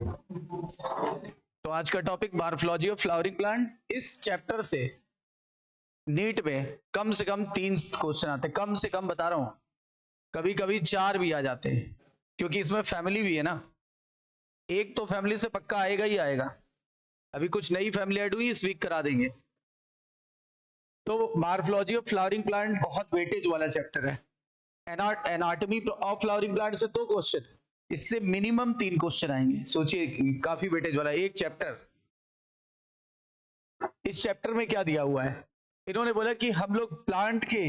तो आज का topic morphology of flowering plant. इस चैप्टर से नीट में कम से कम 3 क्वेश्चन आते हैं, कम से कम बता रहा हूं, कभी कभी 4 भी आ जाते हैं, क्योंकि इसमें फैमिली भी है ना। एक तो फैमिली से पक्का आएगा ही आएगा। अभी कुछ नई फैमिली ऐड हुई, इस वीक करा देंगे। तो मॉर्फोलॉजी ऑफ फ्लावरिंग प्लांट बहुत वेटेज वाला चैप्टर है। एनाटॉमी ऑफ फ्लावरिंग प्लांट से 2 क्वेश्चन, इससे मिनिमम 3 क्वेश्चन आएंगे। सोचिए, काफी वेटेज वाला एक चैप्टर। इस चैप्टर में क्या दिया हुआ है, इन्होंने बोला कि हम लोग प्लांट के,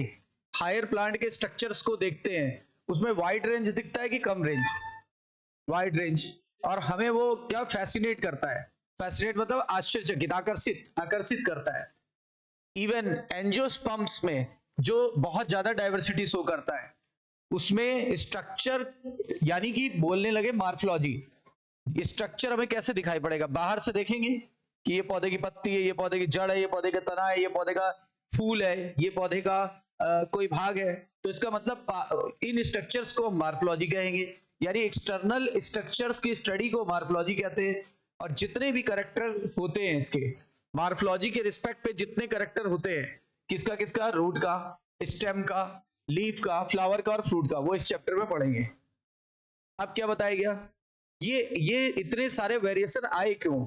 हायर प्लांट के स्ट्रक्चर्स को देखते हैं, उसमें वाइड रेंज दिखता है कि कम रेंज? Wide range. और हमें वो क्या फैसिनेट करता है, फैसिनेट मतलब आश्चर्यचकित, आकर्षित आकर्षित करता है। इवन एंजियोस्पर्म्स में जो बहुत ज्यादा डाइवर्सिटी शो करता है, उसमें स्ट्रक्चर, यानी कि बोलने लगे मॉर्फोलॉजी, स्ट्रक्चर हमें कैसे दिखाई पड़ेगा? बाहर से देखेंगे कि ये पौधे की पत्ती है, ये पौधे की जड़ है, ये पौधे का तना है, ये पौधे का फूल है, ये पौधे का कोई भाग है। तो इसका मतलब इन स्ट्रक्चर्स को मॉर्फोलॉजी कहेंगे, यानी एक्सटर्नल स्ट्रक्चर्स की स्टडी को मॉर्फोलॉजी कहते हैं। और जितने भी कैरेक्टर होते हैं इसके, मॉर्फोलॉजी के रिस्पेक्ट पे जितने कैरेक्टर होते हैं, किसका किसका, रूट का, स्टेम का, लीफ का, फ्लावर का और फ्रूट का, वो इस चैप्टर में पढ़ेंगे। अब क्या बताया गया, ये इतने सारे वेरिएशन आए क्यों?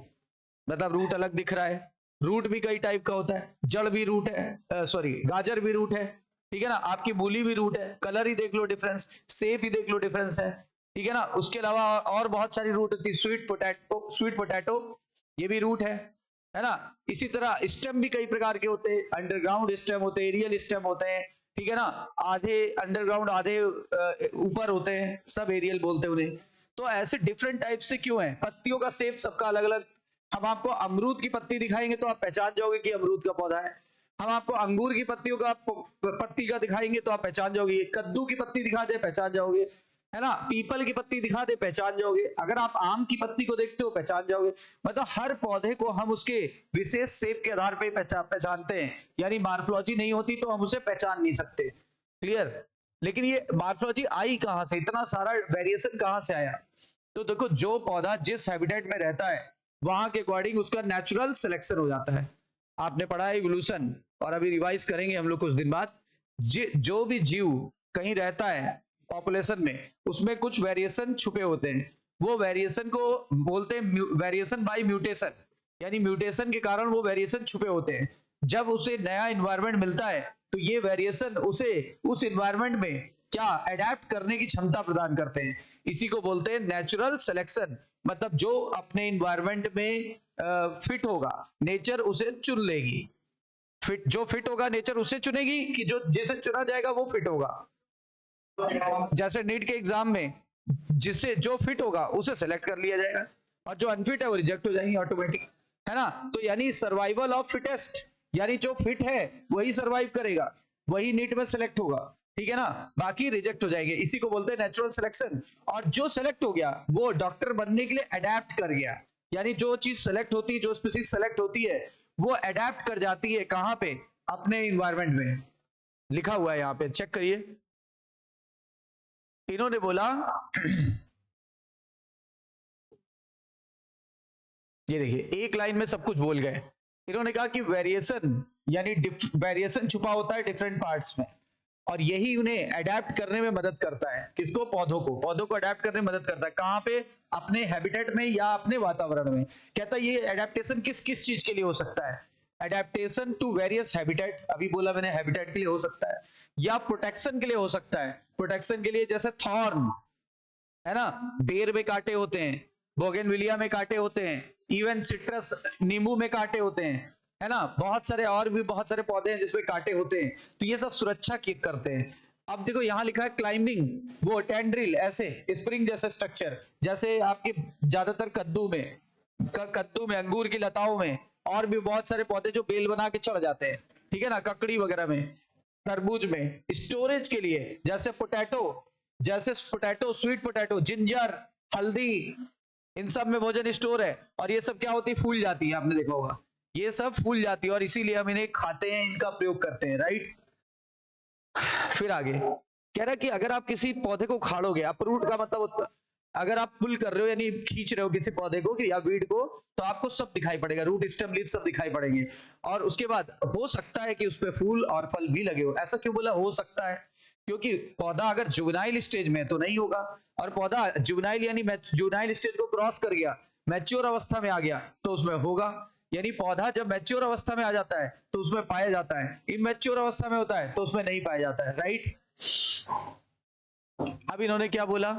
मतलब रूट अलग दिख रहा है, रूट भी कई टाइप का होता है, जड़ भी रूट है, सॉरी गाजर भी रूट है, ठीक है ना, आपकी मूली भी रूट है, कलर ही देख लो डिफरेंस, शेप ही देख लो डिफरेंस है, ठीक है ना। उसके अलावा और बहुत सारी रूट होती है, स्वीट पोटैटो ये भी रूट है ना। इसी तरह स्टेम भी कई प्रकार के होते हैं, अंडरग्राउंड स्टेम होते हैं, एरियल स्टेम होते हैं, ठीक है ना। आधे अंडरग्राउंड आधे ऊपर होते हैं, सब एरियल बोलते हैं उन्हें। तो ऐसे डिफरेंट टाइप से क्यों है? पत्तियों का शेप सबका अलग अलग। हम आपको अमरूद की पत्ती दिखाएंगे तो आप पहचान जाओगे कि अमरूद का पौधा है। हम आपको अंगूर की पत्तियों का पत्ती का दिखाएंगे तो आप पहचान जाओगे। कद्दू की पत्ती दिखा दे पहचान जाओगे, है ना। पीपल की पत्ती दिखा दे पहचान जाओगे। अगर आप आम की पत्ती को देखते हो पहचान जाओगे। मतलब हर पौधे को हम उसके विशेष शेप के आधार पर पहचानते हैं, यानी मॉर्फोलॉजी नहीं होती तो हम उसे पहचान नहीं सकते। क्लियर? लेकिन ये मॉर्फोलॉजी आई कहां से, इतना सारा वेरिएशन कहां से आया? तो देखो, जो पौधा जिस हैबिटेट में रहता है वहां के अकॉर्डिंग उसका नेचुरल सिलेक्शन हो जाता है। आपने पढ़ा है इवोल्यूशन, और अभी रिवाइज करेंगे हम लोग कुछ दिन बाद। जो भी जीव कहीं रहता है पॉपुलेशन में, उसमें कुछ वेरिएशन छुपे होते हैं। वो वेरिएशन को बोलते हैं वेरिएशन बाय म्यूटेशन, यानी म्यूटेशन के कारण वो वेरिएशन छुपे होते हैं। जब उसे नया इन्वायरमेंट मिलता है तो ये वेरिएशन उसे उस इन्वायरमेंट में क्या अडेप्ट करने की क्षमता प्रदान करते हैं। इसी को बोलते हैं नेचुरल सिलेक्शन। मतलब जो अपने इन्वायरमेंट में फिट होगा, नेचर उसे चुन लेगी। जो फिट होगा नेचर उसे चुनेगी, कि जो जिसे चुना जाएगा वो फिट होगा। जैसे नीट के एग्जाम में जिसे जो फिट होगा उसे सेलेक्ट कर लिया जाएगा, और जो अनफिट है वो रिजेक्ट हो जाएंगे ऑटोमेटिक, है ना। तो यानी सर्वाइवल ऑफ फिटेस्ट, यानी जो फिट है वही सर्वाइव करेगा, वही नीट में सेलेक्ट होगा, ठीक है ना। बाकी रिजेक्ट हो जाएंगे। इसी को बोलते हैं नेचुरल सिलेक्शन। और जो सेलेक्ट हो गया वो डॉक्टर बनने के लिए अडेप्ट कर गया, यानी जो चीज सेलेक्ट होती है, जो स्पीसीज सेलेक्ट होती है, वो अडेप्ट कर जाती है कहां पे? अपने इन्वायरमेंट में। लिखा हुआ है यहां पे, चेक करिए। इन्होंने बोला ये देखिए, एक लाइन में सब कुछ बोल गए। इन्होंने कहा कि वेरिएशन, यानी वेरिएशन छुपा होता है डिफरेंट पार्ट्स में, और यही उन्हें अडेप्ट करने में मदद करता है। किसको? पौधों को अडेप्ट करने में मदद करता है। कहां पे? अपने हैबिटेट में या अपने वातावरण में। कहता है ये अडेप्टेशन किस किस चीज के लिए हो सकता है? अडेप्टेशन टू वेरियस हैबिटेट, अभी बोला मैंने, हैबिटेट के लिए हो सकता है, या प्रोटेक्शन के लिए हो सकता है। प्रोटेक्शन के लिए जैसे थॉर्न, है ना, बेर में कांटे होते हैं, बोगेनविलिया में कांटे होते हैं, इवन सिट्रस नींबू में कांटे होते हैं, है ना। बहुत सारे और भी बहुत सारे पौधे हैं जिसमें कांटे होते हैं, तो ये सब सुरक्षा करते हैं। अब देखो यहाँ लिखा है क्लाइंबिंग, वो टेंड्रिल, ऐसे स्प्रिंग जैसे स्ट्रक्चर, जैसे आपके ज्यादातर कद्दू में, अंगूर की लताओं में, और भी बहुत सारे पौधे जो बेल बना के चढ़ जाते हैं, ठीक है ना, ककड़ी वगैरह में, तरबूज में स्टोरेज के लिए, जैसे पोटैटो, स्वीट पोटैटो, जिंजर, हल्दी, इन सब में भोजन स्टोर है। और ये सब क्या होती है? फूल जाती है, आपने देखा होगा, ये सब फूल जाती है, और इसीलिए हम इन्हें खाते हैं, इनका प्रयोग करते हैं, राइट। फिर आगे कह रहा है कि अगर आप किसी पौधे को उखाड़ोगे, अपरूट का मतलब अगर आप पुल कर रहे हो यानी खींच रहे हो किसी पौधे को या वीड को, तो आपको सब दिखाई पड़ेगा, रूट स्टेम लीफ सब दिखाई पड़ेंगे। और उसके बाद हो सकता है कि उस पे फूल और फल भी लगे हो। ऐसा क्यों बोला हो सकता है? क्योंकि पौधा अगर जुवेनाइल स्टेज में है तो नहीं होगा, और पौधा जुवेनाइल यानी जुवेनाइल स्टेज को क्रॉस कर गया, मैच्योर अवस्था में आ गया, तो उसमें होगा। यानी पौधा जब मैच्योर अवस्था में आ जाता है तो उसमें पाया जाता है, इमैच्योर अवस्था में होता है तो उसमें नहीं पाया जाता है, राइट। अब इन्होंने क्या बोला,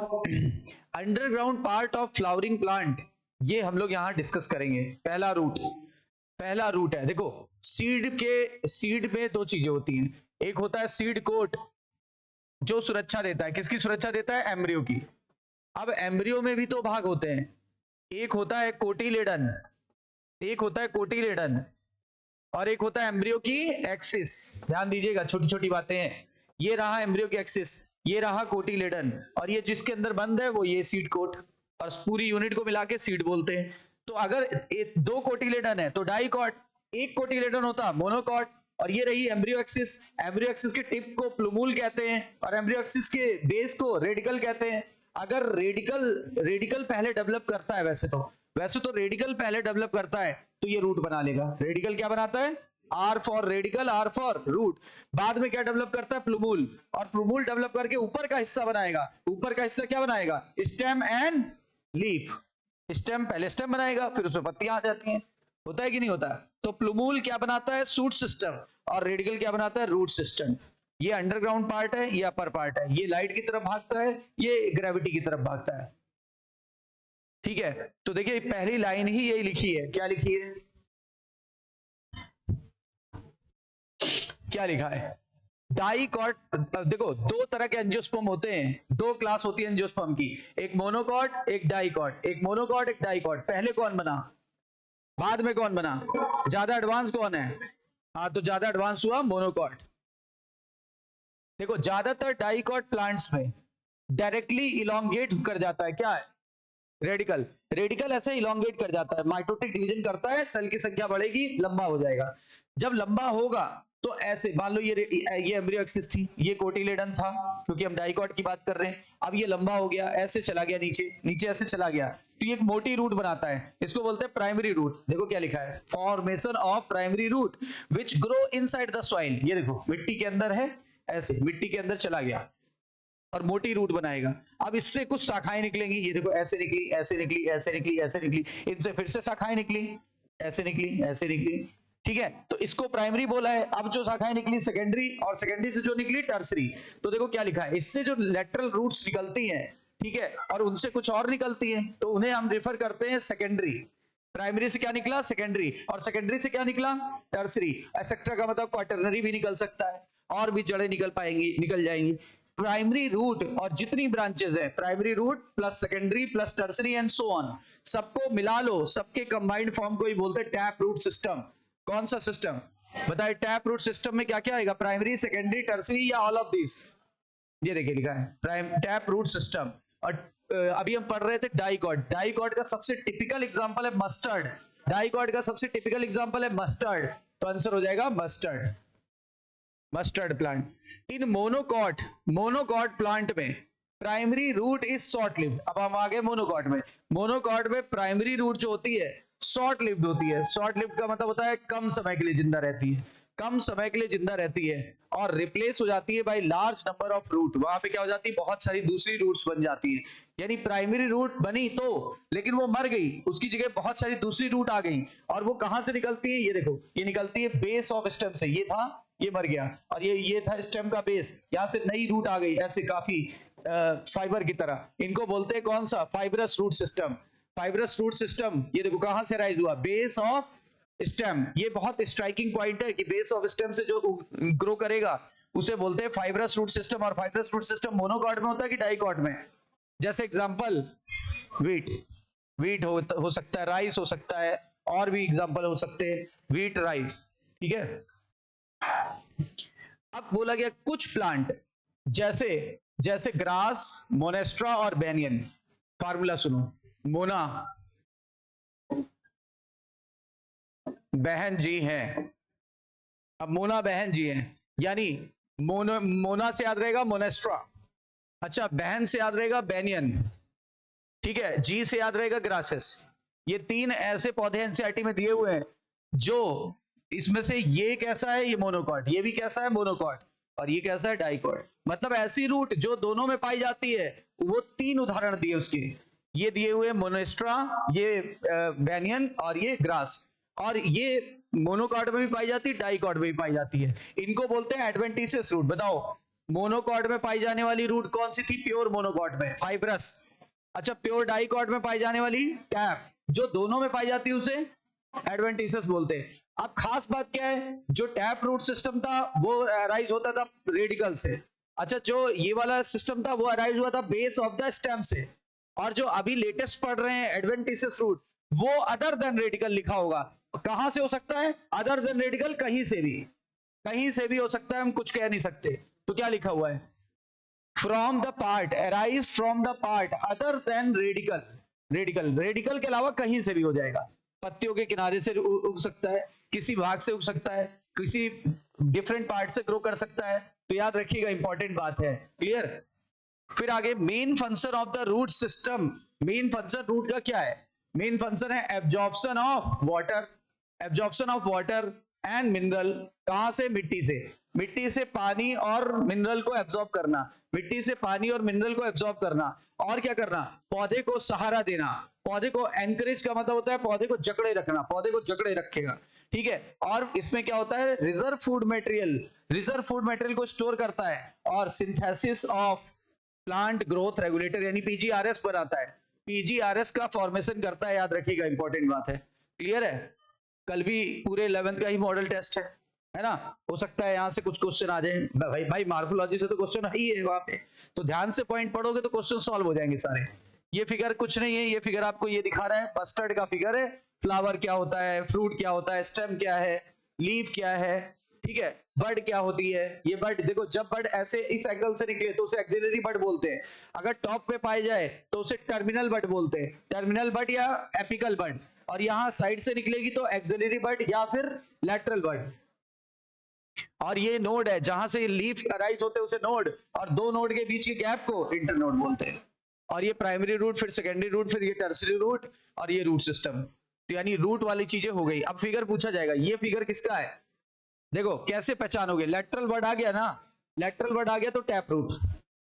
underground part of flowering plant, ये हम लोग यहां डिस्कस करेंगे। पहला रूट है, देखो सीड में दो चीजें होती हैं, एक होता है सीड कोट जो सुरक्षा देता है, किसकी सुरक्षा देता है? एम्ब्रियो की। अब एम्ब्रियो में भी दो भाग होते हैं, एक होता है कोटिलेडन, और एक होता है एम्ब्रियो की एक्सिस। ध्यान दीजिएगा, छोटी छोटी बातें हैं। ये रहा एम्ब्रियो की एक्सिस, ये रहा कोटिलेडन, और ये जिसके अंदर बंद है वो ये सीड कोट, और पूरी यूनिट को मिला के सीड बोलते हैं। तो अगर दो कोटिलेडन है तो डाइकॉट, एक कोटिलेडन होता मोनोकॉट, और ये रही एम्ब्रियो एक्सिस। एम्ब्रियो एक्सिस के टिप को प्लूमूल कहते हैं और एम्ब्रियो एक्सिस के बेस को रेडिकल कहते हैं। अगर रेडिकल पहले डेवलप करता है, वैसे तो रेडिकल पहले डेवलप करता है तो ये रूट बना लेगा। रेडिकल क्या बनाता है? R for radical, R for root. बाद में क्या डेवलप करता है? प्लूमूल, और प्लूमूल डेवलप करके ऊपर का हिस्सा बनाएगा। ऊपर का हिस्सा क्या बनाएगा? Stem and leaf. स्टेम, पहले स्टेम बनाएगा, फिर उसमें पत्तियां आ जाती हैं। होता है कि नहीं होता? तो प्लूमूल क्या बनाता है? शूट सिस्टम, और रेडिकल क्या बनाता है? Root system. ये अंडरग्राउंड पार्ट है, ये अपर पार्ट है। ये लाइट की तरफ भागता है, ये ग्रेविटी की तरफ भागता है। ठीक है, तो देखिए पहली लाइन ही यही लिखी है। क्या लिखी है? क्या लिखा है? डाइकॉट। देखो दो तरह के एंजियोस्पर्म होते हैं, दो क्लास होती है एंजियोस्पर्म की, एक मोनोकॉट एक डाइकॉट। एक मोनोकॉट एक डाइकॉट। पहले कौन बना, बाद में कौन बना? ज्यादा एडवांस कौन है? हाँ, तो ज्यादा एडवांस हुआ मोनोकॉट। देखो ज्यादातर डाइकॉट प्लांट्स में डायरेक्टली इलोंगेट कर जाता है, क्या है? रेडिकल ऐसे इलोंगेट कर जाता है, माइटोटिक डिवीजन करता है, सेल की संख्या बढ़ेगी, लंबा हो जाएगा। जब लंबा होगा तो ऐसे मान लो ये एम्ब्रियो एक्सिस थी, ये कोटिलेडन था, क्योंकि हम डाइकॉट की बात कर रहे हैं। अब ये लंबा हो गया, ऐसे चला गया नीचे ऐसे चला गया, तो ये एक मोटी रूट बनाता है, इसको बोलते हैं प्राइमरी रूट। देखो क्या लिखा है, formation of primary root which grow inside the soil. ये देखो मिट्टी के अंदर है, ऐसे मिट्टी के अंदर चला गया और मोटी रूट बनाएगा। अब इससे कुछ शाखाएं निकलेंगी, ये देखो ऐसे निकली, ऐसे निकली, ऐसे निकली, ऐसे निकली, इनसे फिर से शाखाएं निकली, ऐसे निकली, ऐसे निकली। ठीक है, तो इसको प्राइमरी बोला है। अब जो शाखाएं निकली सेकेंडरी, और सेकेंडरी से जो निकली टर्सरी। तो देखो क्या लिखा है, इससे जो लेटरल रूट्स निकलती हैं, ठीक है, और उनसे कुछ और निकलती हैं, तो उन्हें हम रेफर करते हैं सेकेंडरी। प्राइमरी से क्या निकला? सेकेंडरी, और सेकेंडरी से क्या निकला? टर्सरी। एक्सेट्रा का मतलब क्वाटरनरी भी निकल सकता है, और भी जड़ें निकल जाएंगी। प्राइमरी रूट और जितनी ब्रांचेस है, primary root plus secondary plus tertiary and so on, सबको मिला लो, सबके कंबाइंड फॉर्म को ही बोलते हैं टैप रूट सिस्टम। कौन सा सिस्टम बताइए? टैप रूट सिस्टम में क्या क्या आएगा? प्राइमरी, सेकेंडरी, टर्सरी, या ऑल ऑफ दिस? ये देखिए लिखा है टैप रूट सिस्टम। और अभी हम पढ़ रहे थे डाइकॉट। डाइकॉट का सबसे टिपिकल एग्जांपल है मस्टर्ड। डाइकॉट का सबसे टिपिकल एग्जांपल है मस्टर्ड, तो आंसर हो जाएगा mustard plant. In monocot plant में primary root is short lived. अब हम आ गए मोनोकॉट में। मोनोकॉट में प्राइमरी रूट जो होती है शॉर्ट लिव्ड होती है। शॉर्ट लिव्ड का मतलब होता है कम समय के लिए जिंदा रहती है, कम समय के लिए जिंदा रहती है, और रिप्लेस हो जाती है by large number of root. वहां पे क्या हो जाती है? बहुत सारी दूसरी रूट्स बन जाती है। यानी प्राइमरी रूट बनी तो, लेकिन वो मर गई, उसकी जगह बहुत सारी दूसरी रूट आ गई। और वो कहां से निकलती है? ये देखो, ये निकलती है बेस ऑफ स्टेम से। ये था, ये मर गया, और ये था स्टेम का बेस, यहां से नई रूट आ गई, ऐसे काफी फाइबर की तरह। इनको बोलते हैं कौन सा? Fibrous root system. Fibrous root system ये देखो कहां से राइज हुआ? Base of stem. ये बहुत स्ट्राइकिंग पॉइंट है कि बेस ऑफ स्टेम से जो ग्रो करेगा उसे बोलते हैं फाइब्रस रूट सिस्टम। और फाइब्रस रूट सिस्टम मोनोकॉट में होता है कि डाइकॉट में? जैसे एग्जांपल वीट हो सकता है, राइस हो सकता है, और भी एग्जांपल हो सकते हैं, वीट, राइस। ठीक है, अब बोला गया कुछ प्लांट जैसे ग्रास, मोनेस्ट्रा और बेनियन। फार्मूला सुनो, मोना बहन जी हैं। अब मोना बहन जी हैं, यानी मोना से याद रहेगा मोनेस्ट्रा, अच्छा बहन से याद रहेगा बेनियन, ठीक है, जी से याद रहेगा ग्रासेस। ये 3 ऐसे पौधे एनसीईआरटी में दिए हुए हैं जो, इसमें से ये कैसा है, ये मोनोकॉट, ये भी कैसा है, मोनोकॉट, और ये कैसा है, डाइकॉट। मतलब ऐसी रूट जो दोनों में पाई जाती है, वो 3 उदाहरण दिए उसके, ये दिए हुए मोनेस्ट्रा, ये बैनियन और ये ग्रास। और ये मोनोकॉट में भी पाई जाती है, डाइकॉट में भी पाई जाती है। इनको बोलते हैं एडवेंटिशियस रूट। बताओ मोनोकॉट में पाई जाने वाली रूट कौन सी थी, प्योर मोनोकॉट में फाइब्रस। अच्छा, प्योर डाइकॉट में पाई जाने वाली टैप, जो दोनों में पाई जाती है उसे एडवेंटिशियस बोलते हैं। अब खास बात क्या है, जो टैप रूट सिस्टम था वो अराइज होता था रेडिकल से। अच्छा, जो ये वाला सिस्टम था वो अराइज हुआ था बेस ऑफ द स्टेम से। और जो अभी लेटेस्ट पढ़ रहे हैं एडवेंटिशियस रूट, वो अदर देन रेडिकल लिखा होगा। कहां से हो सकता है अदर देन रेडिकल, कहीं से भी, कहीं से भी हो सकता है, हम कुछ कह नहीं सकते। तो क्या लिखा हुआ है, from the part, arise from the part other than radical. Radical, radical के अलावा कहीं से भी हो जाएगा। पत्तियों के किनारे से उग सकता है, किसी भाग से उग सकता है, किसी डिफरेंट पार्ट से ग्रो कर सकता है। तो याद रखिएगा, इंपॉर्टेंट बात है। क्लियर। फिर आगे main function of the root system. Main function root का क्या है, मेन फंक्शन है absorption of water, absorption of water and mineral. कहां से, मिट्टी से। मिट्टी से पानी और मिनरल को एब्जॉर्ब करना, मिट्टी से पानी और मिनरल को एब्जॉर्ब करना। और क्या करना, पौधे को सहारा देना। पौधे को एनकरेज का मतलब होता है पौधे को जकड़े रखना, पौधे को जकड़े रखेगा। ठीक है। और इसमें क्या होता है, reserve food material, reserve food material को स्टोर करता है। और synthesis of plant growth regulator यानी पीजीआरएस बनाता है, पीजीआरएस का फॉर्मेशन करता है। याद रखिएगा, इंपॉर्टेंट बात है। क्लियर है। कल भी पूरे 11th का ही मॉडल टेस्ट है ना। हो सकता है यहां से कुछ क्वेश्चन आ जाए। भाई मार्फोलॉजी से तो क्वेश्चन ही है वहां पे, तो ध्यान से पॉइंट पढ़ोगे तो क्वेश्चन सॉल्व हो जाएंगे सारे। ये फिगर कुछ नहीं है, ये फिगर आपको ये दिखा रहा है, मस्टर्ड का फिगर है। फ्लावर क्या होता है, फ्रूट क्या होता है, स्टेम क्या है, लीफ क्या है, ठीक है, बर्ड क्या होती है। ये बर्ड देखो, जब बर्ड ऐसे इस एंगल से निकले तो उसे एक्सिलरी बर्ड बोलते हैं। अगर टॉप पे पाए जाए तो उसे टर्मिनल बर्ड बोलते हैं, टर्मिनल बर्ड या एपिकल बर्ड। और यहां साइड से निकलेगी तो एक्सिलरी बर्ड या फिर लैटरल बर्ड। और ये नोड है, जहां से लीफ अराइज होते हैं उसे नोड, और दो नोड के बीच के गैप को इंटरनोड बोलते हैं। और ये प्राइमरी रूट, फिर सेकेंडरी रूट, फिर ये टर्सरी रूट, और ये रूट सिस्टम। तो यानी रूट वाली चीजें हो गई। अब फिगर पूछा जाएगा, ये फिगर किसका है, देखो कैसे पहचानोगे। लेटरल वर्ड आ गया ना, लेटरल वर्ड आ गया तो टैप रूट।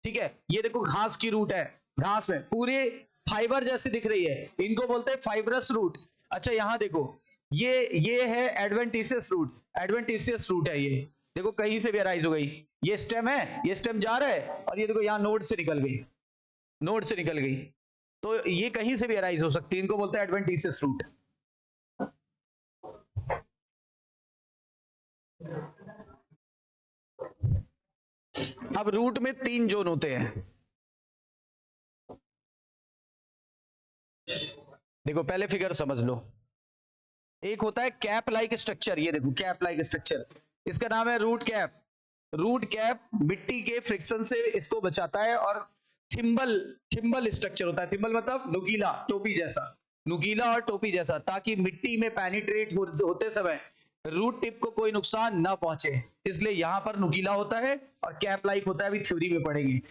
ठीक है। ये देखो घास की रूट है, घास में पूरे फाइबर जैसी दिख रही है, इनको बोलते हैं फाइब्रस रूट। अच्छा यहां देखो, ये है एडवेंटिशियस रूट, एडवेंटिशियस रूट है ये। देखो कहीं से भी अराइज हो गई, ये स्टेम है, ये स्टेम जा रहा है, और ये देखो यहाँ नोड से निकल गई, नोड से निकल गई। तो ये कहीं से भी अराइज हो सकती है, इनको बोलते हैं एडवेंटिशियस रूट। अब रूट में 3 जोन होते हैं। देखो पहले फिगर समझ लो। एक होता है कैप लाइक स्ट्रक्चर, ये देखो कैप लाइक स्ट्रक्चर, इसका नाम है रूट कैप। रूट कैप मिट्टी के फ्रिक्शन से इसको बचाता है। और थिम्बल, थिम्बल स्ट्रक्चर होता है, थिम्बल मतलब नुकीला, टोपी जैसा, नुकीला और टोपी जैसा, ताकि मिट्टी में पेनिट्रेट होते समय रूट टिप को कोई नुकसान ना पहुंचे, इसलिए यहां पर नुकीला होता है और कैप लाइक होता है। अभी थ्योरी में पढ़ेंगे।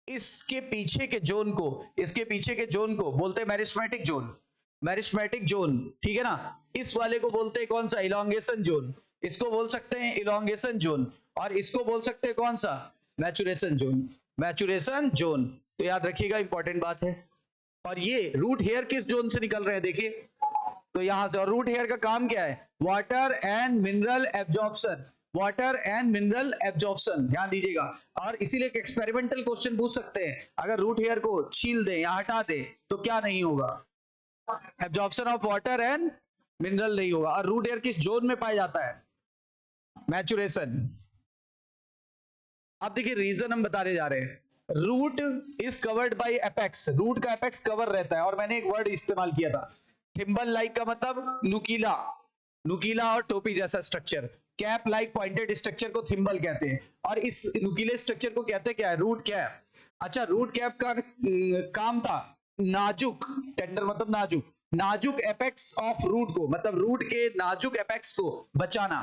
इसके पीछे के जोन को, इसके पीछे के जोन को बोलते हैं मेरिस्मेटिक जोन, मेरिस्मेटिक जोन। ठीक है ना। इस वाले को बोलते हैं कौन सा, इलोंगेशन जोन। इसको बोल सकते हैं इलोंगेशन जोन, और इसको बोल सकते हैं कौन सा, मैचुरेशन जोन, मैचुरेशन जोन। तो याद रखिएगा, इंपॉर्टेंट बात है। और ये रूट हेयर किस जोन से निकल रहे हैं देखिए, तो यहां से। और रूट हेयर का काम क्या है, water and mineral absorption, water and mineral absorption, ध्यान दीजिएगा। और इसीलिए एक एक्सपेरिमेंटल क्वेश्चन पूछ सकते हैं, अगर रूट हेयर को छील दे या हटा दे तो क्या नहीं होगा, absorption of water and mineral नहीं होगा। और रूट हेयर किस जोन में पाया जाता है, मैचुरेशन। अब देखिए रीजन हम बताने जा रहे हैं। Root is covered by apex, root का एपेक्स कवर रहता है। और मैंने एक वर्ड इस्तेमाल किया था, थिम्बल लाइक का मतलब नुकीला, नुकीला और टोपी जैसा structure. Cap like pointed structure को थिम्बल कहते हैं। और इस नुकीले स्ट्रक्चर को कहते हैं क्या है, रूट कैप। अच्छा, रूट कैप का काम था नाजुक, टेंडर मतलब नाजुक, नाजुक एपेक्स ऑफ रूट को, मतलब रूट के नाजुक एपेक्स को बचाना,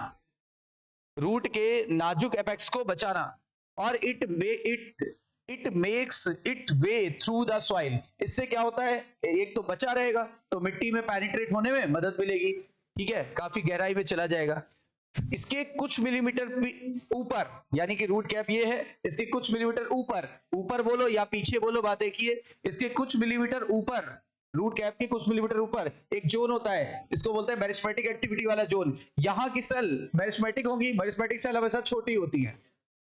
रूट के नाजुक एपेक्स को बचाना। और it it makes it way through the soil. इससे क्या होता है, एक तो बचा रहेगा, तो मिट्टी में पेनिट्रेट होने में मदद मिलेगी, ठीक है, काफी गहराई में चला जाएगा। इसके कुछ मिलीमीटर ऊपर, यानी कि रूट कैप ये है, इसके कुछ मिलीमीटर ऊपर, ऊपर बोलो या पीछे बोलो, बात एक ही है, इसके कुछ मिलीमीटर ऊपर, रूट कैप के कुछ मिलीमीटर ऊपर एक जोन होता है, इसको बोलते हैं मेरिस्मेटिक एक्टिविटी वाला जोन। यहाँ की सेल मेरिस्मेटिक होगी, मेरिस्मेटिक सेल हमेशा छोटी होती है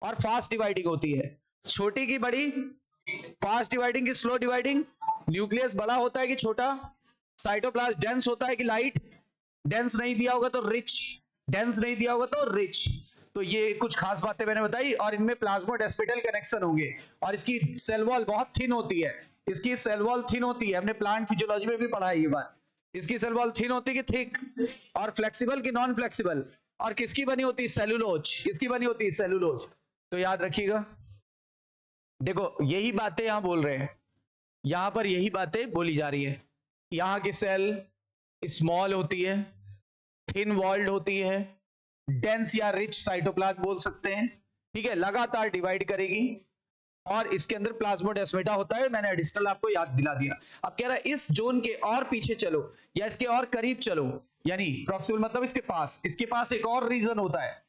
और फास्ट डिवाइडिंग होती है, छोटी की बड़ी, फास्ट डिवाइडिंग की स्लो डिवाइडिंग। न्यूक्लियस बड़ा होता है कि छोटा, साइटोप्लाज्म डेंस होता है कि लाइट, डेंस नहीं दिया होगा तो रिच, डेंस नहीं दिया होगा तो रिच। तो ये कुछ खास बातें मैंने बताई, और इनमें प्लाज्मोडेस्पिटल कनेक्शन होंगे, और इसकी सेल वॉल बहुत थिन होती है, इसकी सेल वॉल थिन होती है, हमने प्लांट फिजियोलॉजी में भी पढ़ा है ये बात। इसकी सेल वॉल थिन होती है कि थिक, और फ्लेक्सिबल कि नॉन फ्लेक्सिबल, और किसकी बनी होती है, सेलुलोज, किसकी बनी होती है, सेलुलोज। तो याद रखिएगा, देखो यही बातें यहां बोल रहे हैं, यहां पर यही बातें बोली जा रही है। यहां की सेल स्मॉल होती है, थिन वॉल्ड होती है, डेंस या रिच साइटोप्लाज्म बोल सकते हैं, ठीक है, लगातार डिवाइड करेगी, और इसके अंदर प्लाज्मोडेस्माटा होता है, मैंने एडिशनल आपको याद दिला दिया। अब कह रहा है इस जोन के और पीछे चलो या इसके और करीब चलो, यानी प्रॉक्सिमल मतलब इसके पास एक और रीजन होता है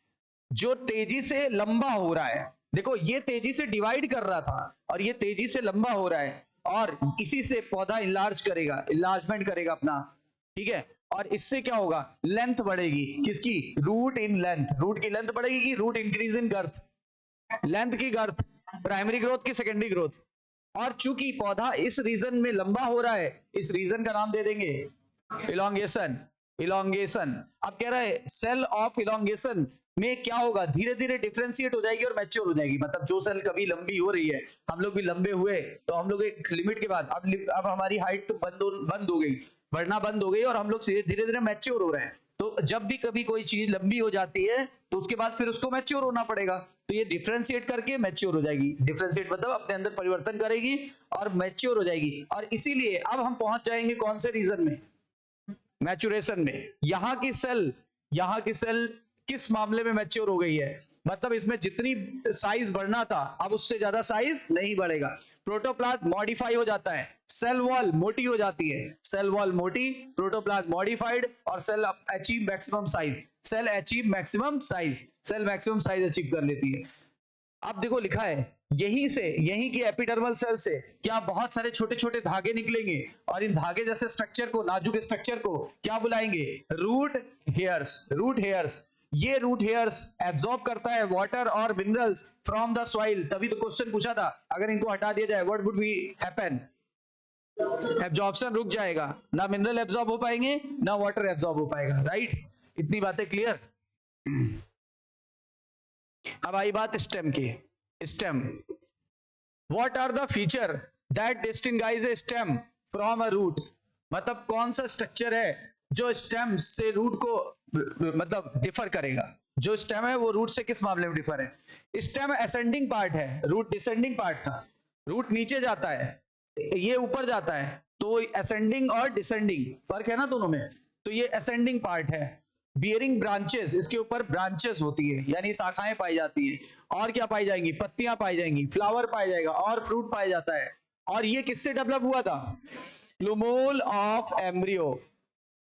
जो तेजी से लंबा हो रहा है। देखो ये तेजी से डिवाइड कर रहा था और ये तेजी से लंबा हो रहा है, और इसी से पौधा इनलार्ज करेगा, इनलार्जमेंट करेगा अपना, ठीक है, और इससे क्या होगा, लेंथ बढ़ेगी, किसकी, रूट इन लेंथ, रूट की लेंथ बढ़ेगी कि root increase in girth, length की गर्थ, प्राइमरी ग्रोथ की सेकेंडरी ग्रोथ। और चूंकि पौधा इस रीजन में लंबा हो रहा है, इस रीजन का नाम दे देंगे इलोंगेशन, इलोंगेशन। अब कह रहा है सेल ऑफ इलोंगेशन में क्या होगा, धीरे धीरे डिफरेंशिएट हो जाएगी और मैच्योर हो जाएगी। मतलब जो सेल कभी लंबी हो रही है, हम लोग भी लंबे हुए, तो हम लोग एक लिमिट के बाद अब हमारी हाइट बंद हो गई, बढ़ना बंद हो गई, और हम लोग धीरे धीरे मैच्योर हो रहे हैं। तो जब भी कभी कोई चीज लंबी हो जाती है तो उसके बाद फिर उसको मैच्योर होना पड़ेगा, तो ये डिफरेंशिएट करके मैच्योर हो जाएगी, डिफरेंशिएट मतलब अपने अंदर परिवर्तन करेगी और मैच्योर हो जाएगी। और इसीलिए अब हम पहुंच जाएंगे कौन से रीजन में, मैच्योरेशन में। यहां की सेल किस मामले में मैच्योर हो गई है, मतलब इसमें जितनी साइज बढ़ना था अब उससे ज्यादा साइज नहीं बढ़ेगा, प्रोटोप्लाज्म मॉडिफाई हो जाता है, सेल वॉल मोटी हो जाती है, सेल वॉल मोटी, प्रोटोप्लाज्म मॉडिफाइड, और cell achieve maximum size, cell achieve maximum size, cell maximum size achieve कर लेती है। अब देखो लिखा है यहीं की एपिडर्मल सेल से क्या बहुत सारे छोटे छोटे धागे निकलेंगे, और इन धागे जैसे स्ट्रक्चर को, नाजुक स्ट्रक्चर को क्या बुलाएंगे, रूट हेयर्स, रूट हेयर्स। ये रूट हेयर्स एब्जॉर्ब करता है वाटर और मिनरल्स फ्रॉम द सॉइल। तभी तो क्वेश्चन पूछा था, अगर इनको हटा दिया जाए what would be happen, absorption रुक जाएगा, ना मिनरल एब्जॉर्ब हो पाएंगे ना वाटर एब्जॉर्ब हो पाएगा, राइट। इतनी बातें क्लियर। अब आई बात स्टेम की, stem, what are the feature that distinguish a stem from a root, मतलब कौन सा स्ट्रक्चर है जो स्टेम से रूट को मतलब डिफर करेगा, जो स्टेम है वो रूट से किस मामले में डिफर है। स्टेम असेंडिंग पार्ट है, रूट डिसेंडिंग पार्ट था, रूट नीचे जाता है, ये ऊपर जाता है, तो असेंडिंग और डिसेंडिंग फर्क है ना दोनों में, तो ये असेंडिंग पार्ट है। बियरिंग ब्रांचेस, इसके ऊपर ब्रांचेस होती है यानी शाखाएं पाई जाती है, और क्या पाई जाएंगी, पत्तियां पाई जाएंगी, फ्लावर पाया जाएगा और फ्रूट पाया जाता है। और ये किससे डेवलप हुआ था, plumule of embryo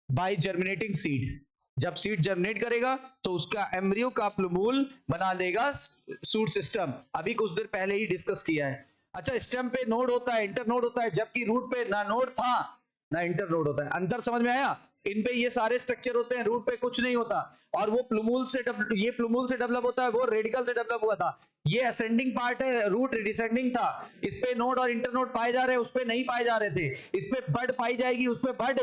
bye germinating seed. जब सीड जर्मिनेट करेगा तो उसका एम्ब्रियो का प्लूमूल बना देगा सूट सिस्टम, अभी कुछ देर पहले ही डिस्कस किया है। अच्छा, स्टेम पे नोड होता है, इंटर नोड होता है, जबकि रूट पे ना नोड था ना इंटर नोड होता है। अंतर समझ में आया, इन पे ये सारे स्ट्रक्चर होते हैं, रूट पे कुछ नहीं होता, और वो प्लूमूल से ये प्लूमूल से डेवलप होता है, वो रेडिकल से डेवलप हुआ था। ये असेंडिंग पार्ट है, रूट डिसेंडिंग था, इस पे नोड और इंटर नोड पाए जा रहे हैं, उस पे नहीं पाए जा रहे थे। इस पे बड पाई जाएगी, उस पे बड,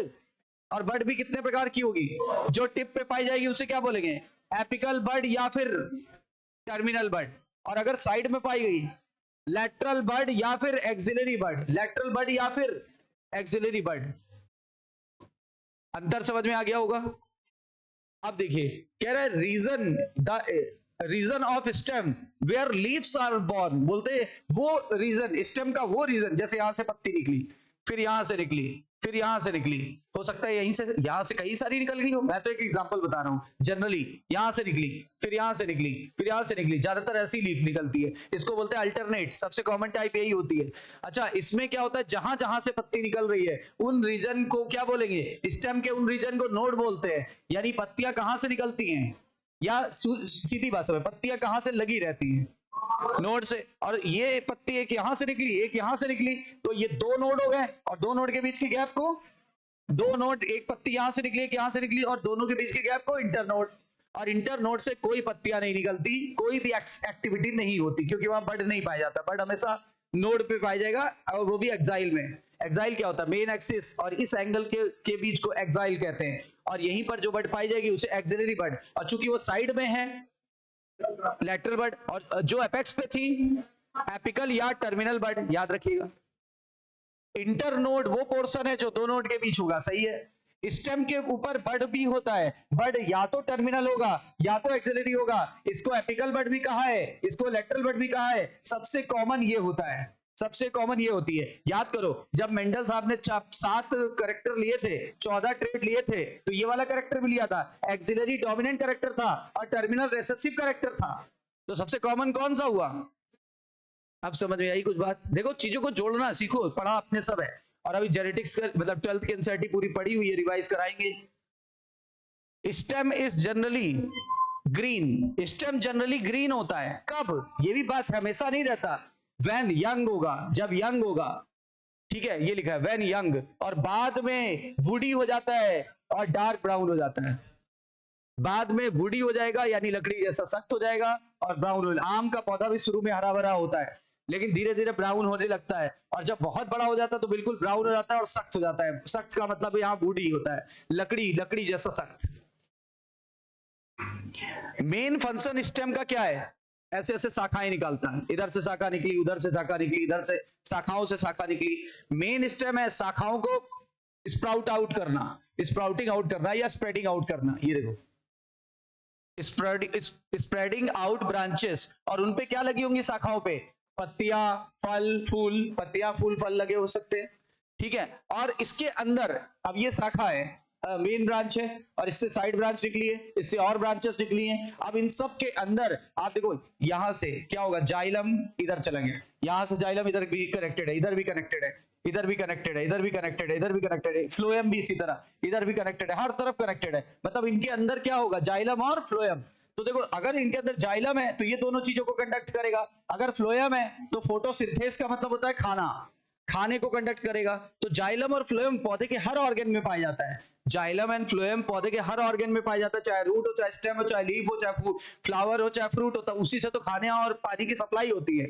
और बड भी कितने प्रकार की होगी, जो टिप पे पाई जाएगी उसे क्या बोलेंगे, एपिकल बड या फिर टर्मिनल बड, और अगर साइड में पाई गई लैटरल बड या फिर एक्सिलरी बड, लैटरल बड या फिर एक्सिलरी बड। अंतर समझ में आ गया होगा। अब देखिए कह रहा है region of stem where leaves are born, बोलते वो रीजन, स्टेम का वो रीजन, जैसे यहां से पत्ती निकली, फिर यहां से निकली, फिर यहां से निकली, हो सकता है यहां से कई सारी निकल गई हो, मैं तो एक एग्जांपल बता रहा हूं। जनरली यहां से निकली, फिर यहां से निकली, फिर यहां से निकली, ज्यादातर ऐसी लीफ निकलती है, इसको बोलते हैं अल्टरनेट, सबसे कॉमन टाइप यही होती है। अच्छा, इसमें क्या होता है, जहां जहां से पत्ती निकल रही है उन रीजन को क्या बोलेंगे, स्टेम के उन रीजन को नोड बोलते हैं। यानी पत्तियां कहां से निकलती हैं, या सीधी भाषा में पत्तियां कहां से लगी रहती हैं, नोड से। और ये पत्ती एक यहां से निकली, एक यहां से निकली, तो ये दो नोड हो गए, और दो नोड के बीच के गैप को, दो नोड, एक पत्ती यहां से निकली, एक यहां से निकली, और दोनों के बीच के गैप को इंटर नोड। और इंटर नोड से कोई पत्तियां नहीं निकलती, कोई भी एक्टिविटी नहीं होती, क्योंकि वहां बड नहीं पाया जाता, बड हमेशा नोड पे पाया जाएगा, और वो भी एक्साइल में। एक्साइल क्या होता है, मेन एक्सिस और इस एंगल के बीच को एक्साइल कहते हैं, और यहीं पर जो बड पाई जाएगी उसे एक्सिलरी बड। और चूंकि वो साइड में है लैटरल बड, और जो एपेक्स पे थी एपिकल या टर्मिनल बड, याद रखिएगा। इंटर नोड वो पोर्शन है जो दो नोड के बीच होगा, सही है। स्टेम के ऊपर बड भी होता है, बड या तो टर्मिनल होगा या तो एक्सिलरी होगा, इसको एपिकल बड भी कहा है, इसको लैटरल बड भी कहा है। सबसे कॉमन ये होता है, सबसे कॉमन ये होती है। याद करो, जब मेंडल साहब ने 7 करेक्टर लिए थे, 14 ट्रेट लिए थे, तो ये वाला करेक्टर भी लिया था, एक्सिलरी डोमिनेंट करेक्टर था और टर्मिनल रिसेसिव करेक्टर था। तो सबसे कॉमन कौन सा हुआ, अब समझ में आई कुछ बात। देखो, चीजों को जोड़ना सीखो, पढ़ा अपने सब है, और अभी जेनेटिक्स का मतलब 12th की एनसीईआरटी पूरी पढ़ी हुई है, रिवाइज कराएंगे। Stem is generally green, stem generally green होता है, कब, ये भी बात हमेशा नहीं रहता, व्हेन यंग होगा, जब यंग होगा, ठीक है, ये लिखा है व्हेन यंग, और बाद में वुडी हो जाता है और डार्क ब्राउन हो जाता है। बाद में वुडी हो जाएगा, यानी लकड़ी जैसा सख्त हो जाएगा, और ब्राउन हो। आम का पौधा भी शुरू में हरा भरा होता है, लेकिन धीरे धीरे ब्राउन होने लगता है, और जब बहुत बड़ा हो जाता है तो बिल्कुल ब्राउन हो जाता है और सख्त हो जाता है। सख्त का मतलब यहाँ वुडी होता है, लकड़ी, लकड़ी जैसा सख्त। मेन फंक्शन स्टेम का क्या है, ऐसे ऐसे शाखाएं निकालता है, इधर से शाखा निकली, उधर से शाखा निकली, इधर से शाखाओं से शाखा निकली। मेन स्टेम है शाखाओं को स्प्राउट आउट करना, स्प्राउटिंग आउट करना या स्प्रेडिंग आउट करना। ये देखो, स्प्रेडिंग आउट ब्रांचेस, और उनपे क्या लगी होंगी शाखाओं पे, पत्तियां, फल, फूल, पत्तियां, फूल, फल लगे हो सकते हैं, ठीक है। और इसके अंदर अब ये शाखा है, मेन ब्रांच है, और इससे साइड ब्रांच निकली है, इससे और ब्रांचेस निकली हैं। अब इन सब के अंदर आप देखो, यहां से क्या होगा, जाइलम इधर चला गया, यहां से जाइलम इधर भी कनेक्टेड है, इधर भी कनेक्टेड है, इधर भी कनेक्टेड है, इधर भी कनेक्टेड है, इधर भी कनेक्टेड है, फ्लोएम भी इसी तरह, इधर भी कनेक्टेड है, हर तरफ कनेक्टेड है। मतलब इनके अंदर क्या होगा, जाइलम और फ्लोएम। तो देखो, अगर इनके अंदर जाइलम है तो ये दोनों चीजों को कंडक्ट करेगा, अगर फ्लोएम है तो फोटोसिंथेसिस का मतलब होता है खाना, खाने को कंडक्ट करेगा। तो जाइलम और फ्लोएम पौधे के हर ऑर्गन में पाया जाता है, जाइलम एंड फ्लोएम पौधे के हर ऑर्गन में पाया जाता है, चाहे रूट हो, चाहे स्टेम हो, चाहे लीफ हो, चाहे फ्लावर हो, चाहे फ्रूट होता है, उसी से तो खाने और पानी की सप्लाई होती है,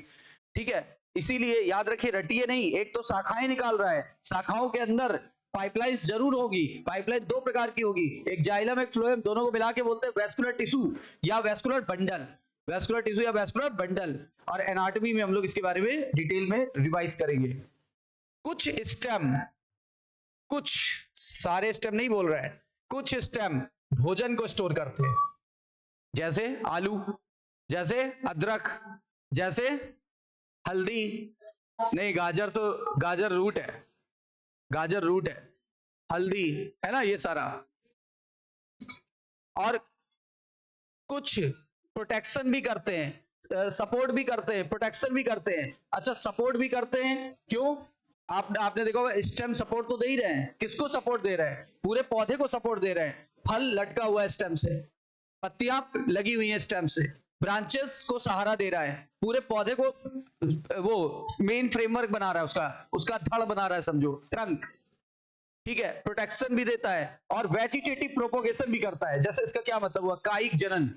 ठीक है। इसीलिए याद रखिए, रटिए नहीं, एक तो शाखाएं निकाल रहा है, शाखाओं के अंदर पाइपलाइन जरूर होगी। पाइपलाइन दो प्रकार की होगी, एक जाइलम, एक फ्लोएम, दोनों को मिला के बोलते हैं वेस्कुलर टिश्यू या वेस्कुलर बंडल, वेस्कुलर टिश्यू या वेस्कुलर बंडल। और एनाटॉमी में हम लोग इसके बारे में डिटेल में रिवाइज करेंगे। कुछ स्टेम, कुछ, सारे स्टेम नहीं बोल रहे हैं, कुछ स्टेम भोजन को स्टोर करते हैं, जैसे आलू, जैसे अदरक, जैसे हल्दी, नहीं गाजर, तो गाजर रूट है, गाजर रूट है, हल्दी है ना, ये सारा। और कुछ प्रोटेक्शन भी करते हैं, सपोर्ट भी करते हैं, प्रोटेक्शन भी करते हैं। अच्छा, सपोर्ट भी करते हैं, क्यों, आपने देखा होगा, स्टेम सपोर्ट तो दे ही रहे हैं, किसको सपोर्ट दे रहे हैं, पूरे पौधे को सपोर्ट दे रहे हैं। फल लटका हुआ है स्टेम से, पत्तियां लगी हुई हैं स्टेम से, ब्रांचेस को सहारा दे रहा है, पूरे पौधे को वो मेन फ्रेमवर्क बना रहा है, उसका धड़ बना रहा है, समझो ट्रंक, ठीक है। प्रोटेक्शन भी देता है और वेजिटेटिव प्रोपोगेशन भी करता है। जैसे इसका क्या मतलब हुआ, कायिक जनन।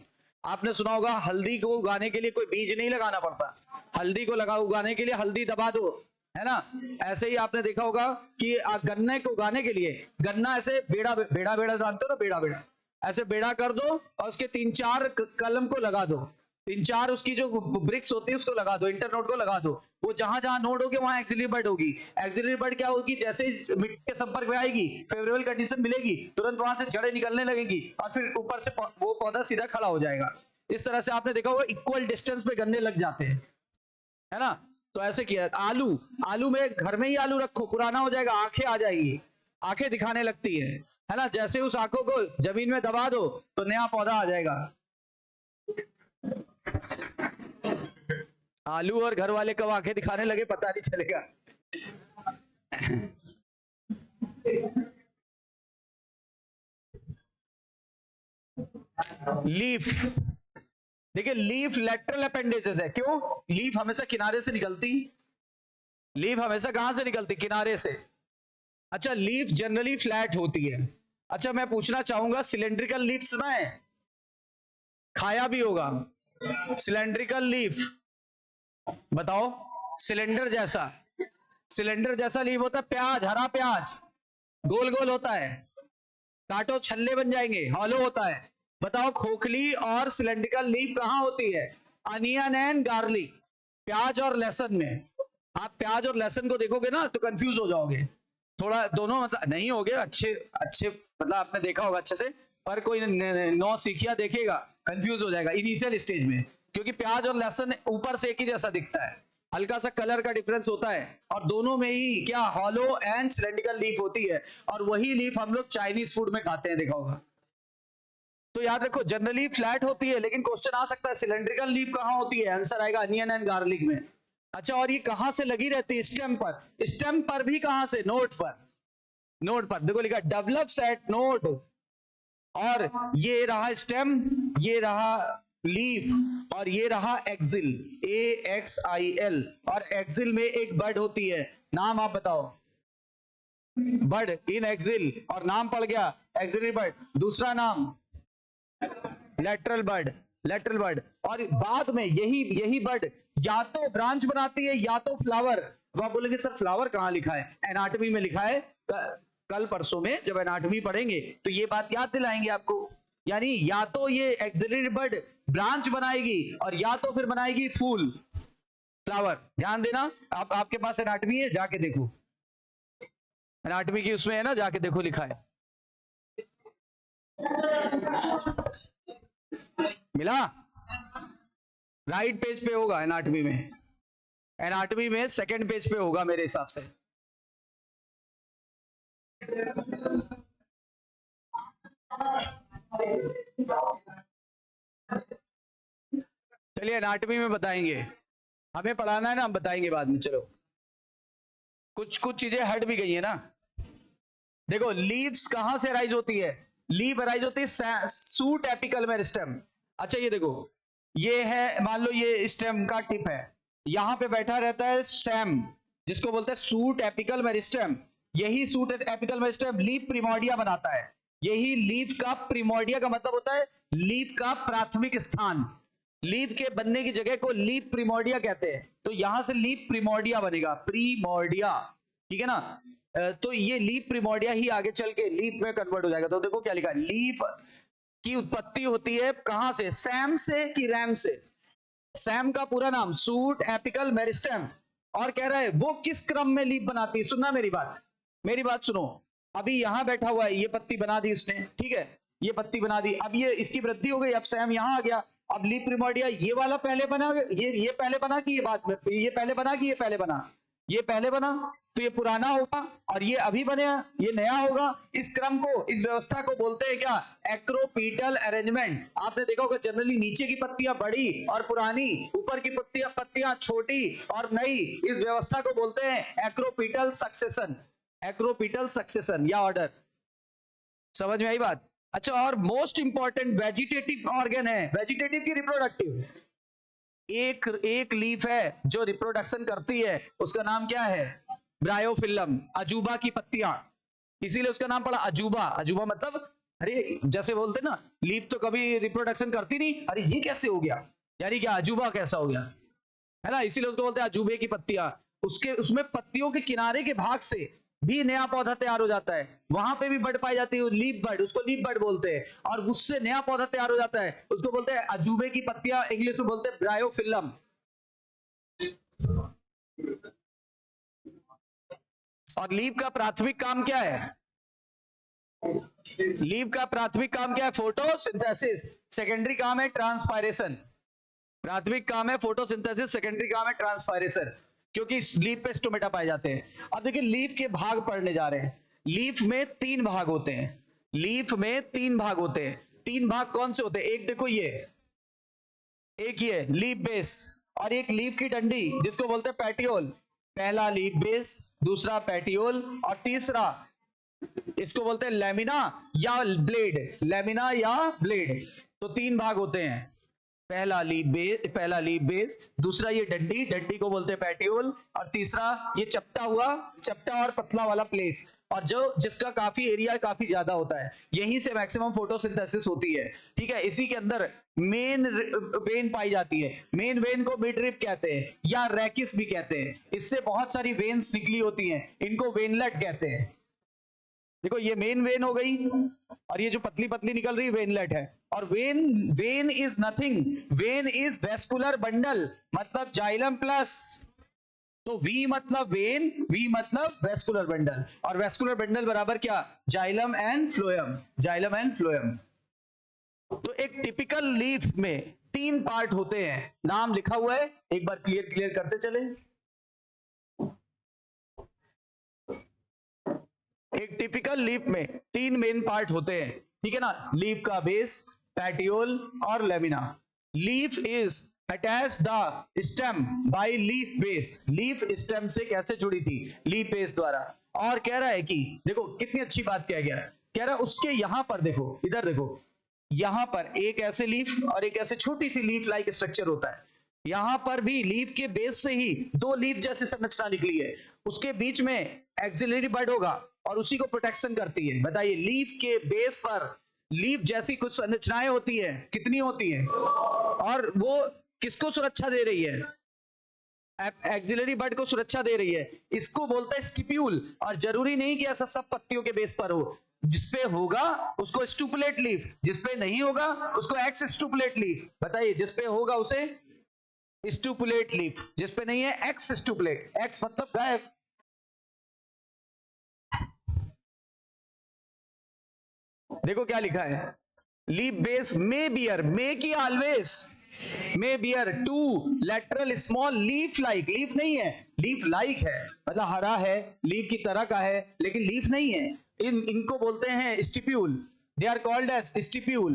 आपने सुना होगा, हल्दी को उगाने के लिए कोई बीज नहीं लगाना पड़ता, हल्दी को उगाने के लिए हल्दी दबा दो, है ना। ऐसे ही आपने देखा होगा कि गन्ने को उगाने के लिए, गन्ना ऐसे बेड़ा बेड़ा बेड़ा जानते हो ना, बेड़ा बेड़ा ऐसे बेड़ा कर दो, और उसके 3-4 कलम को लगा दो, 3-4 उसकी जो ब्रिक्स होती है उसको लगा दो, इंटरनोड को लगा दो। वो जहां जहां नोड होगी वहां एक्सिलरी बड होगी। एक्सिलरी बड क्या होगी, जैसे ही मिट्टी के संपर्क में आएगी, फेवरेबल कंडीशन मिलेगी, तुरंत वहां से जड़ें निकलने लगेंगी, और फिर ऊपर से वो पौधा सीधा खड़ा हो जाएगा। इस तरह से आपने देखा होगा, इक्वल डिस्टेंस पे गन्ने लग जाते हैं, है ना। तो ऐसे किया। आलू, आलू में घर में ही आलू रखो, पुराना हो जाएगा, आंखें आ जाएगी, आंखें दिखाने लगती है ना। जैसे उस आंखों को जमीन में दबा दो तो नया पौधा आ जाएगा। आलू और घर वाले कब आंखें दिखाने लगे पता नहीं चलेगा। लीफ, देखिए लीफ लेटरल अपेंडेजेस है। क्यों? लीफ हमेशा किनारे से निकलती, लीफ हमेशा कहां से निकलती? किनारे से। अच्छा, लीफ जनरली फ्लैट होती है। अच्छा, मैं पूछना चाहूंगा, सिलेंड्रिकल लीफ सुना है? खाया भी होगा। सिलेंड्रिकल लीफ, बताओ। सिलेंडर जैसा, सिलेंडर जैसा लीफ होता है। प्याज, हरा प्याज गोल गोल होता है, काटो छल्ले बन जाएंगे, हॉलो होता है। बताओ खोखली और सिलेंड्रिकल लीफ कहां होती है? अनियन एंड गार्लिक, प्याज और लहसुन में। आप प्याज और लहसुन को देखोगे ना तो कंफ्यूज हो जाओगे थोड़ा, दोनों मतलब नहीं होगे अच्छे अच्छे, मतलब आपने देखा होगा अच्छे से, पर कोई नौ सीखिया देखेगा कंफ्यूज हो जाएगा इनिशियल स्टेज में, क्योंकि प्याज और लहसुन ऊपर से एक ही जैसा दिखता है, हल्का सा कलर का डिफरेंस होता है, और दोनों में ही क्या हॉलो एंड सिलेंड्रिकल लीफ होती है, और वही लीफ हम लोग चाइनीज फूड में खाते हैं, देखा होगा। तो याद रखो जनरली फ्लैट होती है, लेकिन क्वेश्चन आ सकता है सिलेंड्रिकल लीफ कहां होती है? आंसर आएगा अनियन एंड गार्लिक में। अच्छा, और ये कहां से लगी रहती है? स्टेम पर। स्टेम पर भी कहां से? नोट पर। नोट पर देखो लिखा डेवलप्स एट नोट, और ये रहा स्टेम, ये रहा लीफ, और ये रहा एक्सिल, AXIL, और एक्सिल में एक बड होती है, नाम आप बताओ। बड इन एक्सिल, और नाम पड़ गया एक्सिलरी बड। दूसरा नाम लेटरल बड, लेटरल बड। और बाद में यही बड या तो ब्रांच बनाती है या तो फ्लावर। अब आप बोलेंगे सर फ्लावर कहां लिखा है? एनाटॉमी में लिखा है। कल परसों में जब एनाटॉमी पढ़ेंगे तो ये बात याद दिलाएंगे आपको। यानी या तो ये एक्सिलरी बड ब्रांच बनाएगी, और या तो फिर बनाएगी फूल, फ्लावर। ध्यान देना, आपके पास एनाटॉमी है, जाके देखो, एनाटॉमी की उसमें है ना, जाके देखो लिखा है। मिला? राइट पेज पे होगा एनाटॉमी में, एनाटॉमी में सेकंड पेज पे होगा मेरे हिसाब से। चलिए एनाटॉमी में बताएंगे, हमें पढ़ाना है ना, हम बताएंगे बाद में। चलो कुछ चीजें हट भी गई है ना। देखो लीव्स कहां से राइज होती है? लीव राइज होती है सूट एपिकल मेरिस्टेम। अच्छा ये देखो, ये है, मान लो ये स्टेम का टिप है, यहां पे बैठा रहता है स्टेम, जिसको बोलते हैं सूट एपिकल मेरिस्टेम। यही suit apical meristem leaf primordia बनाता है। यही लीफ का प्रिमोर्डिया का मतलब होता है लीफ का प्राथमिक स्थान। लीफ के बनने की जगह को लीफ प्रिमोर्डिया कहते हैं। तो यहां से लीफ प्रिमोर्डिया बनेगा, प्रिमोर्डिया, ठीक है ना। तो ये लीफ प्रिमोर्डिया ही आगे चल के लीफ में कन्वर्ट हो जाएगा। तो देखो क्या लिखा है, लीफ की उत्पत्ति होती है कहां से? सैम से कि रैम से? सैम का पूरा नाम सूट एपिकल मेरिस्टेम। और कह रहा है वो किस क्रम में लीफ बनाती है? सुनना मेरी बात, मेरी बात सुनो। अभी यहां बैठा हुआ है, ये पत्ती बना दी उसने, ठीक है, ये पत्ती बना दी, अब ये इसकी वृद्धि हो गई, अब सैम यहां आ गया। अब लीफ प्रिमोर्डिया ये वाला पहले बना, ये पहले बना कि ये बाद में? ये पहले बना कि ये पहले बना? ये पहले बना, तो ये पुराना होगा, और ये अभी बने, ये नया होगा। इस क्रम को, इस व्यवस्था को बोलते हैं क्या? एक्रोपीटल अरेंजमेंट। आपने देखा होगा जनरली नीचे की पत्तियां बड़ी और पुरानी, ऊपर की पत्तियां छोटी और नई। इस व्यवस्था को बोलते हैं एक्रोपीटल सक्सेशन, एक्रोपीटल सक्सेशन या ऑर्डर। समझ में आई बात? अच्छा, और मोस्ट इंपॉर्टेंट वेजिटेटिव ऑर्गन है, वेजिटेटिव की रिप्रोडक्टिव। एक लीफ है जो रिप्रोडक्शन करती है, उसका नाम क्या है? ब्रायोफिल्लम, अजूबा की पत्तियां, इसीलिए उसका नाम पड़ा अजूबा। अजूबा मतलब, अरे जैसे बोलते ना लीफ तो कभी रिप्रोडक्शन करती नहीं, अरे ये कैसे हो गया, यानी क्या अजूबा कैसा हो गया, है ना, इसीलिए उसको बोलते हैं अजूबे की पत्तियां। उसके उसमें पत्तियों के किनारे के भाग से भी नया पौधा तैयार हो जाता है, वहां पे भी बड पाई जाती है, लीफ बड, उसको लीफ बड बोलते हैं। और उससे नया पौधा तैयार हो जाता है, उसको बोलते हैं अजूबे की पत्तियां, इंग्लिश में बोलते हैं ब्रायोफिल्लम। और लीफ का प्राथमिक काम क्या है? लीफ का प्राथमिक काम क्या है? फोटोसिंथेसिस। सेकेंडरी काम है ट्रांसपायरेशन। प्राथमिक काम है फोटोसिंथेसिस, सेकेंडरी काम है ट्रांसपायरेशन, क्योंकि लीफ पे स्टोमेटा पाए जाते हैं। अब देखिए लीफ के भाग पढ़ने जा रहे हैं। लीफ में 3 भाग होते हैं, लीफ में 3 भाग होते हैं। 3 भाग कौन से होते हैं? एक देखो ये, एक ये लीफ बेस, और एक लीफ की डंडी जिसको बोलते हैं पैटियोल। पहला लीफ बेस, दूसरा पैटियोल, और तीसरा इसको बोलते हैं लेमिना या ब्लेड, लेमिना या ब्लेड। तो 3 भाग होते हैं, पहला लीफ बेस, दूसरा ये डंडी, डंडी को बोलते हैं पैटियोल, और तीसरा ये चपटा और पतला वाला प्लेस, और जो जिसका काफी एरिया काफी ज्यादा होता है, यहीं से मैक्सिमम फोटोसिंथेसिस होती है। ठीक है, इसी के अंदर मेन वेन पाई जाती है। मेन वेन को मिडरिप कहते हैं या रैकिस भी कहते हैं। इससे बहुत सारी वेन्स निकली होती हैं, इनको वेनलेट कहते हैं। देखो ये मेन वेन हो गई, और ये जो पतली पतली निकल रही वेनलेट है। और when is nothing, when is vascular bundle, मतलब जाइलम प्लस। तो वी मतलब वेन, वी मतलब वेस्कुलर बंडल, और वेस्कुलर बंडल बराबर क्या? Xylem and phloem, xylem and phloem. तो एक टिपिकल लीफ में 3 पार्ट होते हैं, नाम लिखा हुआ है, एक बार क्लियर करते चले। एक टिपिकल लीफ में 3 मेन पार्ट होते हैं, ठीक है ना? लीफ का बेस, पैटियोल और lamina. Leaf is attach the stem by leaf base, leaf stem से कैसे जुड़ी थी? लीफ बेस द्वारा। और कह रहा है कि देखो कितनी अच्छी बात किया गया, कह रहा है उसके यहां पर देखो, इधर देखो, यहां पर एक ऐसे लीफ और एक ऐसे छोटी सी लीफ लाइक स्ट्रक्चर होता है। यहां पर भी लीफ के बेस से ही 2 लीफ जैसी संरचना निकली है, उसके बीच में एक्सिलरी बड होगा और उसी को प्रोटेक्शन करती है। बताइए, लीफ के बेस पर लीफ जैसी कुछ संरचनाएं होती है, कितनी होती है? और वो किसको सुरक्षा दे रही है? एक्सिलरी बड को सुरक्षा दे रही है। इसको बोलते हैं स्टिप्यूल। और जरूरी नहीं कि ऐसा सब पत्तियों के बेस पर हो, जिसपे होगा उसको स्टुपुलेट लीफ, जिसपे नहीं होगा उसको एक्स स्टुपुलेट लीफ। बताइए, जिसपे होगा उसे स्टुपुलेट लीफ, जिसपे नहीं है एक्स स्टुपुलेट। एक्स मतलब गायब। देखो क्या लिखा है, leaf base may bear, may की always, may bear 2 lateral small leaf like, leaf नहीं है, लीफ लाइक है, मतलब हरा है, लीफ की तरह का है, लेकिन लीफ नहीं है। इनको बोलते हैं stipule, they are called as stipule.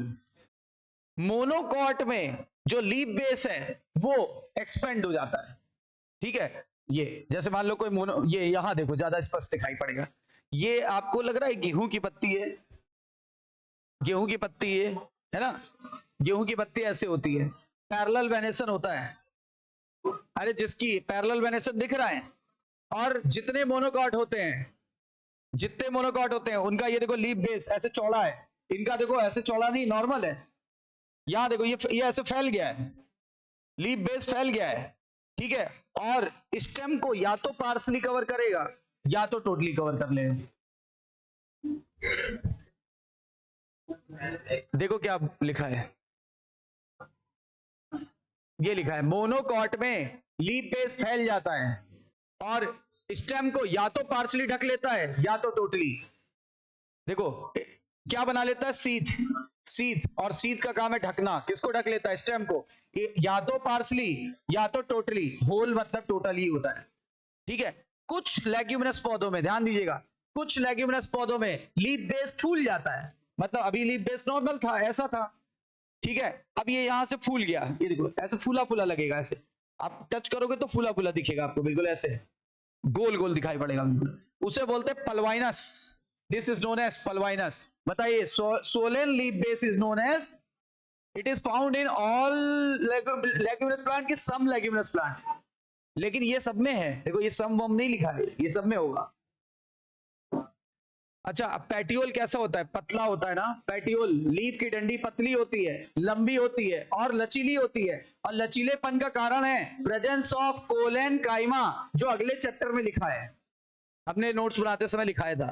Monocot में जो लीफ बेस है वो एक्सपेंड हो जाता है। ठीक है, ये जैसे मान लो कोई मोनो, ये यहां देखो ज्यादा स्पष्ट दिखाई पड़ेगा। ये आपको लग रहा है गेहूं की पत्ती है, गेहूं की पत्ती है ना? गेहूं की पत्ती ऐसे होती है, पैरेलल वेनेशन होता है। अरे जिसकी पैरेलल वेनेशन दिख रहा है, और जितने मोनोकॉट होते हैं, जितने मोनोकॉट होते हैं उनका ये देखो लीफ बेस ऐसे चौड़ा है, इनका देखो ऐसे चौड़ा नहीं, नॉर्मल है। यहां देखो ये ऐसे फैल गया है, लीफ बेस फैल गया है। ठीक है, और स्टेम को या तो पार्सली कवर करेगा या तो टोटली कवर कर लेगा। देखो क्या लिखा है, ये लिखा है मोनोकॉट में लीफ बेस फैल जाता है और स्टेम को या तो पार्सली ढक लेता है या तो टोटली। देखो क्या बना लेता है, सीथ, सीथ, और सीथ का काम है ढकना। किसको ढक लेता है? स्टेम को, या तो पार्सली या तो टोटली। होल मतलब टोटल ही होता है। ठीक है, कुछ लेग्यूमिनस पौधों में ध्यान दीजिएगा, कुछ लेग्यूमिनस पौधों में लीफ बेस फूल जाता है, मतलब अभी लीफ बेस नॉर्मल था, ऐसा था। ठीक है, अब ये यहां से फूल गया, ये देखो ऐसे फूला फूला लगेगा, ऐसे आप टच करोगे तो फूला फूला दिखेगा आपको, बिल्कुल ऐसे गोल गोल दिखाई पड़ेगा बिल्कुल। उसे बोलते हैं pulvinus, this is known as pulvinus. बताइए, swollen leaf base is known as, it is found in all leguminous plant की सम लेग्यूमिनस प्लांट, लेकिन ये सब में है। देखो ये सम वम नहीं लिखा है, ये सब में होगा। अच्छा, पैटियोल कैसा होता है? पतला होता है ना पैटियोल। लीफ की डंडी पतली होती है, लंबी होती है और लचीली होती है, और लचीलेपन का कारण है प्रेजेंस ऑफ कोलेन काइमा, जो अगले चैप्टर में लिखा है, अपने नोट्स बनाते समय लिखाया था।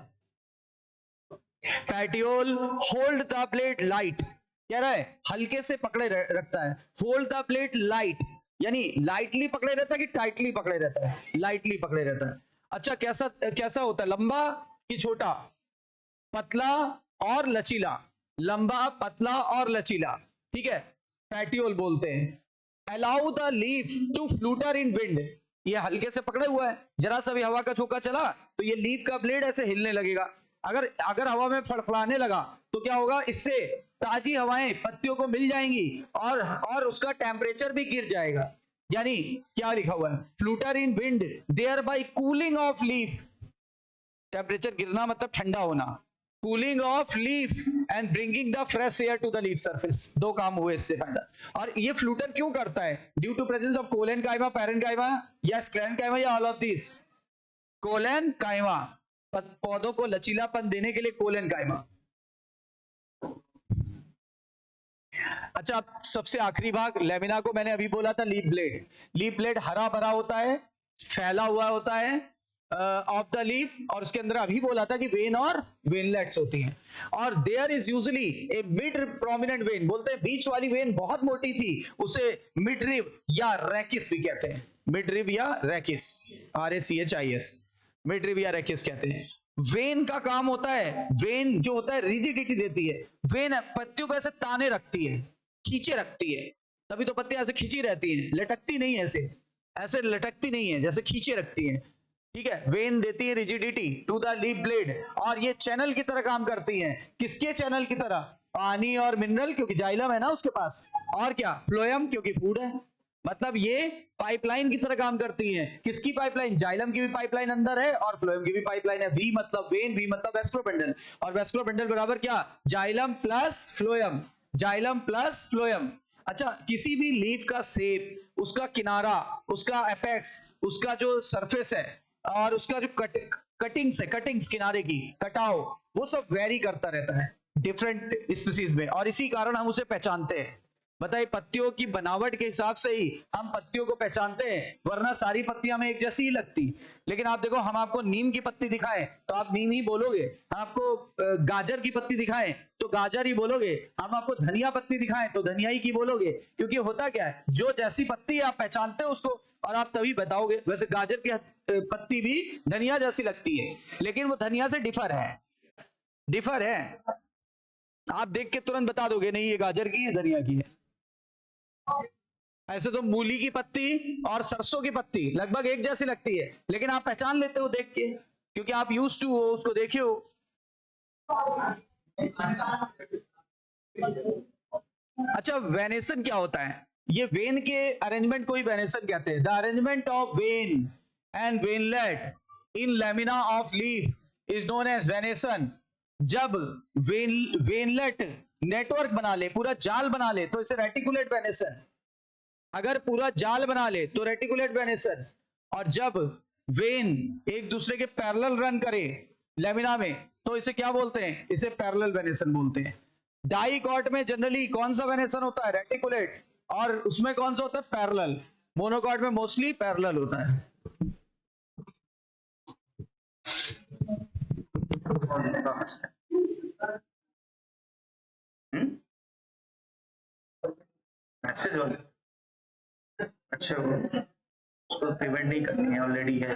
Petiole hold the plate light, कह रहा है हल्के से पकड़े रखता है। होल्ड द प्लेट लाइट यानी लाइटली पकड़े रहता है कि टाइटली पकड़े रहता है? लाइटली पकड़े रहता है। अच्छा, कैसा कैसा होता है, लंबा कि छोटा? पतला और लचीला, लंबा, पतला और लचीला। ठीक है, पैटियोल बोलते हैं। Allow the leaf to flutter in wind, ये हल्के से पकड़े हुआ है, जरा सा भी हवा का झोंका चला तो ये लीफ का ब्लेड ऐसे हिलने लगेगा। अगर अगर हवा में फड़फड़ाने लगा तो क्या होगा, इससे ताजी हवाएं पत्तियों को मिल जाएंगी और उसका टेम्परेचर भी गिर जाएगा। यानी क्या लिखा हुआ है, flutter in wind thereby cooling of leaf, temperature गिरना मतलब ठंडा होना, cooling of leaf and bringing the fresh air to the leaf surface, दो काम हुए इससे फायदा। और ये फ्लूटर क्यों करता है, due to presence of collenchyma, parenchyma या स्क्लेरेनकाइमा या ऑल ऑफ दिस, कोलेनकाइमा, पौधों को लचीलापन देने के लिए कोलेनकाइमा। अच्छा, अब सबसे आखिरी भाग लेमिना को मैंने अभी बोला था लीफ ब्लेड। लीफ ब्लेड हरा भरा होता है, फैला हुआ होता है ऑफ द लीफ, और उसके अंदर अभी बोला था कि वेन और वेनलेट्स होती हैं। और there is usually a mid prominent vein, बोलते हैं बीच वाली वेन बहुत मोटी थी, उसे मिड रिब या रैकिस भी कहते हैं, मिड रिब या रैकिस, RACHIS, मिड रिब या रैकिस कहते हैं। वेन का काम होता है, वेन जो होता है रिजिडिटी देती है, वेन पत्तियों को ऐसे ताने रखती है, खींचे रखती है, तभी तो पत्तियां ऐसे खींची रहती हैं, लटकती नहीं है, ऐसे ऐसे लटकती नहीं है, जैसे खींचे रखती हैं, ठीक है। वेन देती है rigidity to the leaf blade, और ये चैनल की तरह काम करती हैं। किसके चैनल की तरह, पानी और मिनरल, क्योंकि जाइलम है ना उसके पास, और क्या, फ्लोएम, क्योंकि फूड है। मतलब ये पाइपलाइन की तरह काम करती हैं। किसकी पाइपलाइन, जाइलम की भी पाइपलाइन अंदर है और फ्लोएम की भी पाइपलाइन है। वी मतलब वेन, वी मतलब वेस्कुलर बंडल, और वेस्कुलर बंडल बराबर क्या, xylem plus phloem, xylem plus phloem. अच्छा, किसी भी लीफ का शेप, उसका किनारा, उसका एपेक्स, उसका जो सरफेस है, और उसका जो कटिंग्स है, कटिंग्स किनारे की कटाव, वो सब वेरी करता रहता है डिफरेंट स्पीसीज में, और इसी कारण हम उसे पहचानते हैं। बताइए, पत्तियों की बनावट के हिसाब से ही हम पत्तियों को पहचानते हैं, वरना सारी पत्तियां हमें एक जैसी ही लगती। लेकिन आप देखो, हम आपको नीम की पत्ती दिखाएं तो आप नीम ही बोलोगे, हम आपको गाजर की पत्ती दिखाएं तो गाजर ही बोलोगे, हम आपको धनिया पत्ती दिखाएं तो धनिया ही की बोलोगे। क्योंकि होता क्या है, जो जैसी पत्ती आप पहचानते हो उसको, और आप तभी बताओगे। वैसे गाजर की पत्ती भी धनिया जैसी लगती है, लेकिन वो धनिया से डिफर है, डिफर है। आप देख के तुरंत बता दोगे, नहीं ये गाजर की है, धनिया की है। ऐसे तो मूली की पत्ती और सरसों की पत्ती लगभग एक जैसी लगती है, लेकिन आप पहचान लेते हो देख के, क्योंकि आप यूज टू हो, उसको देखे हो। अच्छा, वेनेसन क्या होता है, ये वेन के अरेंजमेंट को ही वेनेसन कहते हैं। The arrangement of vein and veinlet in lamina of leaf is known as venation. जब वेनलेट नेटवर्क बना ले, पूरा जाल बना ले, तो इसे रेटिकुलेट वेनेसन। अगर पूरा जाल बना ले तो रेटिकुलेट वेनेसन। और जब वेन एक दूसरे के पैरेलल रन करे लेमिना में, तो इसे क्या बोलते हैं, इसे पैरेलल वेनेसन बोलते हैं। डाइकॉट में जनरली कौन सा वेनेसन होता है, रेटिकुलेट, और उसमें कौन सा होता है, पैरेलल। मोनोकॉट में मोस्टली पैरेलल होता है। मैसेज वाले, अच्छा, उसको पेमेंट नहीं करनी है, ऑलरेडी है।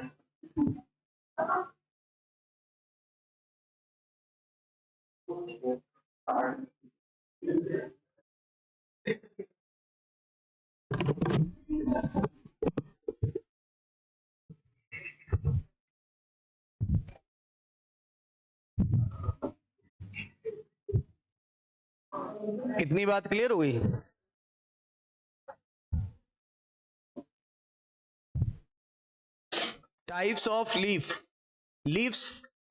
कितनी बात क्लियर हो गई? Types of leaves.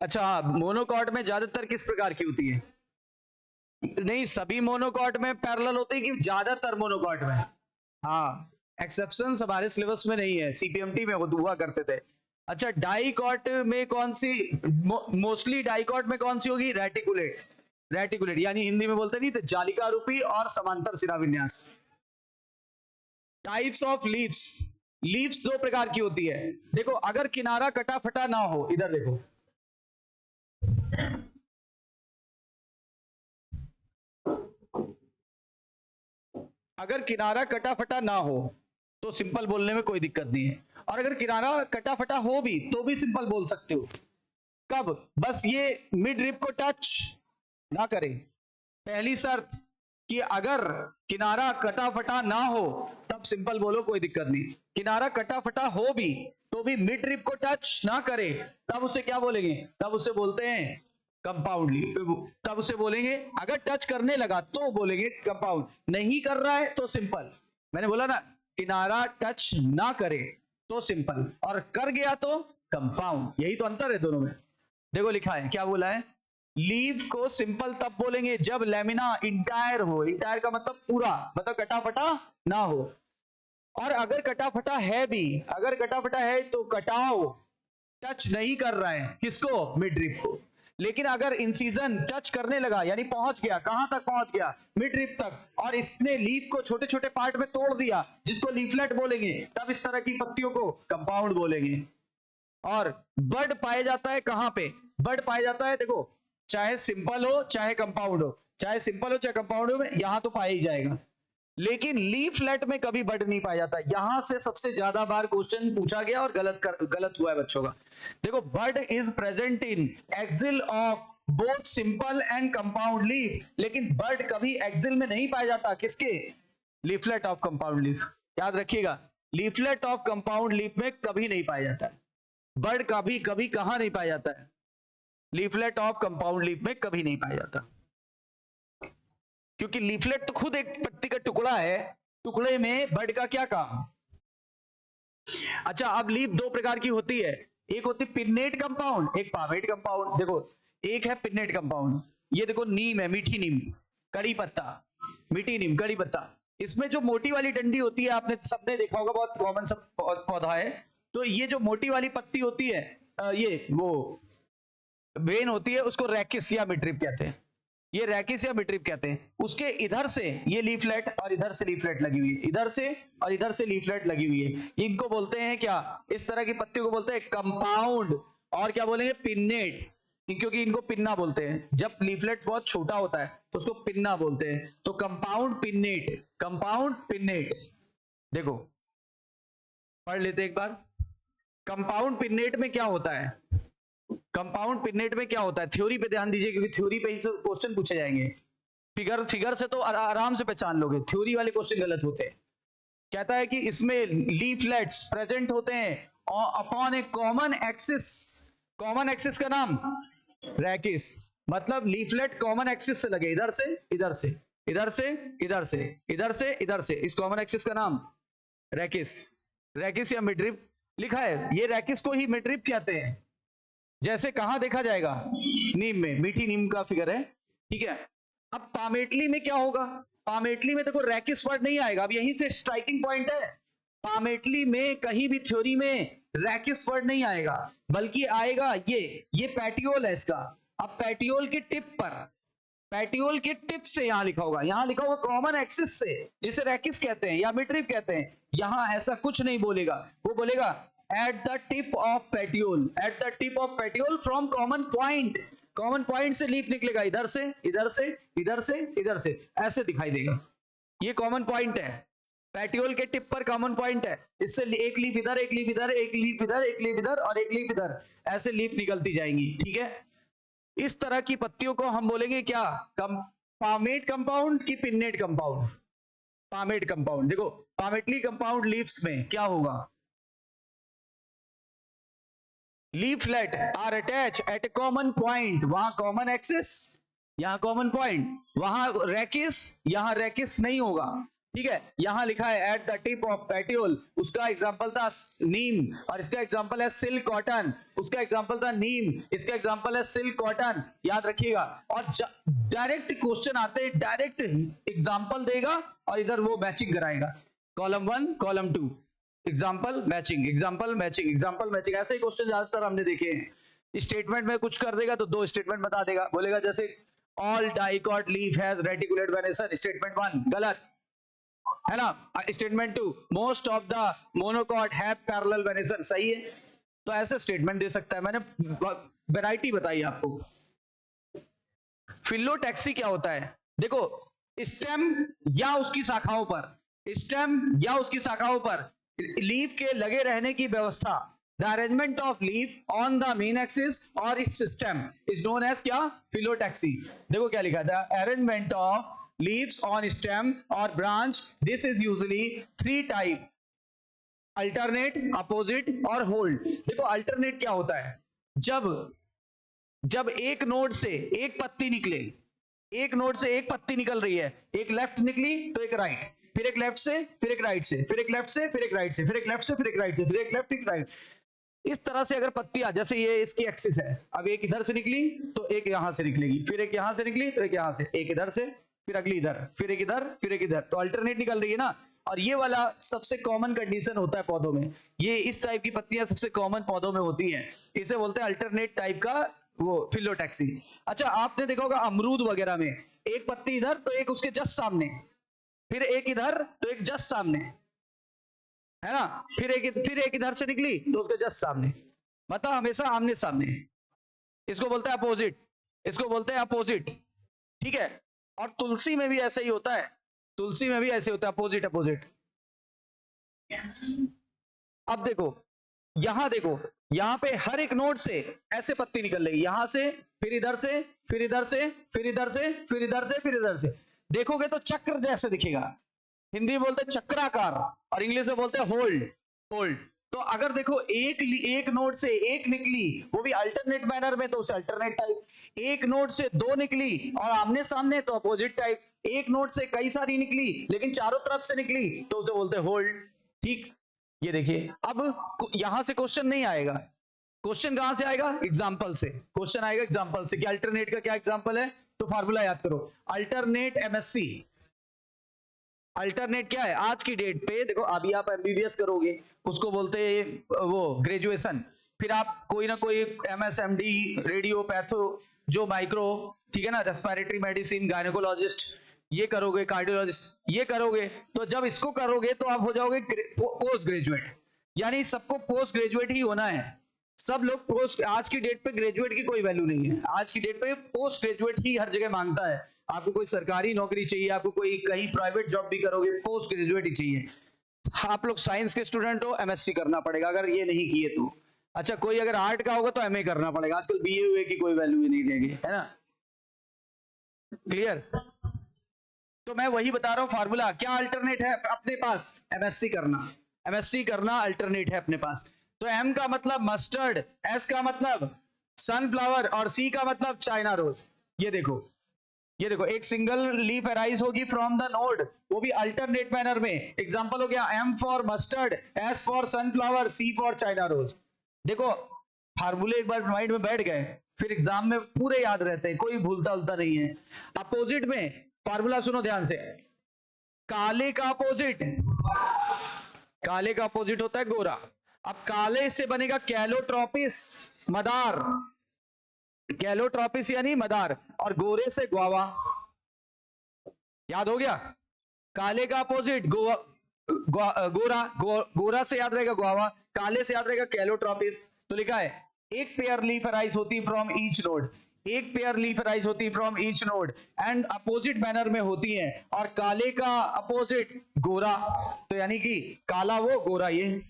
अच्छा, मोनोकॉट में ज्यादातर किस प्रकार की होती है? नहीं, सभी मोनोकॉट में पैरेलल होती है कि ज्यादातर मोनोकॉट में? हाँ, एक्सेप्शंस हमारे सिलेबस में नहीं है, CPMT में हुआ करते थे। अच्छा, डाइकॉट में कौन सी, मोस्टली डाइकॉट में कौन सी होगी, रेटिकुलेट। रेटिकुलेट यानी हिंदी में बोलते नहीं तो जालिका रूपी और समांतर सिरा विन्यास। टाइप्स ऑफ लीव्स दो प्रकार की होती है। देखो, अगर किनारा कटा फटा ना हो, इधर देखो, अगर किनारा कटा फटा ना हो तो सिंपल बोलने में कोई दिक्कत नहीं है, और अगर किनारा कटा फटा हो भी तो भी सिंपल बोल सकते हो। कब? बस ये मिड रिब को टच ना करे, पहली शर्त कि अगर किनारा कटा फटा ना हो तब सिंपल बोलो, कोई दिक्कत नहीं। किनारा कटा फटा हो भी तो भी मिड रिब को टच ना करे, तब उसे क्या बोलेंगे, तब उसे बोलते हैं कंपाउंड लीफ, तब उसे बोलेंगे, अगर टच करने लगा तो बोलेंगे कंपाउंड, नहीं कर रहा है तो सिंपल। मैंने बोला ना, किनारा टच ना करे तो सिंपल, और कर गया तो कंपाउंड। यही तो अंतर है दोनों में। देखो लिखा है, क्या बोला है, लीफ को सिंपल तब बोलेंगे जब लेमिना इंटायर हो, इंटायर का मतलब पूरा, मतलब कटा फटा ना हो, और अगर कटा फटा है भी, अगर कटा फटा है तो कटाव टच नहीं कर रहा है, किसको, मिड रिप को। लेकिन अगर इंसीजन टच करने लगा, यानी पहुंच गया, कहां तक पहुंच गया, मिड रिप तक, और इसने लीफ को छोटे छोटे पार्ट में तोड़ दिया, जिसको लीफलेट बोलेंगे, तब इस तरह की पत्तियों को कंपाउंड बोलेंगे। और बर्ड पाया जाता है कहां पे, बर्ड पाया जाता है, देखो, चाहे सिंपल हो चाहे कंपाउंड हो, चाहे सिंपल हो चाहे कंपाउंड हो, यहां तो पाया ही जाएगा। लेकिन लीफलेट में कभी बर्ड नहीं पाया जाता। यहां से सबसे ज्यादा बार क्वेश्चन पूछा गया और गलत हुआ है बच्चों का। देखो, bird is present in axil of both simple and compound leaf, लेकिन बर्ड कभी एक्सिल में नहीं पाया जाता, किसके, लीफलेट ऑफ कंपाउंड लीफ। याद रखिएगा, लीफलेट ऑफ कंपाउंड लीफ में कभी नहीं पाया जाता है बर्ड, कभी कभी कहां नहीं पाया जाता है, लीफलेट ऑफ कंपाउंड लीफ में कभी नहीं पाया जाता, क्योंकि लीफलेट तो खुद एक पत्ती का टुकड़ा है, टुकड़े में बर्ड का क्या काम। अच्छा, अब लीफ दो प्रकार की होती है, एक होती पिन्नेट कंपाउंड, एक पामेट कंपाउंड। देखो, एक है पिन्नेट कंपाउंड, ये देखो नीम है, मीठी नीम, कड़ी पत्ता, मीठी नीम कड़ी पत्ता, इसमें जो मोटी वाली डंडी होती है, आपने सबने देखा होगा, बहुत कॉमन सब पौधा है। तो ये जो मोटी वाली पत्ती होती है, ये वो वेन होती है, उसको रैकिस या मिडरिप कहते हैं, ये रैकिस या मिडरिप कहते हैं। उसके इधर से ये लीफलेट और इधर से लीफलेट लगी हुई है, इधर से और इधर से लीफलेट लगी हुई है, इनको बोलते हैं क्या, इस तरह की पत्तियों को बोलते हैं कंपाउंड, और क्या बोलेंगे, पिन्नेट, क्योंकि इनको पिन्ना बोलते हैं। जब लीफलेट बहुत छोटा होता है तो उसको पिन्ना बोलते हैं। तो कंपाउंड पिन्नेट, कंपाउंड पिन्नेट, देखो पढ़ लेते एक बार। कंपाउंड पिन्नेट में क्या होता है, कंपाउंड पिन्नेट में क्या होता है, थ्योरी पे ध्यान दीजिए, क्योंकि थ्योरी पे ही क्वेश्चन पूछे जाएंगे। फिगर से तो आराम से पहचान लोगे, थ्योरी वाले क्वेश्चन गलत होते हैं। कहता है कि इसमें लीफलेट्स प्रेजेंट होते हैं अपॉन ए कॉमन एक्सिस, कॉमन एक्सिस का नाम रैकिस, मतलब लीफलेट कॉमन एक्सिस से लगे, इधर से इधर से, इधर से इधर से, इधर से इधर से, इस कॉमन एक्सिस का नाम रैकिस, रैकिस या मिडरिप लिखा है। ये रैकिस को ही मिडरिप कहते हैं। जैसे कहां देखा जाएगा, नीम में, मीठी नीम का फिगर है, ठीक है। अब पामेटली में क्या होगा, पामेटली में देखो रैकिस वर्ड नहीं आएगा, अब यहीं से स्ट्राइकिंग पॉइंट है। पामेटली में कहीं भी थ्योरी में रैकिस वर्ड नहीं आएगा, बल्कि आएगा ये पैटियोल है इसका। अब पैटियोल की टिप पर, पैटियोल के टिप से यहां लिखा होगा, यहां लिखा होगा कॉमन एक्सिस से, जिसे रैकिस कहते हैं या मिडरिप कहते हैं। यहां ऐसा कुछ नहीं बोलेगा, वो बोलेगा at the tip of petiole, at the tip of petiole from common point, common point से लीफ निकलेगा, इधर से इधर से इधर से इधर से, ऐसे दिखाई देगा। ये कॉमन पॉइंट है, पैटियोल के टिप पर कॉमन पॉइंट है, इससे एक लीफ इधर, एक लीफ इधर, एक लीफ इधर, एक लीफ इधर और एक लीफ इधर, ऐसे लीफ निकलती जाएंगी, ठीक है। इस तरह की पत्तियों को हम बोलेंगे क्या, पामेट कंपाउंड की पिन्नेट कंपाउंड, पामेट कंपाउंड। देखो पामेटली कंपाउंड लीव्स में क्या होगा, leaflet are attach at a common point, वहां कॉमन एक्सिस, यहां कॉमन पॉइंट, वहां रैकिस, यहां रैकिस नहीं होगा, ठीक है। यहां लिखा है at the tip of petiole, उसका एग्जांपल था नीम, और इसका एग्जांपल है सिल्क कॉटन, उसका एग्जांपल था नीम, इसका एग्जांपल है सिल्क कॉटन, याद रखिएगा। और डायरेक्ट क्वेश्चन आते हैं, डायरेक्ट एग्जांपल देगा और इधर वो मैचिंग कराएगा, column 1 column 2, example matching, example matching, example matching, ऐसे ही क्वेश्चन ज्यादातर हमने देखे हैं। स्टेटमेंट में कुछ कर देगा तो दो स्टेटमेंट बता देगा, बोलेगा जैसे all dicot leaf has reticulate venation, statement 1 गलत है ना। Statement 2 most of the monocot have parallel venation, सही है। तो ऐसे स्टेटमेंट दे सकता है, मैंने वैरायटी बताई आपको। फिलोटैक्सी क्या होता है, देखो स्टेम या उसकी शाखाओं पर, स्टेम या उसकी शाखाओं पर लीफ के लगे रहने की व्यवस्था, the arrangement of leaf on the main axis और its system is known as क्या, फिलोटैक्सी। देखो क्या लिखा था, arrangement of leaves on stem और branch, this is usually 3 type, alternate, opposite और होल्ड। देखो अल्टरनेट क्या होता है, जब जब एक नोड से एक पत्ती निकले, एक नोड से एक पत्ती निकल रही है, एक लेफ्ट निकली तो एक राइट, फिर एक लेफ्ट से, फिर एक राइट से, फिर एक लेफ्ट से, फिर एक राइट से, फिर एक लेफ्ट से, फिर एक राइट से, फिर एक लेफ्ट, एक राइट, इस तरह से अगर पत्तियां, जैसे ये इसकी एक्सिस है, अब एक इधर से निकली तो एक यहां से निकलेगी, फिर एक यहां से निकली तो एक यहां से, एक इधर से, फिर अगली इधर, फिर एक इधर, फिर एक इधर, तो अल्टरनेट निकल रही है ना। और ये वाला सबसे कॉमन कंडीशन होता है पौधों में, ये इस टाइप की पत्तियां सबसे कॉमन पौधों में होती है, इसे बोलते हैं अल्टरनेट टाइप का वो फिलोटैक्सी। अच्छा, आपने देखा होगा अमरूद वगैरह में एक पत्ती इधर तो एक उसके जस्ट सामने, फिर एक इधर तो एक जस्ट सामने, है ना, फिर एक इधर से निकली तो उसके जस्ट सामने, मतलब हमेशा आमने सामने, इसको बोलते हैं अपोजिट, इसको बोलते हैं अपोजिट, ठीक है। और तुलसी में भी ऐसे ही होता है, तुलसी में भी ऐसे होता है, अपोजिट अपोजिट। अब देखो यहां पे हर एक नोड से ऐसे पत्ती निकल रही, यहां से, फिर इधर से, फिर इधर से, फिर इधर से, फिर इधर से, फिर इधर से, देखोगे तो चक्र जैसे दिखेगा, हिंदी में बोलते हैं चक्राकार, और इंग्लिश में बोलते हैं होल्ड, होल्ड। तो अगर देखो एक नोड से एक निकली, वो भी अल्टरनेट मैनर में, तो उसे अल्टरनेट टाइप, एक नोड से दो निकली और आमने सामने तो अपोजिट टाइप, एक नोड से कई सारी निकली लेकिन चारों तरफ से निकली तो उसे बोलते हैं होल्ड, ठीक। ये देखिए, अब यहां से क्वेश्चन नहीं आएगा, क्वेश्चन कहां से आएगा, एग्जाम्पल से क्वेश्चन आएगा, एग्जाम्पल से कि अल्टरनेट का क्या एग्जाम्पल है, तो फार्मूला याद करो, अल्टरनेट एमएससी। अल्टरनेट क्या है आज की डेट पे, देखो अभी आप एमबीबीएस करोगे, उसको बोलते हैं वो ग्रेजुएशन, फिर आप कोई ना कोई एमएसएमडी, रेडियो पैथो, जो माइक्रो, ठीक है ना, रेस्पिरेटरी मेडिसिन, गायनेकोलॉजिस्ट, ये करोगे, कार्डियोलॉजिस्ट ये करोगे, तो जब इसको करोगे तो आप हो जाओगे पोस्ट ग्रेजुएट, यानी सबको पोस्ट ग्रेजुएट ही होना है, सब लोग पोस्ट, आज की डेट पे ग्रेजुएट की कोई वैल्यू नहीं है, आज की डेट पे पोस्ट ग्रेजुएट ही हर जगह मांगता है, आपको कोई सरकारी नौकरी चाहिए, आपको कोई कहीं प्राइवेट जॉब भी करोगे पोस्ट ग्रेजुएट ही चाहिए। आप लोग साइंस के स्टूडेंट हो, एमएससी करना पड़ेगा अगर ये नहीं किए तो। अच्छा, कोई अगर आर्ट का होगा तो एमए करना पड़ेगा, आजकल बीए हुए की कोई वैल्यू ही नहीं रहेगी, है ना, क्लियर। तो मैं वही बता रहा हूं फार्मूला, क्या अल्टरनेट है अपने पास, एमएससी करना, एमएससी करना अल्टरनेट है अपने पास। तो एम का मतलब मस्टर्ड, एस का मतलब सनफ्लावर, और सी का मतलब चाइना रोज। ये देखो, ये देखो, एक सिंगल लीफ अराइज होगी फ्रॉम द नोड, वो भी अल्टरनेट मैनर में, एग्जांपल हो गया M for mustard, S for sunflower, C for China rose. देखो फार्मूले एक बार माइंड में बैठ गए, फिर एग्जाम में पूरे याद रहते हैं, कोई भूलता उलता नहीं है। अपोजिट में फार्मूला सुनो ध्यान से, काले का अपोजिट, काले का अपोजिट होता है गोरा, अब काले से बनेगा कैलोट्रोपिस, मदार, कैलोट्रोपिस यानी मदार, और गोरे से ग्वावा, याद हो गया, काले का अपोजिट गोरा, गोरा से याद रहेगा ग्वावा, काले से याद रहेगा कैलोट्रोपिस। तो लिखा है एक पेयर लीफ अराइज होती फ्रॉम ईच नोड, एक पेयर लीफ अराइज होती from each node and opposite manner में होती है, और काले का अपोजिट गोरा, तो यानी कि काला वो गोरा ये,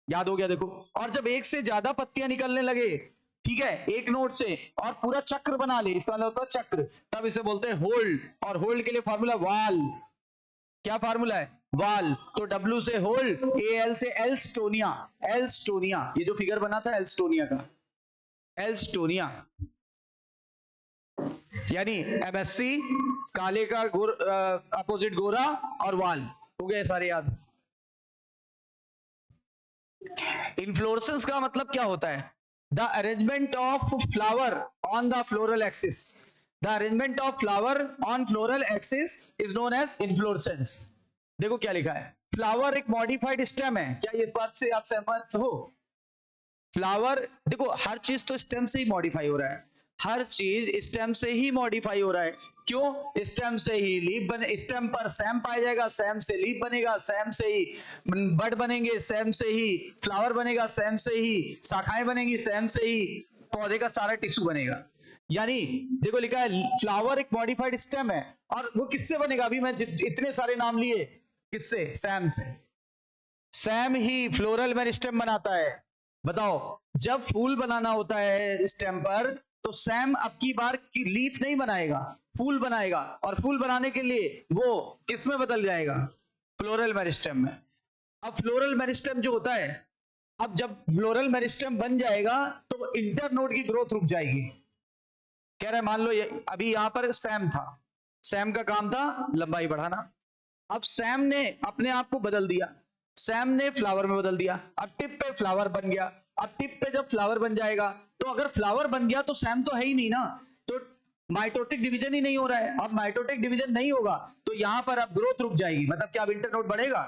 याद हो गया देखो। और जब एक से ज्यादा पत्तियां निकलने लगे, ठीक है, एक नोड से, और पूरा चक्र बना ले, इसका मतलब होता है चक्र, तब इसे बोलते हैं होल्ड, और होल्ड के लिए फार्मूला वाल, क्या फार्मूला है, वाल। तो W से होल्ड, AL से एल्स्टोनिया, एल्स्टोनिया, ये जो फिगर बना था एल्स्टोनिया का, एल्स्टोनिया, यानी एमएससी, काले का अपोजिट गोरा, और वाल, हो गए सारे याद। इन्फ्लोरेसेंस का मतलब क्या होता है, the arrangement of flower on the floral axis, the arrangement of flower on floral axis is known as inflorescence. देखो क्या लिखा है, फ्लावर एक मॉडिफाइड स्टेम है, क्या ये बात से आप सहमत हो, फ्लावर, देखो हर चीज तो स्टेम से ही मॉडिफाई हो रहा है, हर चीज स्टेम से ही मॉडिफाई हो रहा है, क्यों, स्टेम से ही लीफ बने, स्टेम पर सैम पाया जाएगा, सैम से लीफ बनेगा, सैम से ही बड बनेंगे, सैम से ही फ्लावर बनेगा, सैम से ही शाखाएं बनेंगी, सैम से ही पौधे का सारा टिश्यू बनेगा। यानी देखो लिखा है फ्लावर एक मॉडिफाइड स्टेम है, और वो किससे बनेगा, अभी मैं इतने सारे नाम लिए, किससे, सैम से, सैम ही फ्लोरल मेरिस्टेम बनाता है। बताओ, जब फूल बनाना होता है स्टेम पर, तो सैम अब की बार की लीफ नहीं बनाएगा, फूल बनाएगा, और फूल बनाने के लिए वो किस में बदल जाएगा, फ्लोरल मेरिस्टेम में। अब फ्लोरल मेरिस्टेम जो होता है, अब जब फ्लोरल मेरिस्टेम बन जाएगा तो इंटरनोड की ग्रोथ रुक जाएगी, कह रहा है मान लो ये अभी यहां पर सैम था, सैम का काम था लंबाई बढ़ाना। अब सैम ने अपने आप को बदल दिया, सैम ने फ्लावर में बदल दिया, अब टिप पे फ्लावर बन गया। अब टिप पे जब फ्लावर बन जाएगा तो अगर फ्लावर बन गया तो सैम तो है ही नहीं ना, तो माइटोटिक डिवीजन ही नहीं हो रहा है। अब माइटोटिक डिवीजन नहीं होगा तो यहां पर अब ग्रोथ रुक जाएगी, मतलब क्या अब इंटरनोड बढ़ेगा?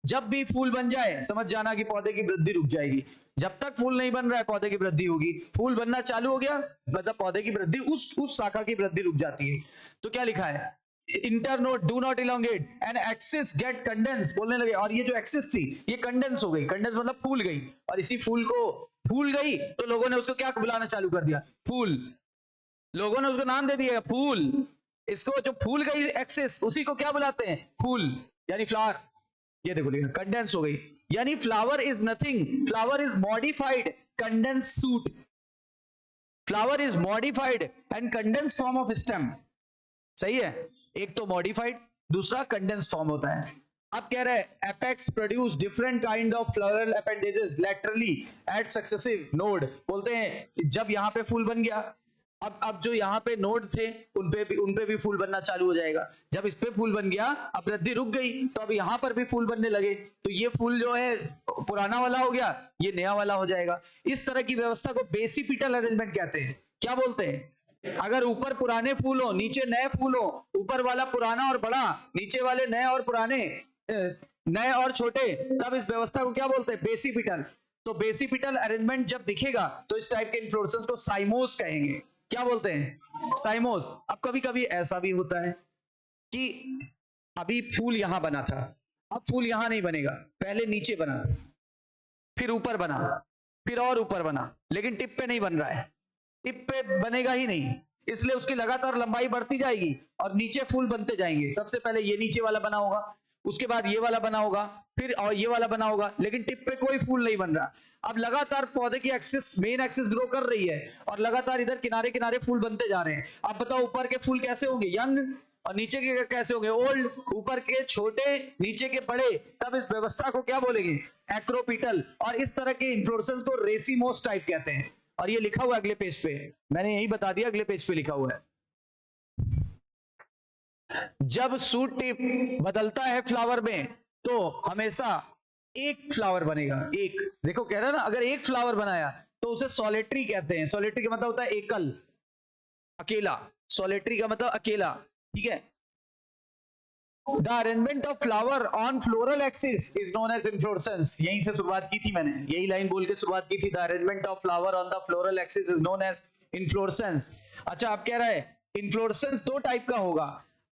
जब भी फूल बन जाए समझ जाना कि पौधे की वृद्धि रुक जाएगी। जब तक फूल नहीं बन रहा है पौधे की वृद्धि होगी, फूल बनना चालू हो गया मतलब पौधे की वृद्धि उस शाखा की वृद्धि रुक जाती है। तो क्या लिखा है, internode do not elongate and axis get condense बोलने लगे, और ये जो एक्सिस थी ये कंडेंस हो गई, कंडेंस मतलब फूल गई, और इसी फूल को फूल गई तो लोगों ने उसको क्या बुलाना चालू कर दिया, फूल। लोगों ने उसको नाम दे दिया फूल। इसको जो फूल गई एक्सिस उसी को क्या बुलाते हैं, फूल यानी फ्लावर। ये देखो लिखा कंडेंस हो गई, यानी flower is nothing, flower is modified condense suit, flower is modified and condense form of stem. सही है, एक तो मॉडिफाइड, दूसरा कंडेंस फॉर्म होता है। अब कह रहे हैं apex produce different kind of floral appendages laterally at successive node. बोलते हैं जब यहां पे फूल बन गया, अब जो यहाँ पे नोड थे उन पे भी फूल बनना चालू हो जाएगा। जब इस पे फूल बन गया, अब वृद्धि रुक गई तो अब यहाँ पर भी फूल बनने लगे, तो ये फूल जो है पुराना वाला हो गया, ये नया वाला हो जाएगा। इस तरह की व्यवस्था को बेसिपिटल अरेंजमेंट कहते हैं। क्या बोलते हैं, अगर ऊपर पुराने फूल हो नीचे नए फूल हो, ऊपर वाला पुराना और बड़ा, नीचे वाले नए और पुराने, नए और छोटे, तब इस व्यवस्था को क्या बोलते हैं, बेसिपिटल। तो बेसिपिटल अरेंजमेंट जब दिखेगा तो इस टाइप के इन्फ्लोरेसेंस को साइमोस कहेंगे। क्या बोलते हैं, साइमोस। अब कभी कभी ऐसा भी होता है कि अभी फूल यहां बना था, अब फूल यहां नहीं बनेगा, पहले नीचे बना, फिर ऊपर बना, फिर और ऊपर बना, लेकिन टिप पे नहीं बन रहा है, टिप पे बनेगा ही नहीं, इसलिए उसकी लगातार लंबाई बढ़ती जाएगी और नीचे फूल बनते जाएंगे। सबसे पहले ये नीचे वाला बना होगा, उसके बाद ये वाला बना होगा, फिर और ये वाला बना होगा, लेकिन टिप पे कोई फूल नहीं बन रहा। अब लगातार पौधे की एक्सिस, मेन एक्सिस ग्रो कर रही है और लगातार इधर किनारे किनारे फूल बनते जा रहे हैं। अब बताओ ऊपर के फूल कैसे होंगे, यंग, और नीचे के कैसे होंगे, ओल्ड। ऊपर के छोटे, नीचे के बड़े। तब इस व्यवस्था को क्या बोलेंगे, एक्रोपिटल। और इस तरह के इन्फ्लोरेसेंस को रेसिमोस टाइप कहते हैं। और ये लिखा हुआ है अगले पेज पे, मैंने यही बता दिया, अगले पेज पे लिखा हुआ है। जब सूट टिप बदलता है फ्लावर में तो हमेशा एक फ्लावर बनेगा, एक। देखो कह रहा है ना, अगर एक फ्लावर बनाया तो उसे सोलेटरी कहते हैं। सोलेटरी का मतलब होता है एकल, अकेला। सोलेटरी का मतलब अकेला, ठीक है। The arrangement of flower on floral axis is known as inflorescence. यहीं से शुरुआत की थी मैंने, यही लाइन बोल के शुरुआत की थी, the arrangement of flower on the floral axis is known as inflorescence. अच्छा, अब कह रहा है इन्फ्लोरेसेंस दो टाइप का होगा,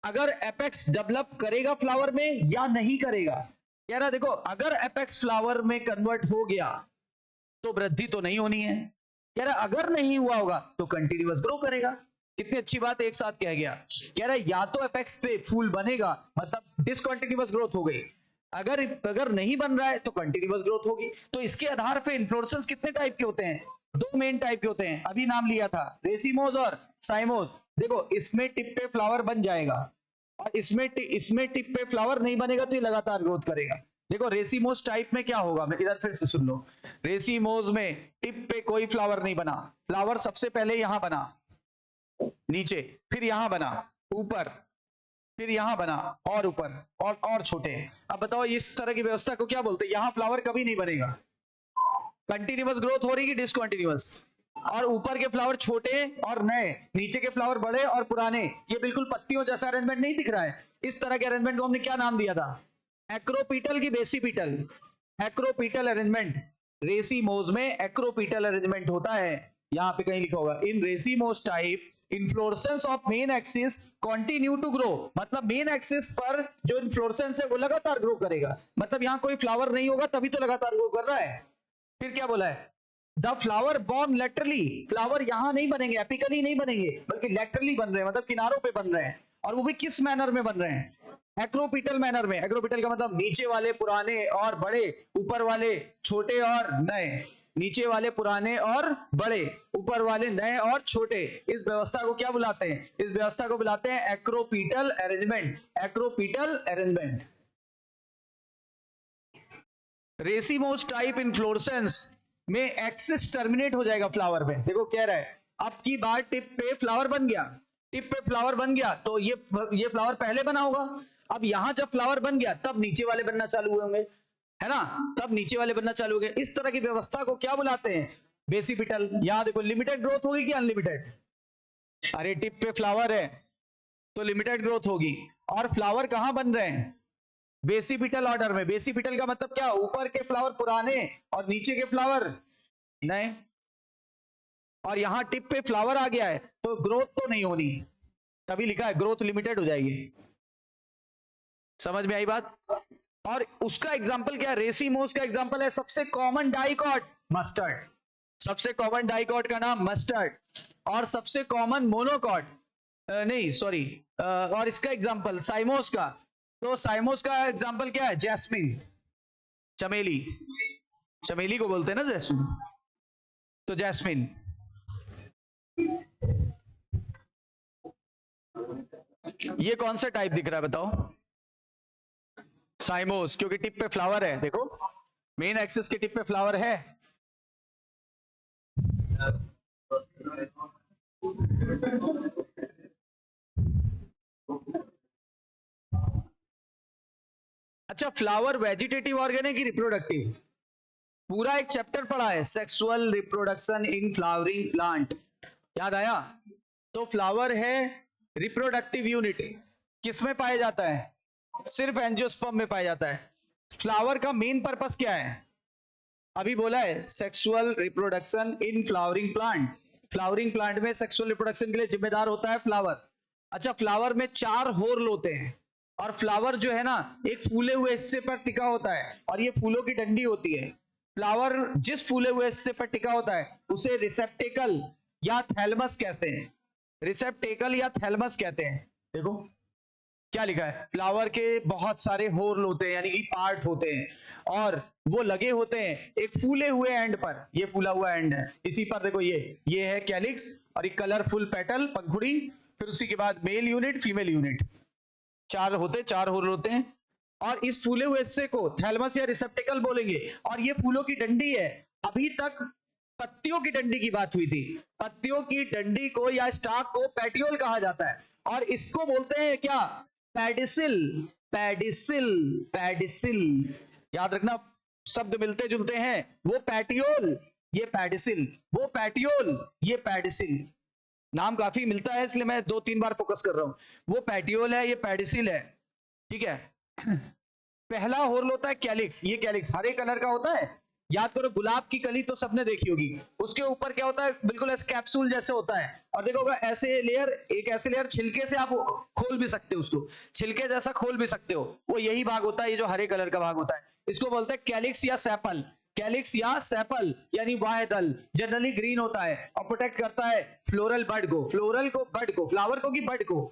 अगर एपेक्स डेवलप करेगा फ्लावर में या नहीं करेगा। कह रहा देखो, अगर एपेक्स फ्लावर में कन्वर्ट हो गया तो वृद्धि तो नहीं होनी है। कह रहा अगर नहीं हुआ होगा तो कंटिन्यूअस ग्रो करेगा। कितनी अच्छी बात एक साथ कह गया। कह रहा या तो एपेक्स पे फूल बनेगा, मतलब डिसकंटिन्यूअस ग्रोथ हो गई, अगर नहीं बन रहा है तो कंटिन्यूअस ग्रोथ होगी। तो इसके आधार पे इन्फ्लोरेसेंस कितने टाइप के होते हैं, दो मेन टाइप के होते हैं, अभी नाम लिया था, रेसिमोस और साइमोस। देखो इसमें टिप पे फ्लावर बन जाएगा और इसमें टिप पे फ्लावर नहीं बनेगा तो ये लगातार ग्रोथ करेगा। देखो रेसिमोस टाइप में क्या होगा, मैं इधर फिर से सुन लो। रेसिमोस में टिप पे कोई फ्लावर नहीं बना, फ्लावर सबसे पहले यहां बना नीचे, फिर यहां बना ऊपर, फिर यहां बना और ऊपर और छोटे। अब बताओ इस तरह की व्यवस्था को क्या बोलते हैं, यहां फ्लावर कभी नहीं बनेगा, कंटिन्यूअस ग्रोथ हो रही है डिसकंटिन्यूअस। और ऊपर के फ्लावर छोटे और नए, नीचे के फ्लावर बड़े और पुराने। ये बिल्कुल पत्तियों जैसा अरेंजमेंट नहीं दिख रहा है। इस तरह के अरेंजमेंट को हमने क्या नाम दिया था, एक्रोपीटल की बेसिपीटल। एक्रोपीटल अरेंजमेंट, रेसिमोस में एक्रोपीटल अरेंजमेंट होता है। यहां पे कहीं लिखा होगा, in racemose type inflorescence of main axis continue to grow. मतलब मेन एक्सिस पर जो इन्फ्लोरेसेंस है वो लगातार ग्रो करेगा, मतलब यहां कोई फ्लावर नहीं होगा तभी तो लगातार ग्रो कर रहा है। फिर क्या बोला है, the flower born laterally, flower यहां नहीं बनेंगे, एपिकली नहीं बनेंगे, बल्कि लेटरली बन रहे हैं, मतलब किनारों पे बन रहे हैं। और वो भी किस मैनर में बन रहे हैं, एक्रोपिटल मैनर में। एक्रोपिटल का मतलब नीचे वाले पुराने और बड़े, ऊपर वाले छोटे और नए, नीचे वाले पुराने और बड़े, ऊपर वाले नए और छोटे। इस व्यवस्था को क्या बुलाते हैं, इस व्यवस्था को बुलाते हैं acropetal arrangement. Acropetal arrangement. Racemose type inflorescence में एक्सिस टर्मिनेट हो जाएगा फ्लावर में। देखो कह रहा है अब की बार टिप पे फ्लावर बन गया, टिप पे फ्लावर बन गया तो ये फ्लावर पहले बना होगा। अब यहां जब फ्लावर बन गया तब नीचे वाले बनना चालू हुए होंगे, है ना, तब नीचे वाले बनना चालू हो गए। इस तरह की व्यवस्था को क्या बुलाते हैं? बेसिपिटल। यहां देखो लिमिटेड ग्रोथ होगी कि अनलिमिटेड? अरे टिप पे फ्लावर है तो लिमिटेड ग्रोथ होगी। और फ्लावर कहां बन रहे हैं? बेसिपिटल ऑर्डर में। बेसिपिटल का मतलब क्या? ऊपर के फ्लावर पुराने और नीचे के फ्लावर नए। और यहां टिप पे फ्लावर आ गया है तो ग्रोथ तो नहीं होनी, तभी लिखा है ग्रोथ लिमिटेड हो जाएगी। समझ में आई बात? और उसका एग्जांपल क्या? रेसिमोस का एग्जांपल है सबसे कॉमन डाइकॉट मस्टर्ड। सबसे कॉमन डाइकॉट का नाम मस्टर्ड। और सबसे कॉमन मोनोकॉट नहीं सॉरी और इसका एग्जांपल साइमोस का, तो साइमोस का एग्जांपल क्या है? जैस्मिन, चमेली। चमेली को बोलते हैं ना जैस्मिन, तो जैस्मिन। ये कौन सा टाइप दिख रहा है बताओ? साइमोस, क्योंकि टिप पे फ्लावर है। देखो मेन एक्सिस के टिप पे फ्लावर है। अच्छा, फ्लावर वेजिटेटिव ऑर्गन है कि रिप्रोडक्टिव? पूरा एक चैप्टर पढ़ा है, sexual reproduction in flowering plant, याद आया? तो फ्लावर है रिप्रोडक्टिव यूनिट, किसमें पाया जाता है? सिर्फ एंजियोस्पर्म में पाया जाता है। फ्लावर का मेन पर्पस क्या है? अभी बोला है sexual reproduction in flowering plant. Flowering plant में सेक्सुअल रिप्रोडक्शन के लिए जिम्मेदार होता है फ्लावर। अच्छा, फ्लावर में 4 होल होते हैं और फ्लावर जो है ना एक फूले हुए हिस्से पर टिका होता है और ये फूलों की डंडी होती है। फ्लावर जिस फूले हुए हिस्से पर टिका होता है उसे रिसेप्टेकल या थैलमस कहते हैं। रिसेप्टेकल या थैलमस कहते हैं। देखो क्या लिखा है? फ्लावर के बहुत सारे होल होते हैं यानी कि पार्ट होते हैं और वो लगे होते हैं एक फूले हुए एंड पर। ये फूला हुआ एंड है, इसी पर देखो ये है कैलिक्स और एक कलरफुल पेटल पंखुड़ी, फिर उसी के बाद male unit female unit. 4 whorl होते हैं और इस फूले हुए हिस्से को थैलमस या रिसेप्टेकल बोलेंगे। और ये फूलों की डंडी है। अभी तक पत्तियों की डंडी की बात हुई थी। पत्तियों की डंडी को या स्टाक को पैटियोल कहा जाता है और इसको बोलते हैं क्या? पैडिसिल। पैडिसिल, पैडिसिल, याद रखना शब्द मिलते जुलते हैं। वो पैटियोल, ये पैडिसिल, वो पैटियोल, ये पैडिसिल। नाम काफी मिलता है इसलिए मैं 2-3 बार फोकस कर रहा हूं। वो पैटियोल है, ये पैडिसिल है, ठीक है। पहला होल होता है कैलिक्स। ये कैलिक्स हरे कलर का होता है। याद करो गुलाब की कली तो सबने देखी होगी, उसके ऊपर क्या होता है? बिल्कुल ऐसे कैप्सूल जैसे होता है और देखो ऐसे लेयर, एक ऐसे लेयर छिलके से आप खोल भी सकते हो, उसको छिलके जैसा खोल भी सकते हो। वो यही भाग होता है, ये जो हरे कलर का भाग होता है इसको बोलते हैं कैलिक्स या सेपल। कैलिक्स या सेपल यानी बाह्य दल जनरली ग्रीन होता है और प्रोटेक्ट करता है फ्लोरल बड को, फ्लोरल को, बड को, फ्लावर को कि बड को,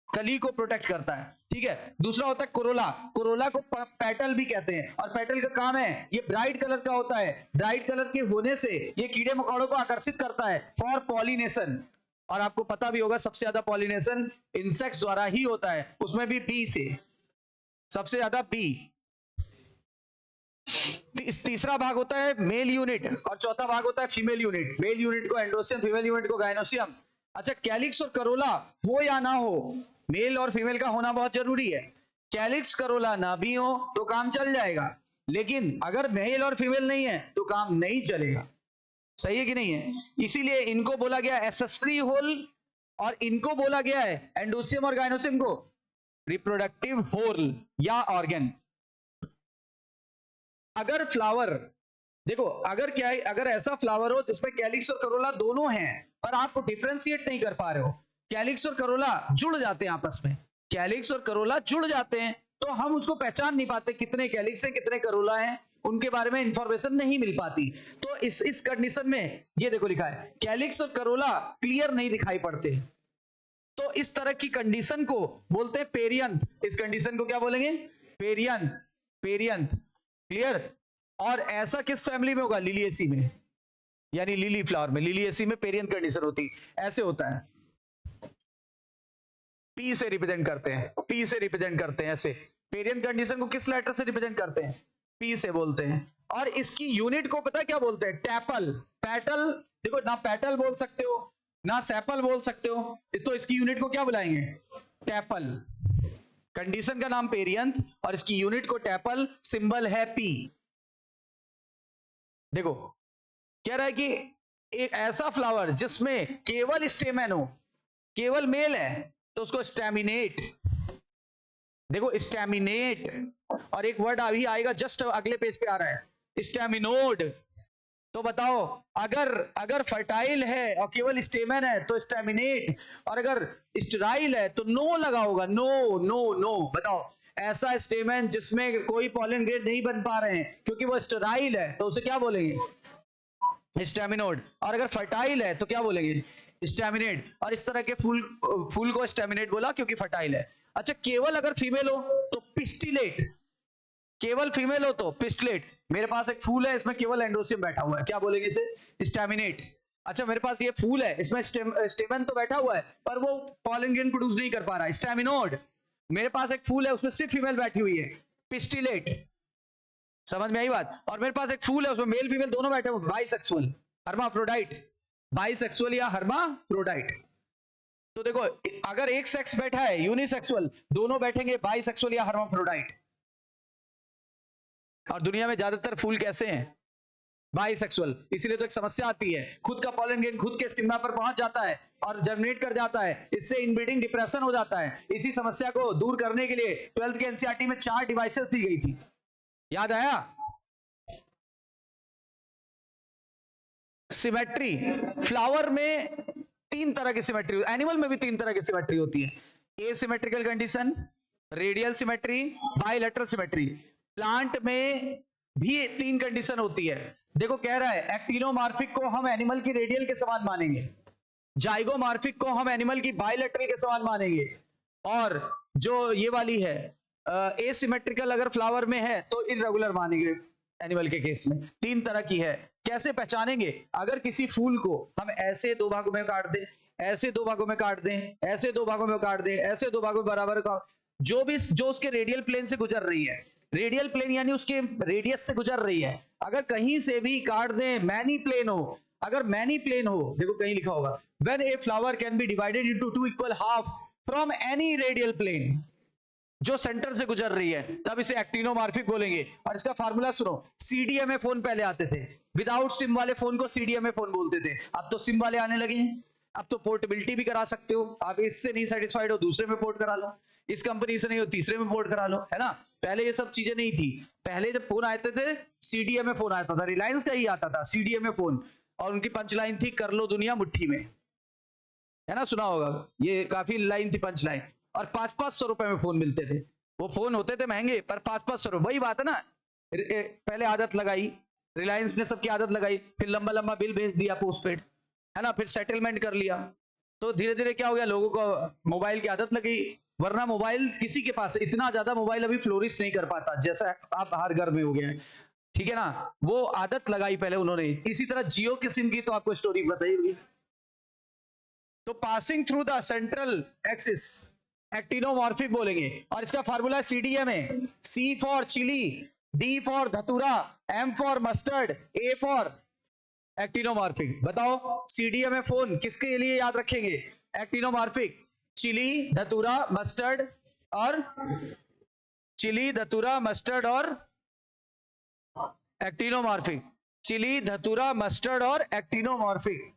कली को प्रोटेक्ट करता है, ठीक है। दूसरा होता है कोरोला। कोरोला को पेटल भी कहते हैं और पेटल का काम है ये ब्राइट कलर का होता है। ब्राइट कलर के होने से ये कीड़े मकोड़ों को आकर्षित करता है फॉर पॉलिनेशन। और आपको पता भी होगा सबसे ज्यादा पॉलिनेशन इंसेक्ट्स द्वारा ही होता है, उसमें भी बी से, सबसे ज्यादा बी। तीसरा भाग होता है मेल यूनिट और चौथा भाग होता है फीमेल यूनिट। मेल यूनिट को एंड्रोसियम, फीमेल यूनिट को गायनोसियम। अच्छा, कैलिक्स और करोला हो या ना हो, मेल और फीमेल का होना बहुत जरूरी है। कैलिक्स करोला ना भी हो तो काम चल जाएगा, लेकिन अगर मेल और फीमेल नहीं है तो काम नहीं चलेगा। सही है कि नहीं है? इसीलिए इनको बोला गया एसेसरी होल और इनको बोला गया है एंडोसियम और गायनोसियम को रिप्रोडक्टिव होल या ऑर्गन। अगर फ्लावर देखो, अगर क्या है, अगर ऐसा फ्लावर हो जिसमें कैलिक्स और करोला दोनों हैं पर आप डिफरेंशिएट नहीं कर पा रहे हो, कैलिक्स और करोला जुड़ जाते हैं आपस में, कैलिक्स और करोला जुड़ जाते हैं तो हम उसको पहचान नहीं पाते कितने कैलिक्स हैं कितने करोला हैं, उनके बारे में इंफॉर्मेशन नहीं मिल पाती। तो इस कंडीशन में ये देखो लिखा है कैलिक्स और करोला क्लियर नहीं दिखाई पड़ते, तो इस तरह की कंडीशन को बोलते हैं पेरियंथ। इस कंडीशन को क्या बोलेंगे? पेरियंथ। Perianth, clear? और ऐसा किस फैमिली में होगा? लिलिएसी में, यानी लिली फ्लावर में। लिलिएसी में पेरियंथ कंडीशन होती, ऐसे होता है। पी से रिप्रेजेंट करते हैं, पी से रिप्रेजेंट करते हैं ऐसे। पेरियंथ कंडीशन को किस लेटर से रिप्रेजेंट करते हैं? पी से बोलते हैं। और इसकी यूनिट को पता है क्या बोलते हैं? Tepal, petal. देखो ना पैटल बोल सकते हो ना सेपल बोल सकते हो, तो इसकी यूनिट को क्या बुलाएंगे? टेपल। कंडीशन का नाम पेरियंथ और इसकी यूनिट को टेपल, सिंबल है पी। देखो कह रहा है कि एक ऐसा फ्लावर जिसमें केवल स्टेमन हो, केवल मेल है, तो उसको स्टेमिनेट। देखो स्टेमिनेट, और एक वर्ड अभी आएगा जस्ट अगले पेज पे आ रहा है, स्टेमिनोड। तो बताओ अगर फर्टाइल है और केवल स्टेमन है तो स्टेमिनेट, और अगर स्टेराइल है तो नो लगा होगा, नो नो नो। बताओ ऐसा स्टेमन जिसमें कोई पॉलन ग्रेड नहीं बन पा रहे हैं क्योंकि वो स्टेराइल है, तो उसे क्या बोलेंगे? स्टेमिनोड। और अगर फर्टाइल है तो क्या बोलेंगे? स्टेमिनेट। और इस तरह के फूल को स्टेमिनेट बोला क्योंकि फर्टाइल है। अच्छा केवल अगर फीमेल हो तो पिस्टिलेट, केवल फीमेल हो तो पिस्टिलेट। मेरे पास एक फूल है, इसमें केवल एंड्रोसियम बैठा हुआ है, क्या बोलेंगे इसे? स्टेमिनेट। अच्छा मेरे पास ये फूल है, इसमें स्टेमन तो बैठा हुआ है पर वो पॉलन ग्रेन प्रोड्यूस नहीं कर पा रहा है, स्टेमिनोड। मेरे पास एक फूल है, उसमें सिर्फ फीमेल बैठी हुई है, पिस्टिलेट। समझ में आई बात? और मेरे पास एक फूल है, उसमें मेल फीमेल दोनों बैठे हुए, बाइसेक्सुअल, हर्माफ्रोडाइट। बाइसेक्सुअल या हर्माफ्रोडाइट। तो देखो अगर एक सेक्स बैठा है यूनिसेक्सुअल, दोनों बैठेंगे बाइसेक्सुअल या हर्माफ्रोडाइट। और दुनिया में ज्यादातर फूल कैसे हैं? बाइसेक्सुअल। इसीलिए तो एक समस्या आती है, खुद का पॉलन ग्रेन खुद के स्टिग्मा पर पहुंच जाता है और जर्मिनेट कर जाता है, इससे इनब्रीडिंग डिप्रेशन हो जाता है। इसी समस्या को दूर करने के लिए 12th के एनसीईआरटी में 4 डिवाइसेस दी गई थी, याद आया? सिमेट्री, फ्लावर में 3 तरह की सिमेट्री, एनिमल में भी 3 तरह की सिमेट्री होती है। Asymmetrical condition, radial symmetry, bilateral symmetry. Plant में भी 3 कंडीशन होती है। देखो कह रहा है एक्टिनोमॉर्फिक को हम एनिमल की रेडियल के समान मानेंगे, जाइगोमॉर्फिक को हम एनिमल की बाइलेटरल के समान मानेंगे, और जो ये वाली है एसिमेट्रिकल अगर फ्लावर में है तो इररेगुलर मानेंगे एनिमल के केस में। 3 तरह की है। कैसे पहचानेंगे? अगर किसी फूल को हम ऐसे 2 भागों में काट दें, ऐसे 2 भागों में काट दें, ऐसे 2 भागों में काट दें, ऐसे 2 भागों में बराबर का, जो उसके रेडियल प्लेन से गुजर रही है, रेडियल प्लेन यानी उसके रेडियस से गुजर रही है, अगर कहीं से भी काट दें, मैनी प्लेन हो, अगर मैनी प्लेन हो, देखो कहीं लिखा होगा when a flower can be divided into 2 equal half from any radial plane, जो सेंटर से गुजर रही है, तब इसे एक्टिनोमॉर्फिक बोलेंगे। और इसका फार्मूला सुनो, सीडीएमए फोन पहले आते थे, विदाउट सिम वाले फोन को सीडीएमए फोन बोलते थे, अब तो सिम वाले आने लगे हैं। अब तो पोर्टेबिलिटी भी करा सकते हो, आप इससे नहीं सेटिस्फाइड हो दूसरे में पोर्ट करा लो, इस कंपनी से नहीं हो तीसरे में पोर्ट करा लो, है ना? पहले ये सब चीजें नहीं थी। पहले जब फोन आते थे सीडीएमए फोन आता था, रिलायंस का ही आता था सीडीएमए फोन, और उनकी पंच लाइन थी कर लो दुनिया मुट्ठी में, है ना? सुना होगा, ये काफी लाइन थी पंच लाइन। और 500-500 रुपए में फोन मिलते थे, वो फोन होते थे महंगे पर 500-500 रुपए। वही बात है ना, पहले आदत लगाई रिलायंस ने, सबकी आदत लगाई, फिर लंबा लंबा बिल भेज दिया पोस्टपेड, है ना? फिर सेटलमेंट कर लिया, तो धीरे धीरे क्या हो गया, लोगों को मोबाइल की आदत लगी। वरना मोबाइल किसी के पास इतना ज्यादा मोबाइल अभी फ्लोरिश नहीं कर पाता जैसा आप हर घर में हो गया है, ठीक है ना? वो आदत लगाई पहले उन्होंने। इसी तरह जियो की सिम की तो आपको स्टोरी बताई होगी। तो passing through the central axis actinomorphic बोलेंगे, और इसका formula CDMA, C for chilli, D for datura, M for mustard, A for actinomorphic. बताओ सीडीएमए फोन किसके लिए याद रखेंगे? एक्टिनोमॉर्फिक, चिली, धतूरा, मस्टर्ड और चिली, धतूरा, मस्टर्ड और एक्टिनोमॉर्फिक, चिली, धतूरा, मस्टर्ड और एक्टिनोमॉर्फिक,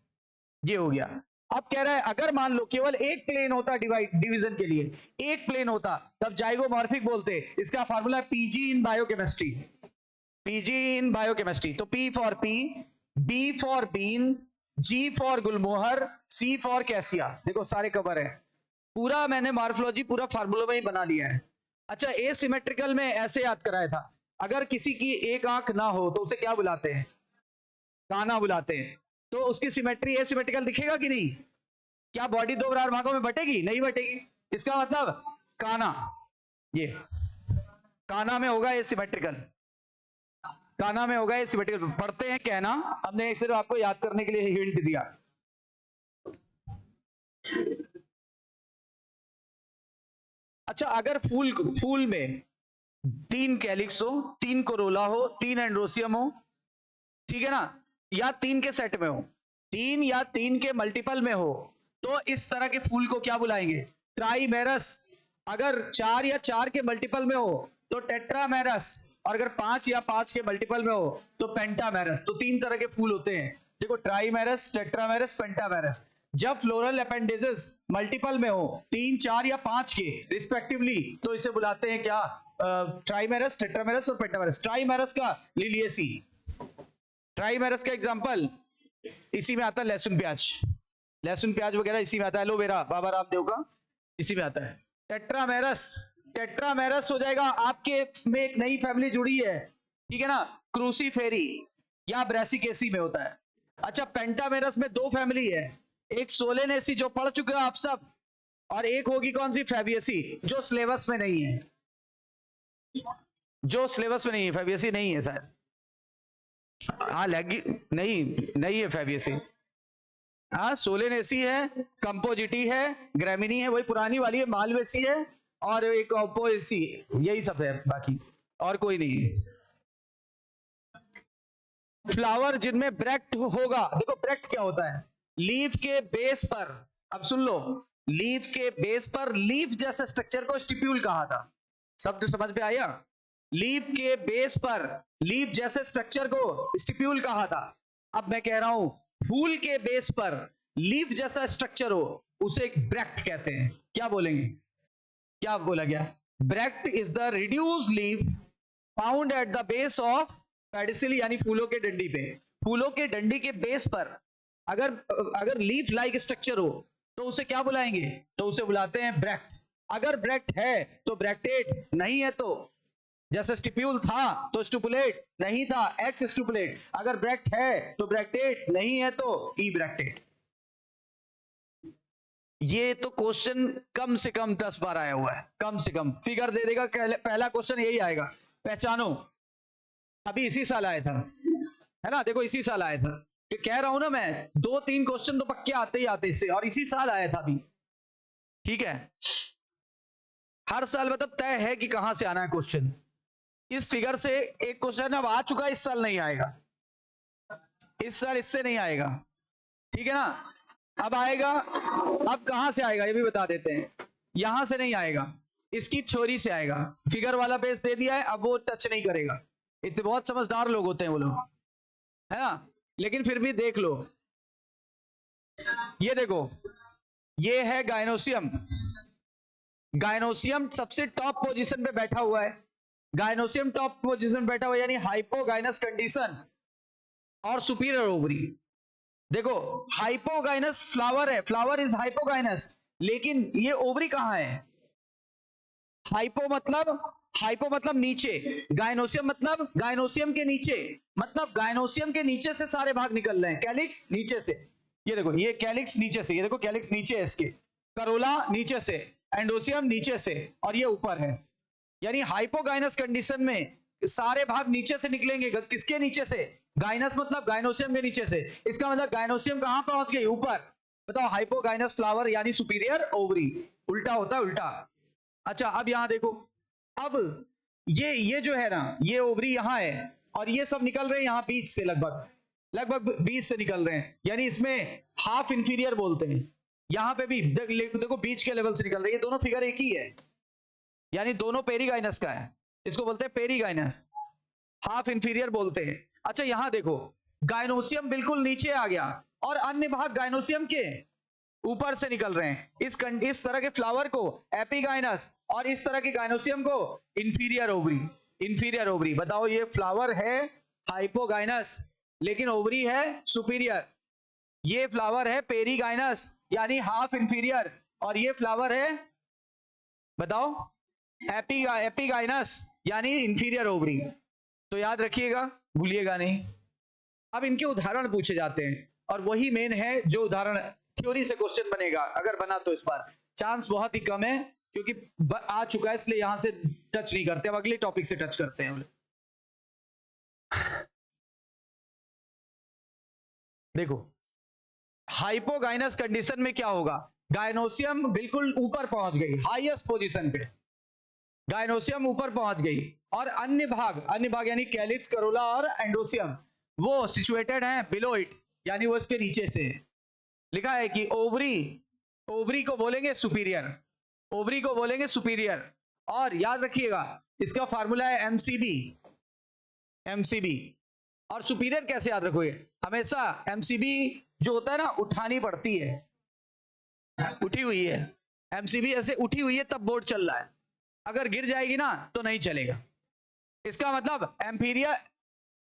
ये हो गया। अब कह रहा है अगर मान लो केवल एक प्लेन होता डिवीजन के लिए, एक प्लेन होता, तब जाइगोमॉर्फिक बोलते। इसका formula PG in biochemistry, PG in biochemistry. तो P for pea, B for bean, G for gulmohar, C for cassia. देखो सारे कवर है, पूरा मैंने मॉर्फोलॉजी पूरा फार्मूला में ही बना लिया है। अच्छा एसिमेट्रिकल में ऐसे याद कराया था, अगर किसी की एक आंख ना हो तो उसे क्या बुलाते हैं? काना बुलाते हैं। तो उसकी सिमेट्री एसिमेट्रिकल दिखेगा कि नहीं? क्या बॉडी 2 बराबर भागों में बटेगी? नहीं बटेगी। इसका मतलब काना, ये काना में होगा एसिमेट्रिकल, काना में होगा एसिमेट्रिकल। पढ़ते हैं कहना, हमने सिर्फ आपको याद करने के लिए हिंट दिया। अच्छा अगर फूल में 3 कैलिक्स हो, 3 कोरोला हो, 3 एंड्रोसियम हो, ठीक है ना, या 3 के सेट में हो, 3 या 3 के मल्टीपल में हो तो इस तरह के फूल को क्या बुलाएंगे? ट्राइमेरस। अगर 4 या 4 के मल्टीपल में हो तो टेट्रामेरस, और अगर 5 या 5 के मल्टीपल में हो तो पेंटामेरस। तो 3 तरह के फूल होते हैं, देखो, ट्राइमेरस, टेट्रामेरस, पेंटामेरस। जब फ्लोरल अपेंडेजेस मल्टीपल में हो 3, 4 या 5 के रिस्पेक्टिवली तो इसे बुलाते हैं क्या? ट्राइमेरस, टेट्रामेरस और पेंटामेरस। ट्राइमेरस का लिलिएसी, ट्राइमेरस का एग्जांपल इसी में आता है, लहसुन प्याज, लहसुन प्याज वगैरह इसी में आता है, एलोवेरा बाबा रामदेव का इसी में आता है। टेट्रामेरस, टेट्रामेरस हो जाएगा आपके में एक नई फैमिली जुड़ी है, ठीक है ना, क्रूसीफेरी या ब्रेसिकेसी में होता है। अच्छा, पेंटामेरस में 2 फैमिली है, एक सोलेनेसी जो पढ़ चुके हो आप सब, और एक होगी कौन सी? फैबियसी, जो सिलेबस में नहीं है, जो सिलेबस में नहीं है, फैबियसी नहीं है शायद, हाँ लैगी नहीं है फैबियसी। हाँ, सोलेनेसी है, कंपोजिटी है, ग्रेमिनी है, वही पुरानी वाली है, मालवेसी है, और एक ओपोएसी, यही सब है, बाकी और कोई नहीं है। फ्लावर जिनमें ब्रैक्ट होगा, देखो ब्रैक्ट क्या होता है? लीफ के बेस पर, अब सुन लो, लीफ के बेस पर लीफ जैसा स्ट्रक्चर को स्टिप्यूल कहा था। शब्द समझ में आया? लीफ के बेस पर लीफ जैसे स्ट्रक्चर को स्टिप्यूल कहा था। अब मैं कह रहा हूं फूल के बेस पर लीफ जैसा स्ट्रक्चर हो उसे एक ब्रैक्ट कहते हैं। क्या बोलेंगे? क्या बोला गया? Bract is the reduced leaf found at the base of pedicel, यानी फूलों के डंडी पे, फूलों के डंडी के बेस पर अगर लीफ लाइक स्ट्रक्चर हो तो उसे क्या बुलाएंगे? तो उसे बुलाते हैं ब्रैक्ट। अगर ब्रैक्ट है तो ब्रैक्टेट, नहीं है तो, जैसे स्टिप्यूल था तो स्टुपुलेट, नहीं था एक्स स्टुपुलेट। अगर ब्रैक्ट है तो ब्रैक्टेट, नहीं है तो ई ब्रैक्टेट। ये तो क्वेश्चन कम से कम 10 बार आया हुआ है, कम से कम फिगर दे देगा, पहला क्वेश्चन यही आएगा, पहचानो। अभी इसी साल आया था, है ना, देखो इसी साल आया था, कि कह रहा हूं ना मैं, 2-3 क्वेश्चन तो पक्के आते ही आते इससे, और इसी साल आया था अभी, ठीक है। हर साल मतलब तय है कि कहां से आना है क्वेश्चन। इस फिगर से एक क्वेश्चन अब आ चुका है, इस साल नहीं आएगा, इस साल इससे नहीं आएगा, ठीक है ना। अब आएगा, अब कहां से आएगा ये भी बता देते हैं। यहां से नहीं आएगा, इसकी थ्योरी से आएगा। फिगर वाला पेज दे दिया है, अब वो टच नहीं करेगा, इतने बहुत समझदार लोग होते हैं वो लोग, है ना, लेकिन फिर भी देख लो। ये देखो, ये है गायनोसियम, गायनोसियम सबसे टॉप पोजीशन पे बैठा हुआ है, गायनोसियम टॉप पोजीशन बैठा हुआ है, यानी हाइपोगाइनस कंडीशन और सुपीरियर ओवरी। देखो, हाइपोगाइनस फ्लावर है, फ्लावर इज हाइपोगाइनस, लेकिन ये ओवरी कहां है? हाइपो मतलब नीचे, गायनोसियम मतलब गायनोसियम के नीचे, मतलब गायनोसियम के नीचे से सारे भाग निकल रहे हैं, कैलिक्स नीचे से, ये देखो, ये कैलिक्स नीचे से, ये देखो कैलिक्स नीचे है इसके, करोला नीचे से, एंडोसियम नीचे से, और ये ऊपर है। यानी हाइपोगाइनस कंडीशन में सारे भाग नीचे से निकलेंगे, किसके नीचे से? गाइनस मतलब गायनोसियम के नीचे से। इसका मतलब गायनोसियम कहां पहुंच गई? ऊपर। बताओ, हाइपोगाइनस फ्लावर यानी सुपीरियर ओवरी, उल्टा होता है, उल्टा। अच्छा, अब यहां देखो, अब ये जो है ना, ये ओवरी यहां है, और ये सब निकल रहे हैं यहां बीच से, लगभग बीच से निकल रहे हैं, यानी इसमें हाफ इंफीरियर बोलते हैं। यहां पे भी देखो बीच के लेवल से निकल रहे हैं, ये दोनों फिगर एक ही है, यानी दोनों पेरीगाइनस का है, इसको बोलते हैं पेरीगाइनस, हाफ इंफीरियर बोलते हैं। अच्छा, यहां देखो, गायनोसियम बिल्कुल नीचे आ गया, और अन्य भाग गायनोसियम के ऊपर से निकल रहे हैं। इस तरह के फ्लावर को एपिगाइनस, और इस तरह के गायनोसियम को इंफीरियर ओवरी, इंफीरियर ओवरी। बताओ, ये फ्लावर है हाइपोगाइनस, लेकिन ओवरी है सुपीरियर। ये फ्लावर है पेरीगाइनस, यानी हाफ इंफीरियर, और ये फ्लावर है, बताओ, एपिगाइनस, यानी इंफीरियर ओवरी। तो याद रखिएगा, भूलिएगा नहीं। अब इनके उदाहरण पूछे जाते हैं, और वही मेन है जो उदाहरण थ्योरी से क्वेश्चन बनेगा, अगर बना तो इस बार चांस बहुत ही कम है, क्योंकि आ चुका है, इसलिए यहां से टच नहीं करते, अब अगले टॉपिक से टच करते हैं। देखो, हाइपोगाइनस कंडीशन में क्या होगा? गायनोसियम बिल्कुल ऊपर पहुंच गई, हाईएस्ट पोजीशन पे गायनोसियम ऊपर पहुंच गई, और अन्य भाग यानी कैलिक्स, करोला और एंडोसियम वो सिचुएटेड हैं बिलो इट, यानी वो इसके नीचे से लिखा है कि ओवरी, ओवरी को बोलेंगे सुपीरियर, ओवरी को बोलेंगे सुपीरियर। और याद रखिएगा इसका फार्मूला है एमसीबी, एमसीबी। और सुपीरियर कैसे याद रखोगे, हमेशा एमसीबी जो होता है ना उठानी पड़ती है, उठी हुई है, एमसीबी ऐसे उठी हुई है तब बोर्ड चल रहा है, अगर गिर जाएगी ना तो नहीं चलेगा। इसका मतलब एम्पीरियर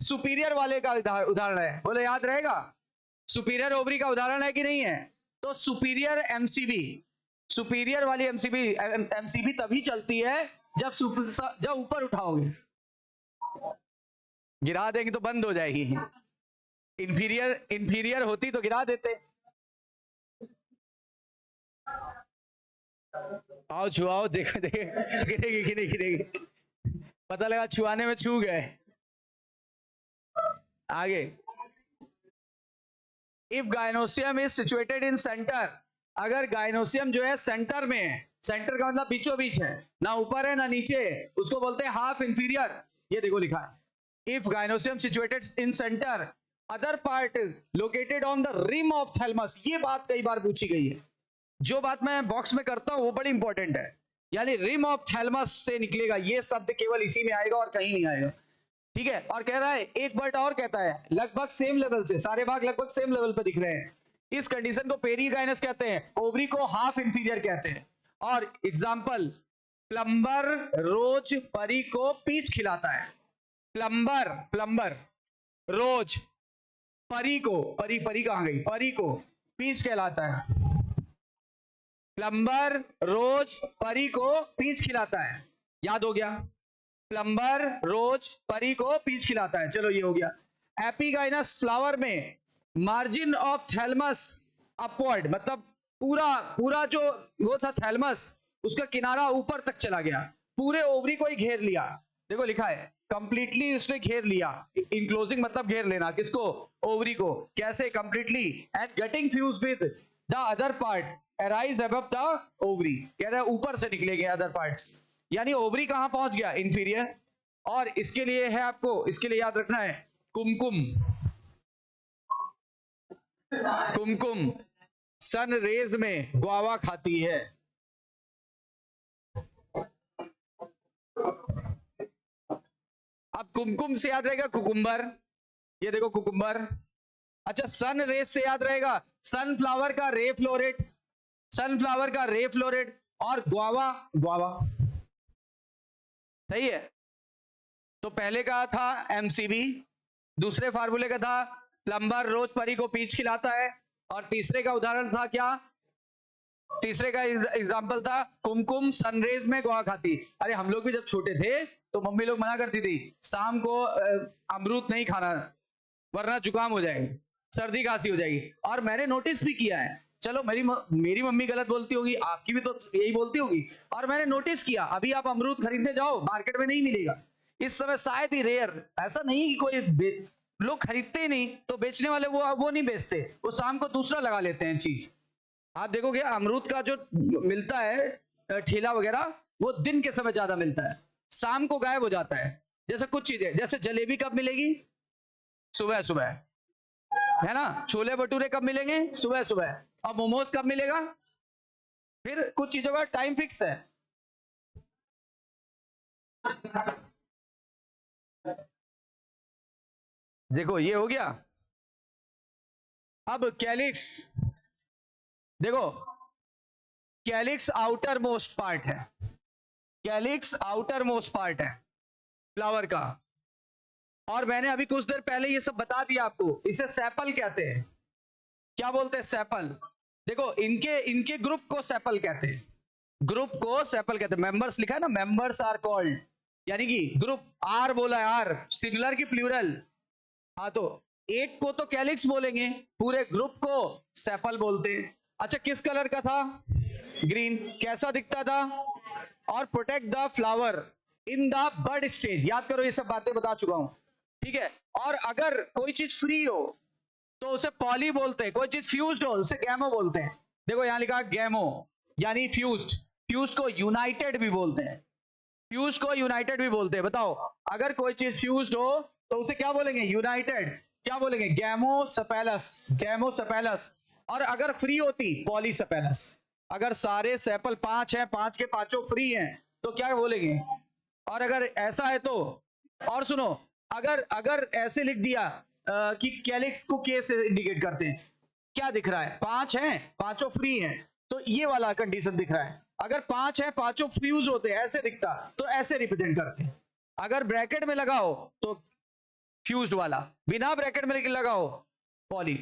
सुपीरियर वाले का उदाहरण है, बोले याद रहेगा, सुपीरियर ओवरी का उदाहरण है कि नहीं है? तो सुपीरियर एमसीबी, सुपीरियर वाली एमसीबी, एमसीबी तभी चलती है जब ऊपर उठाओगे, गिरा देंगे तो बंद हो जाएगी। इंफीरियर, इंफीरियर होती तो गिरा देते। आओ छुआओ, देखो देखो गिरेगी कि नहीं गिरेगी, पता लगा छुआने में छू गए। आगे, if gynoecium is situated in centre, अगर गायनोसियम जो है सेंटर में है, सेंटर का मतलब बीचों बीच है, ना ऊपर है ना नीचे है, उसको बोलते हैं हाफ इंफीरियर। ये देखो लिखा है, if gynoecium situated in center, other part located on the rim of thalamus। ये बात कई बार पूछी गई है, जो बात मैं बॉक्स में करता हूं वो बड़ी इंपॉर्टेंट है, यानी रिम ऑफ थैलमस से निकलेगा, ये शब्द केवल इसी में आएगा और कहीं नहीं आएगा, ठीक है। और कह रहा है एक वर्ड और कहता है लगभग सेम लेवल से, सारे भाग लगभग सेम लेवल पर दिख रहे हैं, इस कंडीशन को पेरीगाइनस कहते हैं, ओवरी को हाफ इंफीरियर कहते हैं। और एग्जांपल, प्लम्बर रोज परी को पीच खिलाता है, प्लम्बर, प्लम्बर रोज परी को, परी, परी कहां गई, परी को पीच कहलाता है, प्लम्बर रोज परी को पीच खिलाता है, याद हो गया, प्लम्बर रोज परी को पीच खिलाता है, चलो ये हो गया। एपिगाइनस फ्लावर में मार्जिन ऑफ थैलमस अपवर्ड, मतलब पूरा पूरा जो वो था थैलमस, उसका किनारा ऊपर तक चला गया, पूरे ओवरी को ही घेर लिया, देखो लिखा है कंप्लीटली उसने घेर लिया, इनक्लोजिंग मतलब घेर लेना, किसको, ओवरी को, कैसे, completely, and getting fuse with the other part arise above the ovary, कह रहा है ऊपर से निकलेंगे अदर पार्ट्स, यानी ओवरी कहां पहुंच गया, इंफीरियर। और इसके लिए है आपको, इसके लिए याद रखना है कुमकुम, कुमकुम सन रेज में गुआवा खाती है, अब कुमकुम से याद रहेगा कुकुम्बर, ये देखो कुकुम्बर। अच्छा, सन रेस से याद रहेगा सनफ्लावर का रे फ्लोरेट, सनफ्लावर का रे फ्लोरेट, और गुआवा, गुआवा, सही है। तो पहले का था एमसीबी, दूसरे फार्मूले का था प्लम्बर रोज परी को पीच खिलाता है, और तीसरे का उदाहरण था क्या, तीसरे का एग्जाम्पल था कुमकुम सनरेज में गुआ खाती। अरे हम लोग भी जब छोटे थे तो मम्मी लोग मना करती थी शाम को अमरूद नहीं खाना वरना जुकाम हो जाएगी, सर्दी खांसी हो जाएगी। और मैंने नोटिस भी किया है, चलो मेरी मम्मी गलत बोलती होगी, आपकी भी तो यही बोलती होगी, और मैंने नोटिस किया अभी आप अमरूद खरीदने जाओ मार्केट में नहीं मिलेगा इस समय, शायद ही रेयर, ऐसा नहीं कि कोई लोग खरीदते ही नहीं, तो बेचने वाले वो नहीं बेचते, वो शाम को दूसरा लगा लेते हैं चीज। आप देखोगे अमरूद का जो मिलता है ठेला वगैरह, वो दिन के समय ज्यादा मिलता है, शाम को गायब हो जाता है। जैसे कुछ चीजें, जैसे जलेबी कब मिलेगी, सुबह सुबह, है ना, छोले भटूरे कब मिलेंगे, सुबह सुबह, और मोमोज कब मिलेगा, फिर कुछ चीजों का टाइम फिक्स है। देखो ये हो गया। अब कैलिक्स, देखो कैलिक्स आउटर मोस्ट पार्ट है, कैलिक्स आउटर मोस्ट पार्ट है फ्लावर का, और मैंने अभी कुछ देर पहले ये सब बता दिया आपको, इसे सेपल कहते हैं। क्या बोलते हैं, सेपल। देखो इनके ग्रुप को सेपल कहते हैं, ग्रुप को सेपल कहते हैं, मेंबर्स लिखा है ना, मेंबर्स आर कॉल्ड, यानी कि ग्रुप, आर बोला है, आर सिंगुलर की प्लूरल, हाँ तो एक को तो कैलिक्स बोलेंगे, पूरे ग्रुप को सेपल बोलते हैं। अच्छा, किस कलर का था, ग्रीन, कैसा दिखता था, और protect the flower in the bud stage, याद करो ये सब बातें बता चुका हूं, ठीक है। और अगर कोई चीज फ्री हो तो उसे पॉली बोलते हैं, कोई चीज फ्यूज्ड हो उसे गैमो बोलते हैं। देखो यहां लिखा गैमो यानी फ्यूज्ड, फ्यूज्ड को यूनाइटेड भी बोलते हैं, फ्यूज्ड को यूनाइटेड भी बोलते हैं। बताओ अगर कोई चीज फ्यूज्ड हो तो उसे क्या बोलेंगे, यूनाइटेड। क्या बोलेंगे? गैमोसेफेलस, गैमोसेफेलस। और अगर फ्री होती पॉलीसेफेलस। अगर सारे सेपल 5 हैं, 5 के पांचों फ्री हैं, तो क्या बोलेंगे? और अगर ऐसा है तो, और सुनो, अगर अगर ऐसे लिख दिया कि कैलिक्स को के से इंडिकेट करते हैं, क्या दिख रहा है? 5 हैं, पांचों फ्री हैं, तो ये वाला कंडीशन दिख रहा है। अगर 5 हैं, पांचों फ्यूज होते हैं, ऐसे दिखता, तो ऐसे रिप्रेजेंट करते हैं। अगर ब्रैकेट में लगाओ तो फ्यूज्ड वाला, बिना ब्रैकेट में लगाओ पॉली।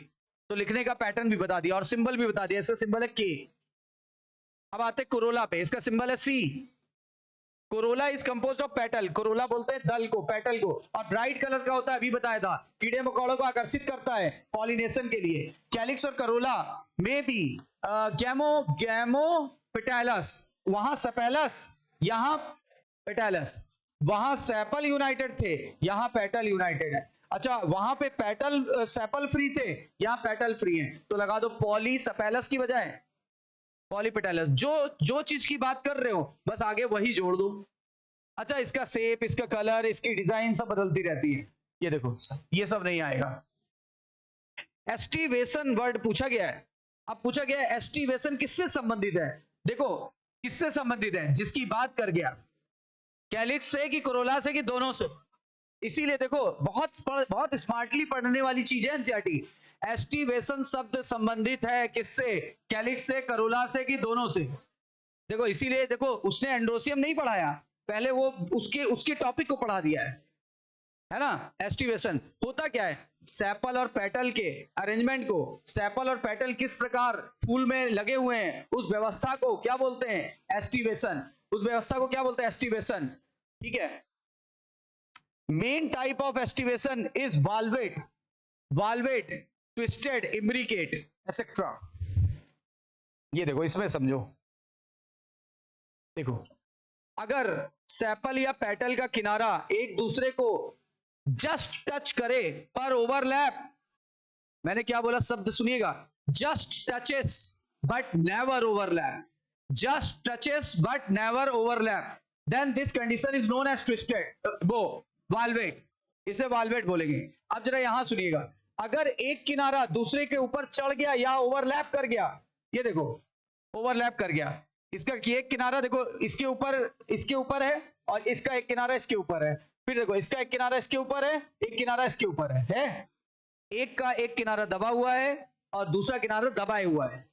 तो लिखने का पैटर्न भी बता दिया और सिंबल भी बता दिया। इसका सिंबल है के। अब आते कोरोला पे, इसका सिंबल है C. Corolla is composed of petal, corolla बोलते हैं दल को, पेटल को, और ब्राइट कलर का होता है, अभी बताया था, कीड़े मकोड़ों को आकर्षित करता है पॉलिनेशन के लिए। कैलिक्स और कोरोला में भी गैमो पेटैलस, वहां सेपेलस, यहां पेटैलस, वहां सेपल यूनाइटेड थे, यहां पेटल यूनाइटेड है। अच्छा, वहां पे पेटल सेपल फ्री थे, यहां पेटल फ्री है, तो लगा दो पॉलीसेपेलस की बजाय पॉलीपेटैलस। जो चीज की बात कर रहे हो बस आगे वही जोड़ दो। अच्छा, इसका शेप, इसका कलर, इसकी डिजाइन सब बदलती रहती है। ये देखो, ये सब नहीं आएगा। एस्टिवेशन वर्ड पूछा गया है। अब पूछा गया है एस्टिवेशन किससे संबंधित है? देखो किससे संबंधित है, जिसकी बात कर गया, कैलिक्स से कि कोरोला से कि दोनों से। इसीलिए देखो बहुत स्मार्टली पढ़ने वाली चीज है एनसीईआरटी। एस्टिवेशन शब्द संबंधित है किससे? कैलिक्स से, करोला से कि दोनों से। देखो इसीलिए देखो, उसने एंड्रोसियम नहीं पढ़ाया, पहले वो उसके टॉपिक को पढ़ा दिया है ना। एस्टिवेशन होता क्या है? सेपल और पेटल के अरेंजमेंट को, सेपल और पेटल किस प्रकार फूल में लगे हुए हैं, उस व्यवस्था को क्या बोलते हैं? एस्टिवेशन। उस व्यवस्था को क्या बोलते हैं? एस्टिवेशन। ठीक है। Main type of aestivation is valvate, twisted, imbricate, etcetera. ये देखो, इसमें समझो। देखो, अगर सेपल या पेटल का किनारा एक दूसरे को जस्ट टच करे पर ओवरलैप, मैंने क्या बोला शब्द सुनिएगा, just touches but never overlap, just touches but never overlap, then this condition is known as twisted, वो वाल्वेट, इसे वाल्वेट बोलेंगे। अब जरा यहां सुनिएगा, अगर एक किनारा दूसरे के ऊपर चढ़ गया या ओवरलैप कर गया, ये देखो ओवरलैप कर गया, इसका एक किनारा देखो इसके ऊपर है और इसका एक किनारा इसके ऊपर है, फिर देखो इसका एक किनारा इसके ऊपर है, एक किनारा इसके ऊपर है? एक का एक किनारा दबा हुआ है और दूसरा किनारा दबाए हुआ है,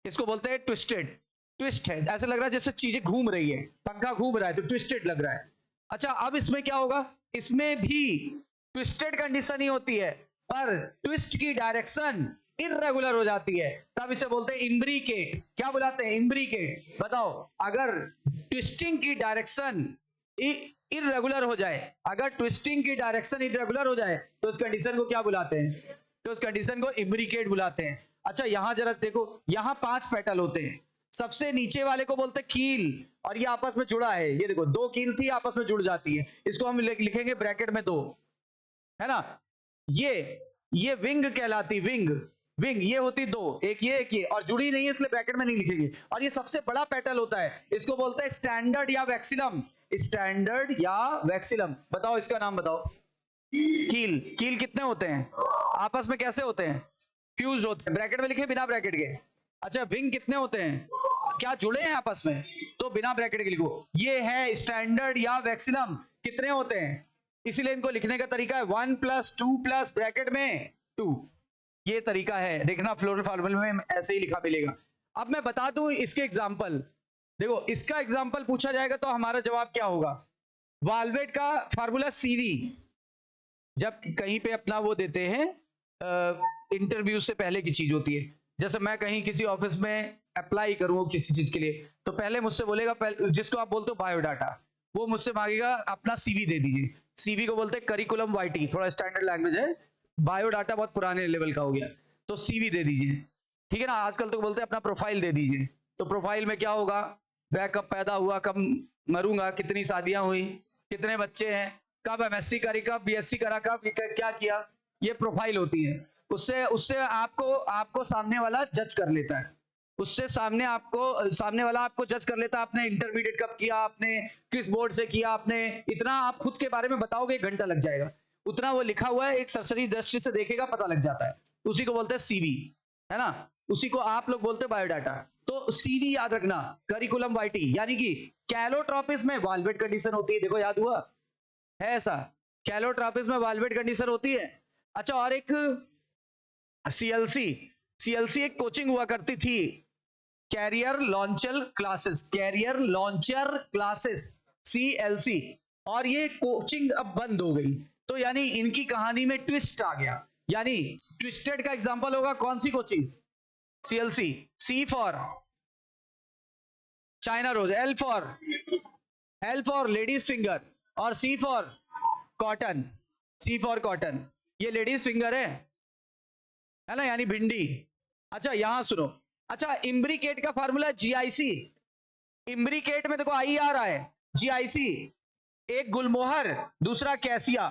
इसको बोलते हैं ट्विस्टेड। ट्विस्ट है, ऐसे लग रहा है जैसे चीजें घूम रही है, पंखा घूम रहा है तो ट्विस्टेड लग रहा है। अच्छा, अब इसमें क्या होगा? इसमें भी ट्विस्टेड कंडीशन ही होती है, पर ट्विस्ट की डायरेक्शन इर्रेगुलर हो जाती है, तब इसे बोलते हैं इम्ब्रिकेट। क्या बुलाते हैं? इम्ब्रिकेट। बताओ, अगर ट्विस्टिंग की डायरेक्शन इर्रेगुलर हो जाए, अगर ट्विस्टिंग की डायरेक्शन इर्रेगुलर हो जाए तो उस कंडीशन को क्या बुलाते हैं? तो उस कंडीशन को इम्ब्रिकेट बुलाते हैं। अच्छा, यहां जरा देखो, यहां 5 पेटल होते हैं, सबसे नीचे वाले को बोलते हैं कील, और ये आपस में जुड़ा है, ये देखो 2 कील थी आपस में जुड़ जाती है, इसको हम लिखेंगे ब्रैकेट में 2, है ना। ये विंग कहलाती, विंग ये होती 2, एक ये, और जुड़ी नहीं है इसलिए ब्रैकेट में नहीं लिखेंगे। और ये सबसे बड़ा पेटल होता है, इसको बोलते हैं स्टैंडर्ड या वैक्सिलम, स्टैंडर्ड या वैक्सिलम। बताओ इसका नाम बताओ। कील कितने होते हैं? आपस में कैसे होते हैं? फ्यूज होते हैं, ब्रैकेट में लिखे बिना ब्रैकेट के। अच्छा, विंग कितने होते हैं? क्या जुड़े हैं आपस में? तो बिना ब्रैकेट के लिखो, ये है स्टैंडर्ड या वैक्सिलम। कितने होते हैं? इसीलिए इनको लिखने का तरीका है 1 + 2 + ब्रैकेट में 2, ये तरीका है। देखना फ्लोरल फार्मूला में ऐसे ही लिखा मिलेगा। अब मैं बता दूं इसके एग्जांपल। देखो, इसका एग्जांपल पूछा जाएगा तो हमारा जवाब क्या होगा? वाल्वेट का फार्मूला CV, जब कहीं पे अपना वो देते हैं इंटरव्यू से पहले की चीज होती है, जैसे मैं कहीं किसी ऑफिस में अप्लाई करूँ किसी चीज के लिए, तो पहले मुझसे बोलेगा, जिसको आप बोलते हो बायोडाटा, वो मुझसे मांगेगा अपना CV दे दीजिए। CV को बोलते हैं करिकुलम वाइटी, थोड़ा स्टैंडर्ड लैंग्वेज है, बायोडाटा बहुत पुराने लेवल का हो गया, तो CV दे दीजिए, ठीक है ना। आजकल तो बोलते हैं अपना प्रोफाइल दे दीजिए, तो प्रोफाइल में क्या होगा? वह कब पैदा हुआ, कब मरूंगा, कितनी शादियां हुई, कितने बच्चे हैं, कब MSc करी, कब BSc करा, कब क्या किया, ये प्रोफाइल होती है। उससे आपको सामने वाला जज कर लेता है, उससे सामने वाला आपको जज कर लेता है, आपने इंटरमीडिएट कब किया, आपने किस बोर्ड से किया, आपने इतना, आप खुद के बारे में बताओगे 1 घंटा लग जाएगा। उतना वो लिखा हुआ है, एक सरसरी दृष्टि से देखेगा पता लग जाता है, उसी को बोलते हैं सीवी, है ना, उसी को आप लोग बोलते हैं बायोडाटा। तो सीवी याद रखना, करिकुलम वाइटी, यानी कि कैलोट्रॉपिस में वाल्वेट कंडीशन होती है, देखो याद हुआ है ऐसा, कैलोट्रॉपिस में वाल्वेट कंडीशन होती है। अच्छा, और एक सीएलसी, सीएलसी एक कोचिंग हुआ करती थी, career launcher classes, career launcher classes, CLC, और ये कोचिंग अब बंद हो गई, तो यानी इनकी कहानी में ट्विस्ट आ गया, यानी ट्विस्टेड का एग्जांपल होगा कौन सी coaching, CLC, C for China rose, L for ladies finger, और C for cotton, C for cotton, ये लेडीज फिंगर है ना, यानी भिंडी। अच्छा यहां सुनो, अच्छा इम्ब्रिकेट का फार्मूला जीआईसी, इम्ब्रिकेट में देखो आई आ रहा है, जीआईसी, एक गुलमोहर दूसरा कैसिया,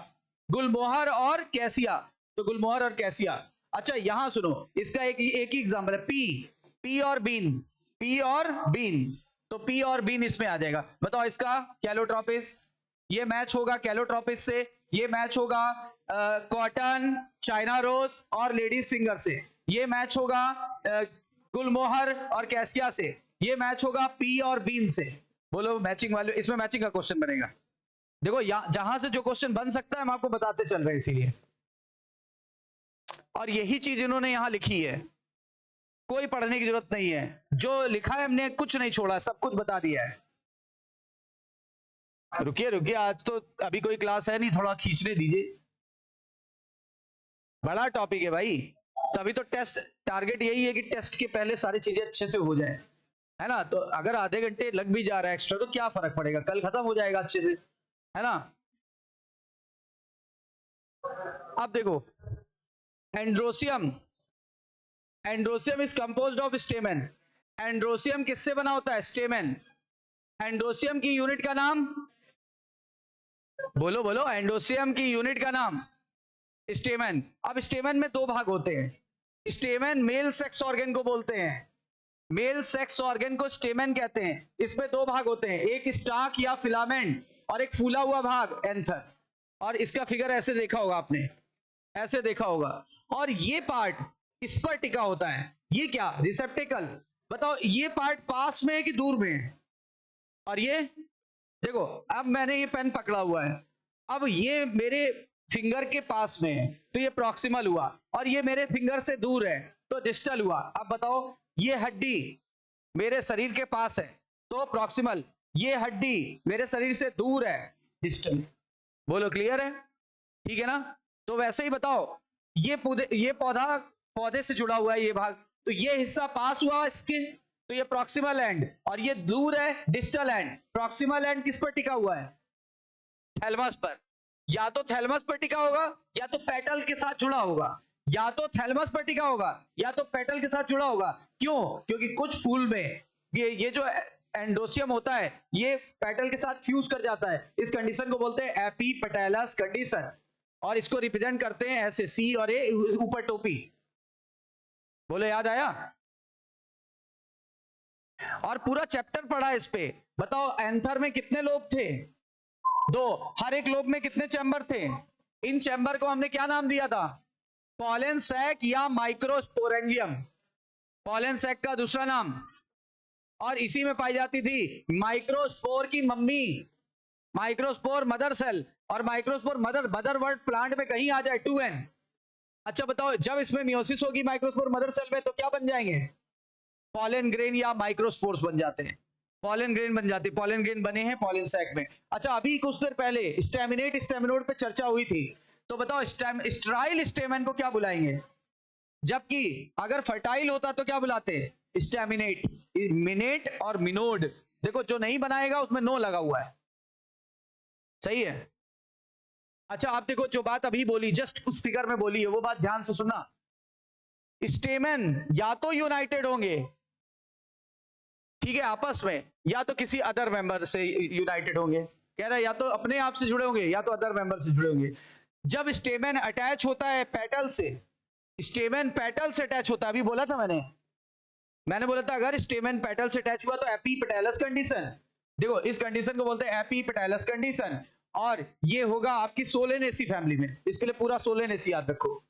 गुलमोहर और कैसिया, तो गुलमोहर और कैसिया। अच्छा यहां सुनो, इसका एक ही एग्जांपल है, पी और बीन, पी और बीन, तो पी और बीन इसमें आ जाएगा। बताओ इसका कैलोट्रॉपिस, ये मैच होगा कैलोट्रॉपिस से, ये मैच होगा कॉटन, चाइना रोज और लेडीज फिंगर से, ये मैच होगा गुलमोहर और कैसिया से, ये मैच होगा पी और बीन से। बोलो मैचिंग वाले, इसमें मैचिंग का क्वेश्चन बनेगा। देखो जहां से जो क्वेश्चन बन सकता है हम आपको बताते चल रहे हैं इसीलिए, और यही चीज इन्होंने यहां लिखी है, कोई पढ़ने की जरूरत नहीं है, जो लिखा है हमने कुछ नहीं छोड़ा, सब कुछ बता दिया है। रुकिए रुकिए, आज तो अभी कोई क्लास है नहीं, थोड़ा खींचने दीजिए, बड़ा टॉपिक है भाई, तभी तो टेस्ट, टारगेट यही है कि टेस्ट के पहले सारी चीजें अच्छे से हो जाए, है ना, तो अगर आधे घंटे लग भी जा रहा है एक्स्ट्रा तो क्या फर्क पड़ेगा, कल खत्म हो जाएगा अच्छे से, है ना। अब देखो androecium, androecium is composed of stamen, androecium किससे बना होता है, स्टेमेन, एंड्रोसियम की यूनिट का नाम, बोलो बोलो, एंड्रोसियम की यूनिट का नाम स्टेमेन। अब स्टेमेन में दो भाग होते हैं, स्टेमेन मेल सेक्स ऑर्गन को बोलते हैं, मेल सेक्स ऑर्गन को स्टेमेन कहते हैं, इसमें दो भाग होते हैं, एक स्टाक या फिलामेंट और एक फूला हुआ भाग एंथर, और इसका फिगर ऐसे देखा होगा आपने, ऐसे देखा होगा, और ये पार्ट इस पर टिका होता है, ये क्या, रिसेप्टेकल। बताओ ये पार्ट पास में है कि दूर में है, और ये देखो, अब मैंने ये पेन पकड़ा हुआ है, अब ये मेरे फिंगर के पास में है तो ये प्रॉक्सिमल हुआ, और ये मेरे फिंगर से दूर है तो डिस्टल हुआ। अब बताओ ये हड्डी मेरे शरीर के पास है तो प्रॉक्सिमल, ये हड्डी मेरे शरीर से दूर है, डिस्टल। बोलो क्लियर है, ठीक है ना। तो वैसे ही बताओ ये पौधा, पौधे से जुड़ा हुआ है ये भाग, तो ये हिस्सा पास हुआ इसके, तो ये प्रॉक्सिमल एंड, और ये दूर है डिस्टल एंड। प्रॉक्सिमल एंड किस पर टिका हुआ है, थैलमस पर, या तो थैलमस पर टिका होगा या तो पेटल के साथ जुड़ा होगा, या तो थैलमस पर टिका होगा या तो पेटल के साथ जुड़ा होगा। क्यों, क्योंकि कुछ फूल में ये जो एंडोसियम होता है ये पेटल के साथ फ्यूज कर जाता है, इस कंडीशन को बोलते हैं एपीपेटैलस कंडीशन, और इसको रिप्रेजेंट करते हैं ऐसे, सी और ए ऊपर टोपी। बोलो याद आया, और पूरा चैप्टर पढ़ा इस पे। बताओ एंथर में कितने लोब थे, दो, हर एक लोब में कितने चैम्बर थे, इन चैम्बर को हमने क्या नाम दिया था, पॉलन सैक या माइक्रोस्पोरेंजियम, पॉलन सैक का दूसरा नाम, और इसी में पाई जाती थी माइक्रोस्पोर की मम्मी, माइक्रोस्पोर मदर सेल, और माइक्रोस्पोर मदर वर्ड प्लांट में कहीं आ जाए 2n। अच्छा बताओ जब इसमें मियोसिस होगी माइक्रोस्पोर मदर सेल में तो क्या बन जाएंगे, पॉलन ग्रेन या माइक्रोस्पोर्स बन जाते हैं, पॉलन ग्रेन बन जाते हैं, पॉलन ग्रेन बने हैं पॉलन सैक में। अच्छा अभी कुछ देर पहले स्टेमिनेट स्टेमिनोड पे चर्चा हुई थी, तो बताओ स्ट्राइल स्टेमन को क्या बुलाएंगे, जबकि अगर फर्टाइल होता तो क्या बुलाते, स्टेमिनेट, मिनेट और मिनोड। देखो जो नहीं बनाएगा उसमें नो लगा हुआ है, सही है। अच्छा आप देखो जो बात अभी बोली, जस्ट उस फिगर में बोली है वो बात ध्यान से सुनना, स्टेमन या तो यूनाइटेड होंगे, ठीक है आपस में, या तो किसी अदर मेंबर से यूनाइटेड होंगे, कह रहा है या तो अपने आप से जुड़े होंगे या तो अदर मेंबर से जुड़े होंगे। जब स्टेमन अटैच होता है पेटल से, स्टेमन पेटल से अटैच होता है, अभी बोला था मैंने बोला था अगर स्टेमन पेटल से अटैच हुआ तो एपीपेटैलस कंडीशन, देखो इस कंडीशन को बोलते हैं एपीपेटैलस कंडीशन। और ये होगा आपकी सोलेनेसी फैमिली में। इसके लिए पूरा सोलेनेसी याद रखो,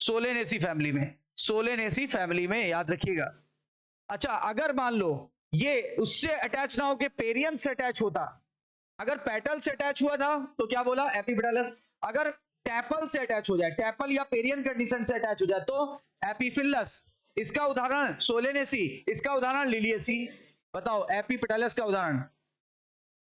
सोलेनेसी फैमिली में, सोलेनेसी फैमिली में याद रखिएगा। अच्छा, अगर मान लो ये उससे अटैच ना होके पेरियन से अटैच होता, अगर पेटल से अटैच हुआ था तो क्या बोला, एपिपेटलस। अगर टैपल से अटैच हो जाए, टैपल या पेरियन कंडीशन से अटैच हो जाए तो एपिफिलस। इसका उदाहरण सोलेनेसी, इसका उदाहरण लिलिएसी। बताओ, एपिपेटलस का उदाहरण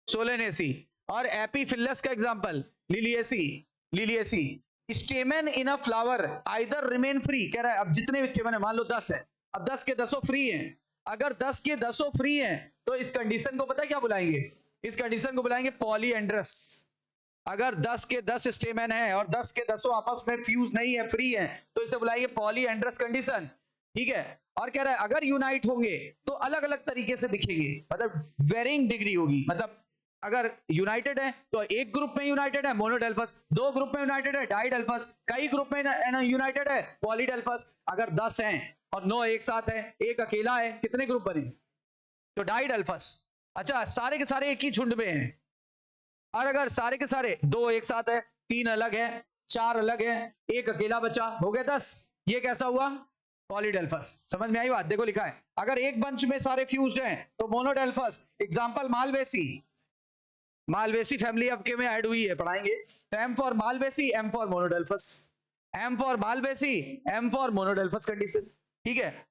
सोलेनेसी और एपिफिलस का एग्जांपल लिलिएसी। लिलिएसी। स्टेमन इन अ फ्लावर आइदर रिमेन फ्री, कह रहा है अब जितने भी स्टेमन है, मान लो 10 है, अब 10 के 10 फ्री हैं। अगर 10 के 10 फ्री हैं तो इस कंडीशन को पता है क्या बुलाएंगे, इस कंडीशन को बुलाएंगे पॉलीएंड्रस। अगर 10 के 10 स्टेमन है और 10 के 10 आपस में फ्यूज नहीं है, फ्री है, तो इसे बुलाएंगे पॉलीएंड्रस कंडीशन। ठीक है। और कह रहा है अगर यूनाइट होंगे तो अलग अलग तरीके से दिखेंगे, मतलब वेरिंग डिग्री होगी। मतलब अगर यूनाइटेड है तो एक ग्रुप में यूनाइटेड है मोनोडेल्फस, दो ग्रुप में यूनाइटेड है डाइडेल्फस, कई ग्रुप में यूनाइटेड है पॉलीडेल्फस। अगर 10 हैं और 9 एक साथ है, एक अकेला है, कितने ग्रुप बने, तो डाइडेल्फस। अच्छा, सारे के सारे एक ही झुंड में हैं। और अगर सारे के सारे 2 एक साथ है, 3 अलग है, 4 अलग है, एक अकेला बचा, हो गया 10। ये कैसा हुआ, पॉलीडेल्फस। समझ में आई बात, देखो लिखा है अगर एक बंच में सारे फ्यूज्ड हैं तो monadelphous. Example Malvaceae, Malvaceae family आपके में ऐड हुई है, पढ़ाएंगे। तो M for Malvaceae, M for monadelphous, M for Malvaceae, M for monadelphous condition. ठीक है।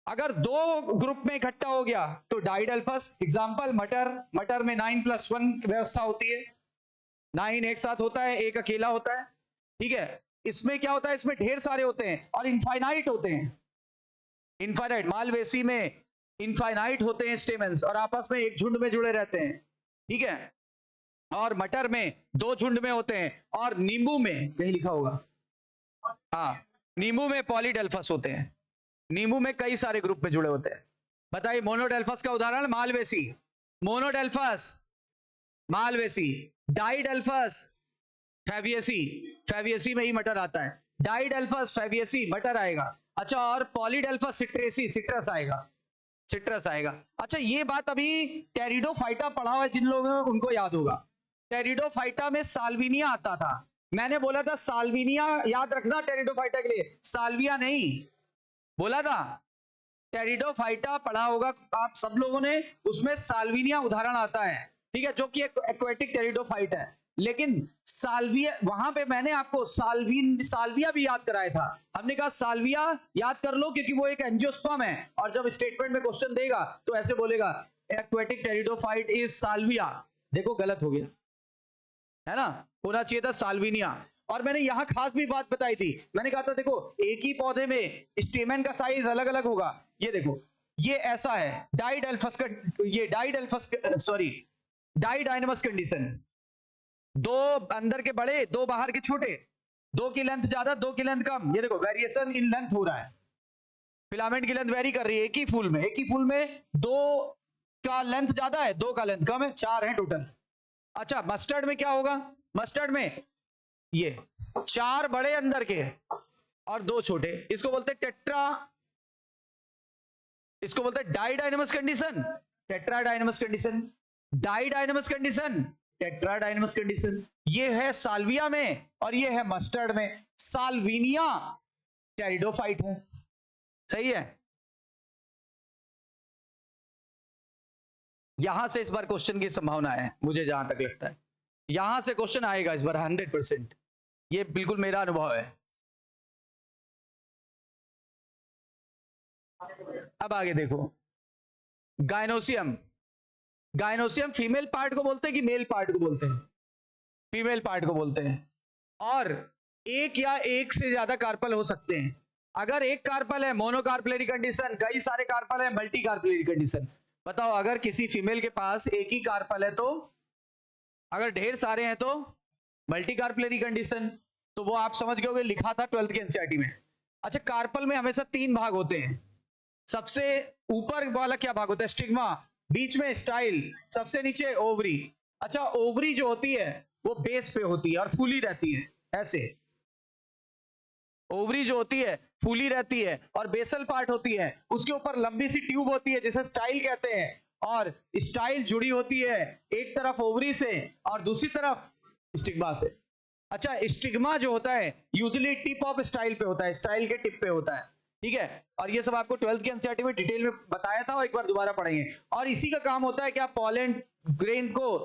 अगर दो ग्रुप में इकट्ठा हो गया तो डाइडेल्फस। एग्जांपल मटर, मटर में 9+1 व्यवस्था होती है, 9 एक साथ होता है, एक अकेला होता है। ठीक है। इसमें क्या होता है, इसमें ढेर सारे होते हैं और इनफाइनाइट होते हैं, इनफाइनाइट। मालवेसी में इनफाइनाइट होते हैं स्टेमेंस और आपस में एक झुंड में जुड़े रहते हैं। ठीक है। और मटर में 2 झुंड में होते हैं, और नींबू में कहीं लिखा होगा, हाँ, नींबू में पॉलीडेल्फस होते हैं, नींबू में कई सारे ग्रुप में जुड़े होते हैं। बताइए, मोनोडेल्फस का उदाहरण मालवेसी, मोनोडेल्फस मालवेसी। डाइडेल्फस फैबियसी, फैबियसी में ही मटर आता है, डाइडेल्फस फैबियसी मटर आएगा। अच्छा, और पॉलीडेल्फस सिट्रेसी, सिट्रस आएगा, सिट्रस आएगा। अच्छा, ये बात अभी टेरिडोफाइटा पढ़ा हुआ है जिन लोगों को, उनको याद होगा। टेरिडोफाइटा में साल्विनिया आता था, मैंने बोला था साल्विनिया याद रखना टेरिडोफाइटा के लिए, साल्विया नहीं बोला था। टेरिडोफाइटा पढ़ा होगा आप सब लोगों ने, उसमें साल्विनिया उदाहरण आता है। ठीक है, जो कि एक्वेटिक टेरिडोफाइट है। लेकिन साल्विया, वहां पे मैंने आपको साल्विया भी याद कराया था। हमने कहा साल्विया याद कर लो क्योंकि वो एक एंजियोस्पर्म है, और जब स्टेटमेंट में क्वेश्चन देगा तो ऐसे बोलेगा एक्वेटिक टेरिडोफाइट इज साल्विया। देखो गलत हो गया है ना, होना चाहिए था साल्विनिया। और मैंने यहां खास भी बात बताई थी, मैंने कहा था देखो एक ही पौधे में स्टेमन का साइज अलग अलग होगा। ये देखो, ये ऐसा है डाइडेल्फस का, ये डाइडेल्फस सॉरी डाइडाइनमस कंडीशन, 2 अंदर के बड़े, 2 बाहर के छोटे, 2 की लेंथ ज्यादा, 2 की लेंथ कम। ये देखो वेरिएशन इन लेंथ हो रहा है, फिलामेंट की लेंथ वेरी कर रही है। एक ही फूल में, एक ही फूल में 2 का लेंथ ज्यादा है, 2 का लेंथ कम है, 4 है टोटल। अच्छा, मस्टर्ड में क्या होगा, मस्टर्ड में ये 4 बड़े अंदर के और 2 छोटे, इसको बोलते हैं टेट्रा, इसको बोलते हैं डाइडाइनमस कंडीशन, टेट्राडाइनमस कंडीशन, डाइडाइनमस कंडीशन, टेट्राडाइनमस कंडीशन। ये है साल्विया में और ये है मस्टर्ड में। साल्विनिया टेरिडोफाइट है, सही है। यहां से इस बार क्वेश्चन की संभावना है, मुझे जहां तक लगता है यहां से क्वेश्चन आएगा इस बार 100%, ये बिल्कुल मेरा अनुभव है। अब आगे देखो, गायनोसियम, गायनोसियम फीमेल पार्ट को बोलते हैं कि मेल पार्ट को बोलते हैं, फीमेल पार्ट को बोलते हैं। और एक या एक से ज्यादा कार्पल हो सकते हैं। अगर एक कार्पल है मोनोकार्पलरी कंडीशन, कई सारे कार्पल है मल्टी कार्पलरी कंडीशन। बताओ, अगर किसी फीमेल के पास एक ही कार्पल है तो, अगर ढेर सारे हैं तो मल्टी कार्पलरी कंडीशन। तो वो आप समझ गए होंगे, लिखा था 12th के एनसीईआरटी में। अच्छा, कार्पल में हमेशा 3 भाग होते हैं। सबसे ऊपर वाला क्या भाग होता है, स्टिग्मा, बीच में स्टाइल, सबसे नीचे ओवरी। अच्छा, ओवरी जो होती है वो बेस पे होती है और फूली रहती है, ऐसे ओवरी जो होती है फूली रहती है और बेसल पार्ट होती है, उसके ऊपर लंबी सी ट्यूब होती है जिसे स्टाइल कहते हैं, और स्टाइल जुड़ी होती है एक तरफ ओवरी से और दूसरी तरफ स्टिग्मा से। अच्छा, स्टिग्मा जो होता है यूजुअली टिप ऑफ स्टाइल पे होता है, स्टाइल के टिप पे होता है, ठीक है। और ये सब आपको 12th की एनसीईआरटी में डिटेल में बताया था और एक बार दोबारा पढ़ेंगे। और इसी का काम होता है कि आप पॉलन ग्रेन को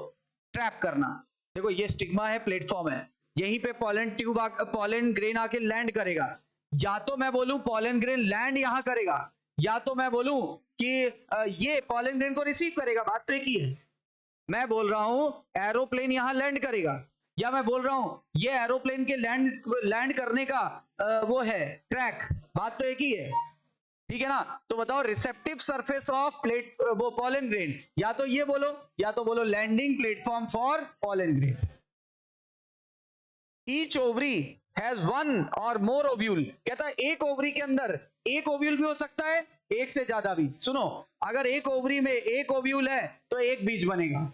ट्रैप करना। देखो ये स्टिग्मा है, प्लेटफॉर्म है, यहीं पे पॉलन ग्रेन आके लैंड करेगा। या तो मैं बोलूं पॉलन ग्रेन लैंड यहां करेगा, या तो मैं बोलूं कि ये पॉलन ग्रेन को रिसीव करेगा। बात तो एक ही है। मैं बोल रहा हूं एरोप्लेन यहां लैंड करेगा, या मैं बोल रहा हूं ये एरोप्लेन के लैंड करने का वो है ट्रैक। बात तो एक ही है, ठीक है ना। तो बताओ रिसेप्टिव सरफेस ऑफ वो पॉलन ग्रेन, या तो ये बोलो या तो बोलो landing platform for pollen grain. Each ovary has one और मोर ओव्यूल। कहता है एक ओवरी के अंदर एक ओव्यूल भी हो सकता है, एक से ज्यादा भी। सुनो, अगर एक ओवरी में एक ओव्यूल है तो एक बीज बनेगा,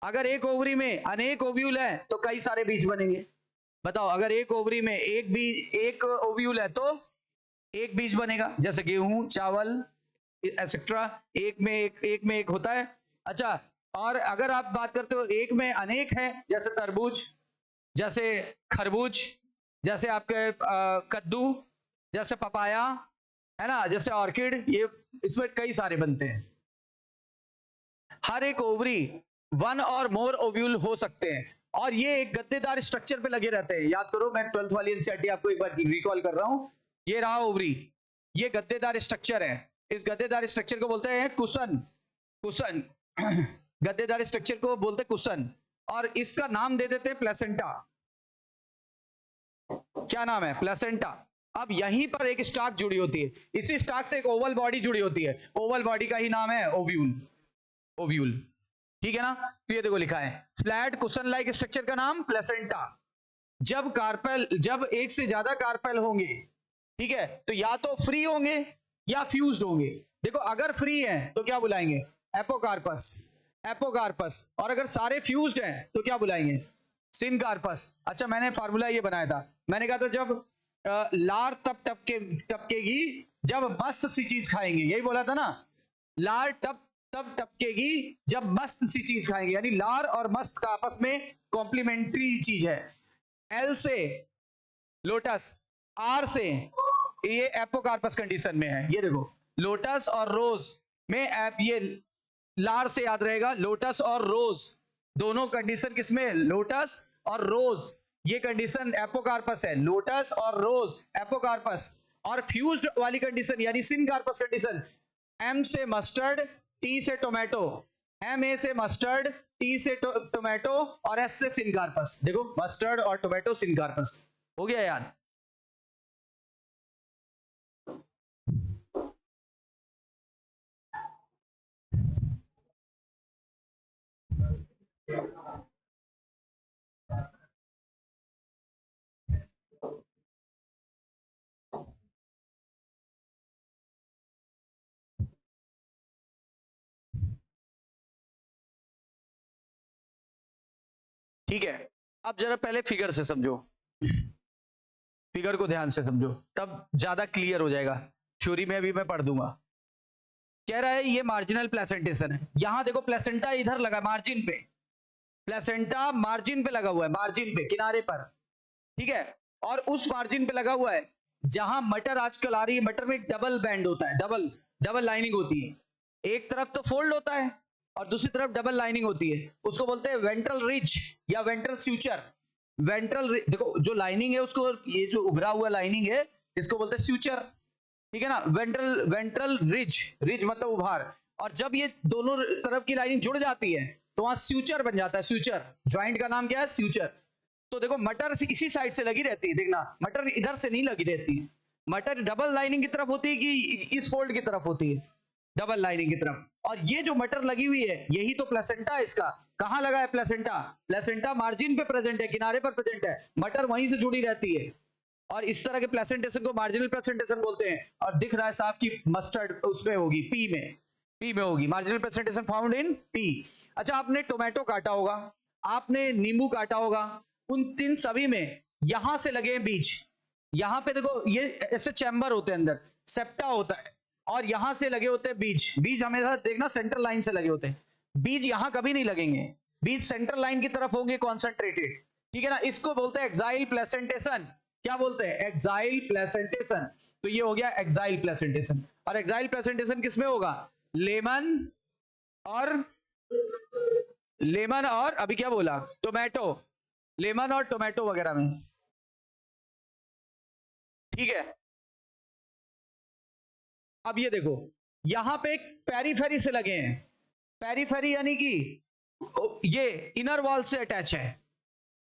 अगर एक ओवरी में अनेक ओव्यूल है तो कई सारे बीज बनेंगे। बताओ, अगर एक ओवरी में एक ओव्यूल है तो एक बीज बनेगा, जैसे गेहूं, चावल एक्सेट्रा, एक में एक होता है। अच्छा, और अगर आप बात करते हो एक में अनेक है, जैसे तरबूज, जैसे खरबूज, जैसे आपके कद्दू, जैसे पपाया, है ना, जैसे ऑर्किड, ये इसमें कई सारे बनते हैं। हर एक ओवरी वन और मोर ओव्यूल हो सकते हैं, और ये एक गद्देदार स्ट्रक्चर पे लगे रहते हैं। याद करो, मैं 12th वाली एनसीईआरटी आपको एक बार रिकॉल कर रहा हूं। ये रहा ओवरी, ये गद्देदार स्ट्रक्चर है, इस गद्देदार स्ट्रक्चर को बोलते हैं कुशन। कुशन गद्देदार स्ट्रक्चर को बोलते हैं कुशन, और इसका नाम दे देते हैं प्लेसेंटा। क्या नाम है? प्लेसेंटा। अब यहीं पर एक स्टाक जुड़ी होती है, इसी स्टाक से एक ओवल बॉडी जुड़ी होती है, ओवल बॉडी का ही नाम है ओव्यूल। ओव्यूल, ठीक है ना। तो ये देखो लिखा है फ्लैट कुशन लाइक स्ट्रक्चर का नाम प्लेसेंटा। जब एक से ज्यादा कार्पेल होंगे, ठीक है, तो या तो फ्री होंगे या फ्यूज्ड होंगे। देखो अगर फ्री है तो क्या बुलाएंगे? एपोकार्पस। एपोकार्पस। और अगर सारे फ्यूज्ड हैं तो क्या बुलाएंगे? सिनकार्पस। अच्छा, मैंने फार्मूला ये बनाया था, मैंने कहा था जब लार तब टपकेगी जब मस्त सी चीज खाएंगे, यही बोला था ना। लार तब टपकेगी जब मस्त सी चीज खाएंगे, यानी लार और मस्त का आपस में कॉम्प्लीमेंट्री चीज है। एल से लोटस, आर से ये एपोकार्पस कंडीशन में है। ये देखो लोटस और रोज में ये लार से याद रहेगा, लोटस और रोज दोनों कंडीशन किसमें? लोटस और रोज, ये कंडीशन एपोकार्पस है। लोटस और रोज एपोकार्पस। और फ्यूज्ड वाली कंडीशन यानी सिनकार्पस कंडीशन, एम से मस्टर्ड, टी से टोमेटो, एम ए से मस्टर्ड, टी से टोमेटो और एस से सिनकार्पस। देखो मस्टर्ड और टोमेटो, सिनकार्पस हो गया यार। ठीक है, अब जरा पहले फिगर से समझो, फिगर को ध्यान से समझो, तब ज्यादा क्लियर हो जाएगा। थ्योरी में अभी मैं पढ़ दूंगा। कह रहा है ये मार्जिनल प्लेसेंटेशन है। यहां देखो प्लेसेंटा इधर लगा मार्जिन पे, प्लेसेंटा मार्जिन पे लगा हुआ है, मार्जिन पे, किनारे पर, ठीक है। और उस मार्जिन पे लगा हुआ है जहां मटर आजकल आ रही है। मटर में डबल बैंड होता है, डबल लाइनिंग होती है। एक तरफ तो फोल्ड होता है और दूसरी तरफ डबल लाइनिंग होती है, उसको बोलते हैं वेंट्रल रिज या वेंट्रल स्यूचर। देखो जो लाइनिंग है उसको, ये जो उभरा हुआ लाइनिंग है इसको बोलते हैं स्यूचर, ठीक है ना। वेंट्रल रिज मतलब उभार। और जब ये दोनों तरफ की लाइनिंग जुड़ जाती है तो वहां स्यूचर बन जाता है। स्यूचर ज्वाइंट का नाम क्या है? स्यूचर। तो देखो मटर इसी साइड से लगी रहती है, देखना मटर इधर से नहीं लगी रहती है। मटर डबल लाइनिंग की तरफ होती है कि इस फोल्ड की तरफ होती है? डबल लाइनिंग की तरफ। और ये जो मटर लगी हुई है यही तो प्लेसेंटा है इसका। कहां लगा है प्लेसेंटा? प्लेसेंटा मार्जिन पे प्रेजेंट है, किनारे पर प्रेजेंट है, मटर वहीं से जुड़ी रहती है। और इस तरह के प्लेसेंटेशन को मार्जिनल प्लेसेंटेशन बोलते हैं। और दिख रहा है साफ की मस्टर्ड उसमें होगी, पी में होगी। Marginal placentation found in P. अच्छा, आपने टोमेटो काटा होगा, आपने नींबू काटा होगा, उन तीन सभी में यहां से लगे बीज। यहां पे देखो ये ऐसे चैम्बर होते हैं, अंदर सेप्टा होता है, और यहां से लगे होते हैं बीज। बीज हमेशा देखना सेंट्रल लाइन से लगे होते हैं, बीज यहां कभी नहीं लगेंगे, बीज सेंट्रल लाइन की तरफ होंगे कॉन्सेंट्रेटेड, ठीक है ना। इसको बोलते हैं एक्साइल प्लेसेंटेशन। क्या बोलते हैं? Exile placentation. तो ये हो गया एक्साइल प्लेसेंटेशन। और एक्साइल प्लेसेंटेशन किसमें होगा? लेमन और अभी क्या बोला? टोमेटो, लेमन और टोमेटो वगैरह में, ठीक है। अब ये देखो, यहां पे एक पेरीफेरी से लगे हैं, पेरीफेरी यानी कि ये इनर वॉल से अटैच है,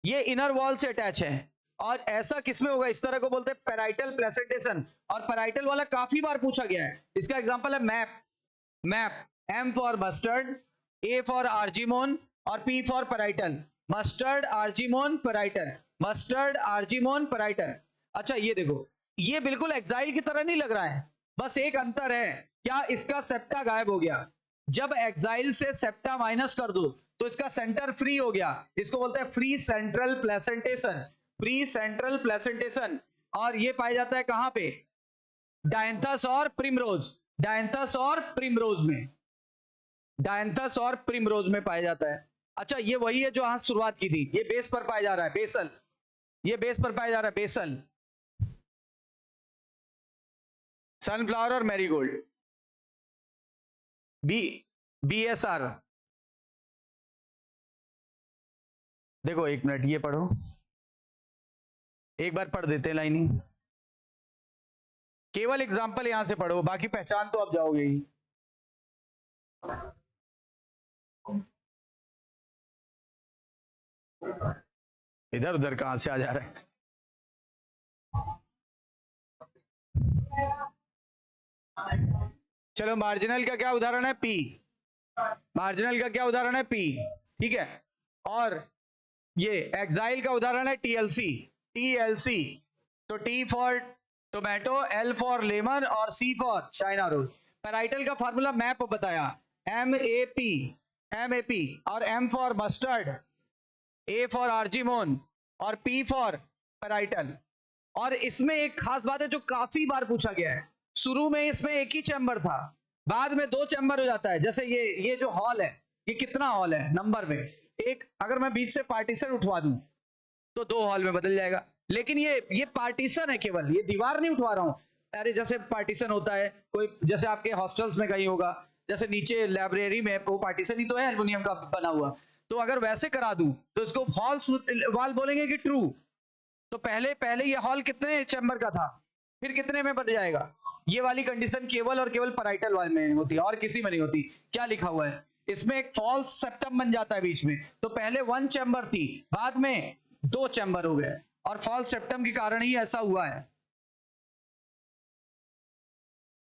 ये इनर वॉल से अटैच है। और ऐसा किसमें होगा? इस तरह को बोलते हैं पैराइटल प्लेसेंटेशन। और पैराइटल वाला काफी बार पूछा गया है। इसका एग्जांपल है map. Map, M for mustard, A for argemone और P for parietal. Mustard, argemone, parietal, mustard, argemone, parietal. अच्छा ये देखो, ये बिल्कुल एक्साइल की तरह नहीं लग रहा है, बस एक अंतर है, क्या? इसका सेप्टा गायब हो गया। जब एक्साइल से सेप्टा माइनस कर दो तो इसका सेंटर फ्री हो गया, इसको बोलते हैं free central placentation, free central placentation. और ये पाया जाता है कहां पे? डायंथस और प्रिमरोज, डायंथस और प्रिमरोज में, डायंथस और प्रिमरोज में पाया जाता है। अच्छा ये वही है जो आज शुरुआत की थी, ये बेस पर पाया जा रहा है, बेसल, ये बेस पर पाया जा रहा है, बेसल। सनफ्लावर और मैरीगोल्ड, BSR। देखो एक मिनट, ये पढ़ो, एक बार पढ़ देते हैं लाइनिंग, केवल एग्जांपल यहां से पढ़ो, बाकी पहचान तो आप जाओगे ही। इधर उधर कहां से आ जा रहा है? चलो मार्जिनल का क्या उदाहरण है? पी। मार्जिनल का क्या उदाहरण है? पी, ठीक है। और ये एक्साइल का उदाहरण है TLC, TLC। तो T for tomato, L for lemon और C for China rose. Parietal का फार्मूला मैप बताया, MAP, और M for mustard, A for argemone और P फॉर पैराइटल। और इसमें एक खास बात है जो काफी बार पूछा गया है, शुरू में इसमें एक ही चैम्बर था, बाद में 2 चैम्बर हो जाता है। जैसे ये जो हॉल है, ये कितना हॉल है नंबर में? एक, अगर मैं बीच से पार्टीशन उठवा दूं तो 2 हॉल में बदल जाएगा। लेकिन ये पार्टीशन है केवल, ये दीवार नहीं उठवा रहा हूं। अरे जैसे पार्टीशन होता है कोई, जैसे आपके हॉस्टल्स में कहीं होगा, जैसे नीचे लाइब्रेरी में वो पार्टीशन ही तो है एल्युमिनियम का बना हुआ। तो अगर वैसे करा दूं तो इसको फॉल्स वॉल बोलेंगे कि ट्रू? तो पहले ये हॉल कितने चैम्बर का था, फिर कितने में बन जाएगा? ये वाली कंडीशन केवल और केवल पैराइटल वाले में होती है और किसी में नहीं होती। क्या लिखा हुआ है इसमें? एक फॉल्स सेप्टम बन जाता है बीच में। तो पहले 1 चैम्बर थी, बाद में 2 चैम्बर हो गए, और फॉल्स सेप्टम के कारण ही ऐसा हुआ है।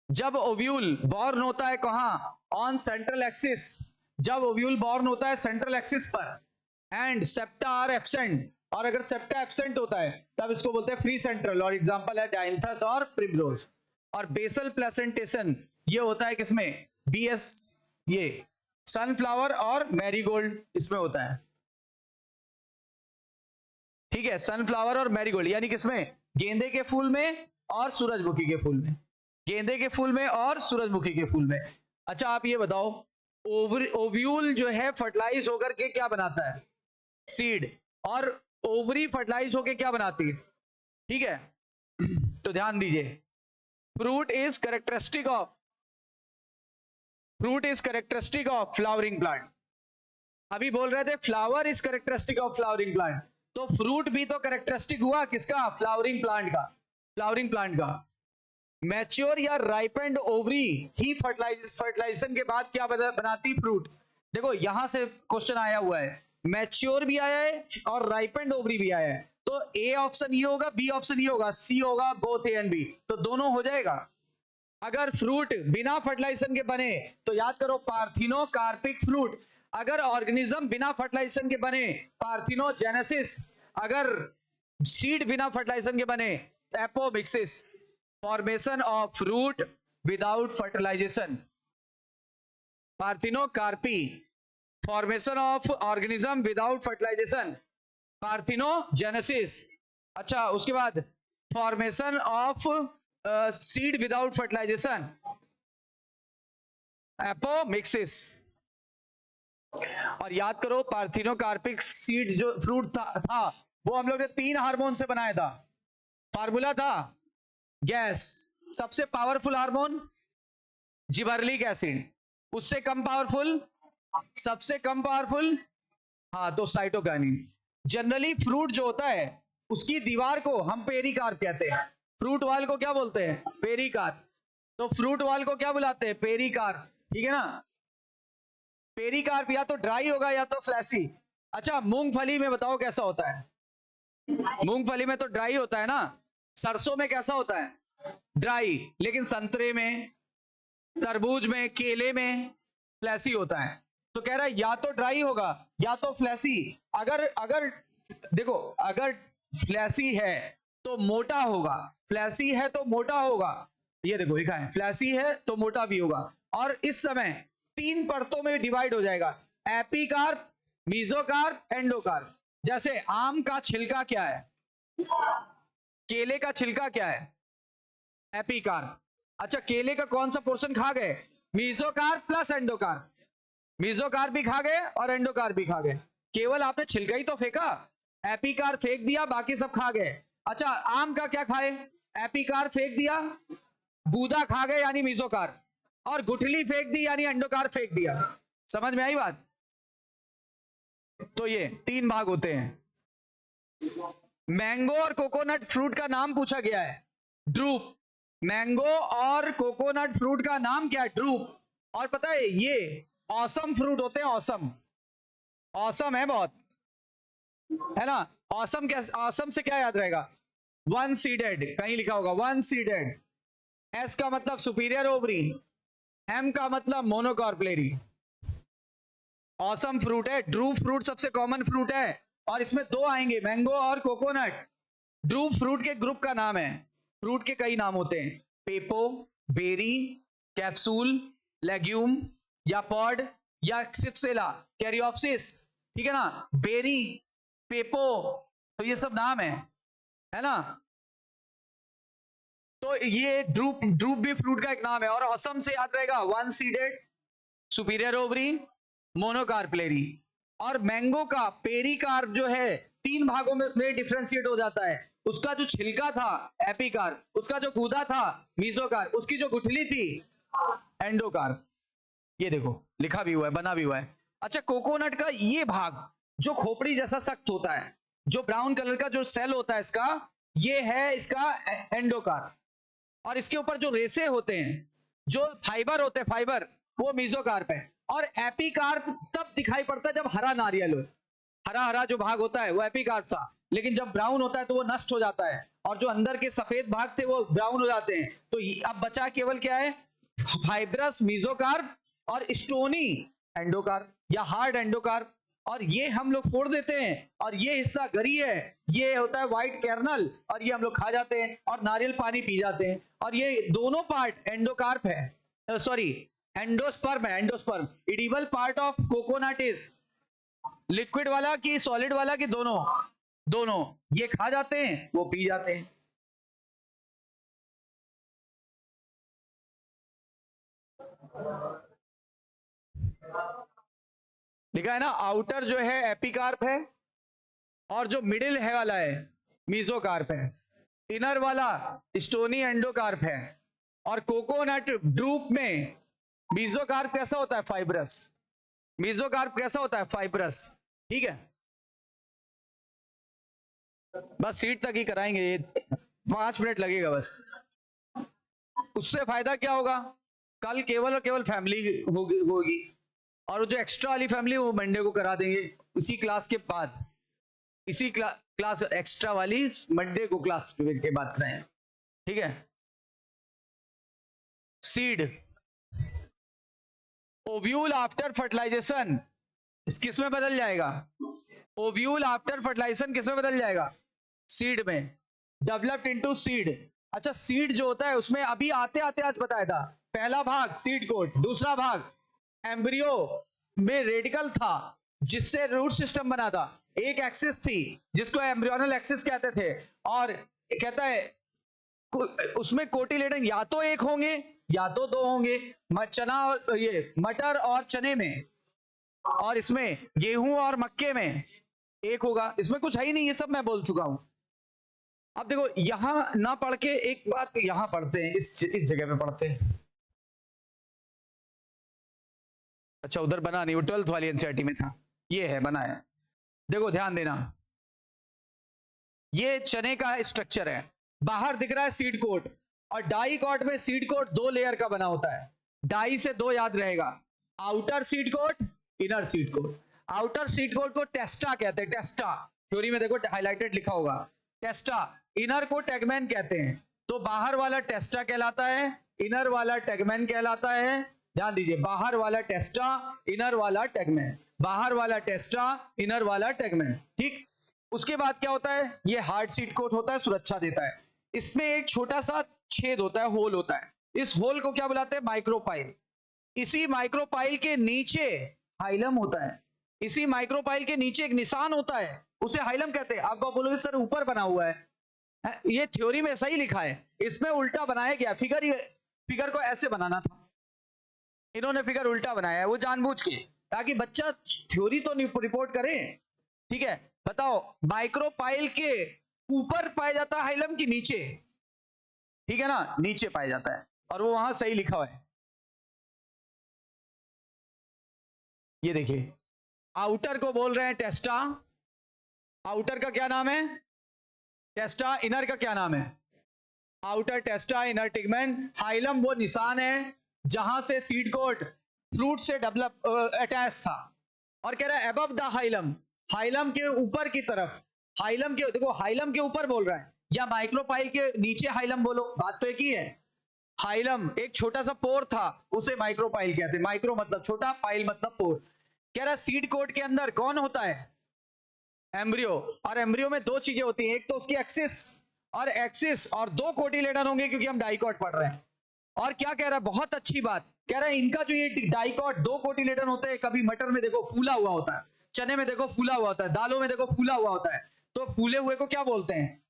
जब ओव्यूल बॉर्न होता है कहां? On central axis. जब ओव्यूल बॉर्न होता है सेंट्रल एक्सिस पर, एंड सेप्टा आर एब्सेंट, और अगर सेप्टा एब्सेंट होता है तब इसको बोलते हैं फ्री सेंट्रल। और एग्जांपल है डायंथस और प्रिमरोज। और बेसल प्लेसेंटेशन ये होता है किसमें? BS, ये सनफ्लावर और मैरीगोल्ड इसमें होता है, ठीक है। सनफ्लावर और मैरीगोल्ड यानी किसमें? गेंदे के फूल में और सूरजमुखी के फूल में, गेंदे के फूल में और सूरजमुखी के फूल में। अच्छा आप ये बताओ, ओव्यूल जो है फर्टिलाइज होकर के क्या बनाता है? सीड। और ओवरी फर्टिलाइज होकर क्या बनाती है? ठीक है, तो ध्यान दीजिए, fruit is characteristic of flowering plant. अभी बोल रहे थे flower is characteristic of flowering plant, तो फ्रूट भी तो कैरेक्टरिस्टिक हुआ किसका? फ्लावरिंग प्लांट का, फ्लावरिंग प्लांट का। मैच्योर या राइपेंड ओवरी ही फर्टिलाइजेशन के बाद क्या बनाती? फ्रूट। देखो यहां से क्वेश्चन आया हुआ है, मैच्योर भी आया है और राइपेंड ओवरी भी आया है। तो ए ऑप्शन ये होगा, बी ऑप्शन ये होगा, सी होगा, बोथ ए एंड बी, तो दोनों हो जाएगा। अगर फ्रूट बिना फर्टिलाइजेशन के बने तो याद करो पार्थिनो कार्पिक फ्रूट। अगर ऑर्गेनिज्म बिना फर्टिलाइजेशन के बने, पार्थिनोजेनेसिस। अगर सीड बिना फर्टिलाइजेशन के बने, apomixis. Formation of fruit without fertilisation, parthenocarpy. Formation of organism without fertilisation, parthenogenesis. अच्छा उसके बाद formation of seed without fertilisation, apomixis. और याद करो पार्थिनोकार्पिक सीड जो फ्रूट था वो हम लोग ने 3 हार्मोन से बनाया था। फार्मूला था गैस, सबसे पावरफुल हार्मोन जिबर्लिक एसिड, उससे कम पावरफुल, सबसे कम पावरफुल, हाँ तो साइटोकाइनिन। जनरली फ्रूट जो होता है उसकी दीवार को हम पेरिकार्प कहते हैं। फ्रूट वाल को क्या बोलते हैं? पेरिकार्प। तो फ्रूट वाल को क्या बुलाते हैं? पेरिकार्प, ठीक है ना। पेरिकार्प या तो ड्राई होगा या तो फ्लैसी। अच्छा मूंगफली में बताओ कैसा होता है? मूंगफली में तो ड्राई होता है ना। सरसों में कैसा होता है? ड्राई। लेकिन संतरे में, तरबूज में, केले में फ्लैसी होता है। तो कह रहा है या तो ड्राई होगा या तो फ्लैसी। अगर अगर देखो, अगर फ्लैसी है तो मोटा होगा, फ्लैसी है तो मोटा होगा। ये देखो लिखा है फ्लैसी है तो मोटा भी होगा। और इस समय 3 परतों में डिवाइड हो जाएगा, एपिकार्प, मीजोकार्प, एंडोकार्प। जैसे आम का छिलका क्या है? केले का छिलका क्या है? एपिकार्प। अच्छा केले का कौन सा पोर्शन खा गए? Mesocarp plus endocarp. मीजोकार्प भी खा गए और एंडोकार्प भी खा गए, केवल आपने छिलका ही तो फेंका, एपिकार्प फेंक दिया, बाकी सब खा गए। अच्छा आम का क्या खाए? एपिकार्प फेंक दिया, गूदा खा गए यानी मीजोकार्प, और गुठली फेंक दी यानी एंडोकार्प फेंक दिया। समझ में आई बात? तो ये 3 भाग होते हैं। मैंगो और कोकोनट फ्रूट का नाम पूछा गया है, ड्रूप। मैंगो और कोकोनट फ्रूट का नाम क्या है? ड्रूप। और पता है ये ऑसम फ्रूट होते हैं, ऑसम। ऑसम है बहुत, है ना। ऑसम क्या, ऑसम से क्या याद रहेगा? 1 सीडेड, कहीं लिखा होगा 1 सीडेड। एस का मतलब सुपीरियर ओवरी, एम का मतलब मोनोकार्पलेरी। ऑसम फ्रूट है। ड्रूप फ्रूट सबसे कॉमन फ्रूट है और इसमें 2 आएंगे, मैंगो और कोकोनट। ड्रूप फ्रूट के ग्रुप का नाम है। फ्रूट के कई नाम होते हैं, पेपो, बेरी, कैप्सूल, लेग्यूम, या पॉड, या सिप्सेला, कैरियोप्सिस, ठीक है ना। बेरी, पेपो, तो ये सब नाम है ना। तो ये ड्रूप भी फ्रूट का एक नाम है। और ऑसम से याद रहेगा 1 सीडेड, सुपीरियर ओवरी, मोनोकार्पलेरी। और मैंगो का पेरिकार्प जो है 3 भागों में डिफरेंशिएट हो जाता है। उसका जो छिलका था एपिकार्प, उसका जो गूदा था मीजोकार्प, उसकी जो गुठली थी एंडोकार्प। ये देखो लिखा भी हुआ है, बना भी हुआ है। अच्छा कोकोनट का ये भाग जो खोपड़ी जैसा सख्त होता है, जो ब्राउन कलर का जो सेल होता है इसका, ये है इसका एंडोकार्प। और इसके ऊपर जो रेसे होते हैं, जो फाइबर होते हैं, फाइबर, वो मीजोकार्प है। और एपिकार्प तब दिखाई पड़ता है जब हरा नारियल हो। हरा हरा जो भाग होता है वो एपिकार्प था, लेकिन जब ब्राउन होता है तो वो नष्ट हो जाता है, और जो अंदर के सफेद भाग थे वो ब्राउन हो जाते हैं। तो अब बचा केवल क्या है? फाइब्रस मीजोकार्प और स्टोनी एंडोकार्प या हार्ड एंडोकार्प। और ये हम लोग फोड़ देते हैं, और ये हिस्सा गरी है, ये होता है व्हाइट कर्नल, और ये हम लोग खा जाते हैं और नारियल पानी पी जाते हैं। और ये दोनों पार्ट एंडोकार्प है, सॉरी एंडोस्पर्म है, endosperm. Edible part of coconut is liquid वाला कि सॉलिड वाला कि दोनों? दोनों। ये खा जाते हैं, वो पी जाते हैं। लिखा है ना, आउटर जो है एपिकार्प है, और जो मिडिल है वाला है मीजोकार्प है, इनर वाला स्टोनी एंडोकार्प है। और कोकोनट ड्रूप में मीजोकार्प कैसा होता है? फाइब्रस। मीजोकार्प कैसा होता है? फाइब्रस, ठीक है। बस सीट तक ही कराएंगे, ये 5 मिनट लगेगा बस। उससे फायदा क्या होगा? कल केवल और केवल फैमिली होगी, और जो एक्स्ट्रा वाली फैमिली वो मंडे को करा देंगे इसी क्लास के बाद। इसी क्लास एक्स्ट्रा वाली मंडे को क्लास के बाद कराएं, ठीक है। सीड, ओव्यूल आफ्टर फर्टिलाइजेशन किस में बदल जाएगा? ओव्यूल आफ्टर फर्टिलाइजेशन किस में बदल जाएगा? सीड में। Developed into seed. अच्छा सीड जो होता है उसमें अभी आते आते आज बताया था, पहला भाग सीड कोट, दूसरा भाग एम्ब्रियो में रेडिकल था जिससे रूट सिस्टम बना था, एक एक्सिस थी जिसको एम्ब्रियोनल एक्सिस कहते थे, और कहता है उसमें कोटिलेडन या तो एक होंगे या तो दो होंगे, चना और ये मटर और चने में, और इसमें गेहूं और मक्के में एक होगा। इसमें कुछ है ही नहीं, ये सब मैं बोल चुका हूं। अब देखो यहां ना पढ़ के एक बात यहां पढ़ते हैं, इस जगह पे पढ़ते हैं। अच्छा उधर बना नहीं, वो 12th वाली एनसीईआरटी में था, ये है बनाया। देखो ध्यान देना, ये चने का स्ट्रक्चर है, बाहर दिख रहा है सीड कोट, और डाई कोट में सीड कोट 2 लेयर का बना होता है। डाई से 2 याद रहेगा, outer seed coat, inner seed coat. Outer seed coat को टेस्टा कहते हैं, टेस्टा थ्योरी में देखो हाईलाइटेड लिखा होगा, टेस्टा। इनर को टेगमैन कहते हैं। तो बाहर वाला टेस्टा कहलाता है, इनर वाला टेगमैन कहलाता है। ध्यान दीजिए, बाहर वाला टेस्टा, इनर वाला टेगमैन, बाहर वाला टेस्टा, इनर वाला टेगमैन, ठीक। उसके बाद क्या होता है, ये हार्ड सीड कोट होता है, सुरक्षा देता है। इसमें एक छोटा सा छेद होता है, होल होता है, इस होल को क्या बुलाते हैं, माइक्रोपाइल। इसी माइक्रोपाइल के नीचे हाइलम होता है, इसी माइक्रोपाइल के नीचे एक निशान होता है, उसे हाइलम कहते हैं। आप बोलोगे सर ऊपर बना हुआ है, ये थ्योरी में सही लिखा है, इसमें उल्टा बनाया गया। फिगर को ऐसे बनाना था, इन्होंने फिगर उल्टा बनाया है, वो जानबूझ के, ताकि बच्चा थ्योरी तो रिपोर्ट करे। ठीक है, बताओ माइक्रोपाइल के ऊपर पाया जाता है हाइलम की नीचे, ठीक है ना, नीचे पाया जाता है, और वो वहां सही लिखा हुआ है। ये देखिए, आउटर को बोल रहे हैं टेस्टा, आउटर का क्या नाम है, टेस्टा। इनर का क्या नाम है, आउटर टेस्टा, इनर टिगमेंट। हाइलम वो निशान है जहां से सीड कोट फ्रूट से डेवलप अटैच था, और कह रहा है अबव द हाइलम, हाइलम के ऊपर की तरफ। हाइलम के, देखो हाइलम के ऊपर बोल रहा है, या माइक्रोपाइल के नीचे हाइलम बोलो, बात तो एक ही है। हाइलम एक छोटा सा पोर था, उसे माइक्रोपाइल कहते हैं। माइक्रो मतलब छोटा, पाइल मतलब पोर। कह रहा सीड कोट के अंदर कौन होता है, एम्ब्रियो। और एम्ब्रियो में 2 चीजें होती हैं, एक तो उसकी एक्सिस और एक्सिस, और 2 कोटिलेडन होंगे, क्योंकि हम डाइकोट पढ़ रहे हैं। और क्या कह रहा है, बहुत अच्छी बात कह रहा है, इनका जो ये डाइकोट 2 कोटिलेडन होते हैं, कभी मटर में देखो फूला हुआ होता है, चने में देखो फूला हुआ होता है, दालों में देखो फूला हुआ होता है। तो फूले हुए को क्या बोलते हैं,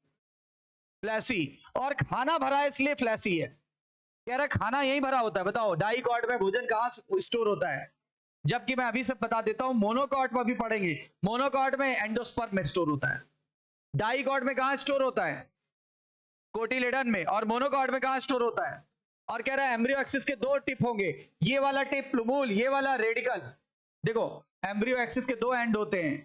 फ्लैसी। और खाना भरा है इसलिए फ्लैसी है। कह रहा है खाना यही भरा होता है। बताओ डाइकोट में भोजन कहां स्टोर होता है, जबकि मैं अभी से बता देता हूं, मोनोकॉट में भी पढ़ेंगे, मोनोकॉट में एंडोस्पर्म में स्टोर होता है। डाइकोट में कहां स्टोर होता है, कोटिलेडन में। और मोनोकॉट में कहां स्टोर होता है। और कह रहा है एम्ब्रियो एक्सिस के 2 टिप होंगे, ये वाला टिप प्लूमूल, ये वाला रेडिकल। देखो एम्ब्रियो एक्सिस के 2 एंड होते हैं,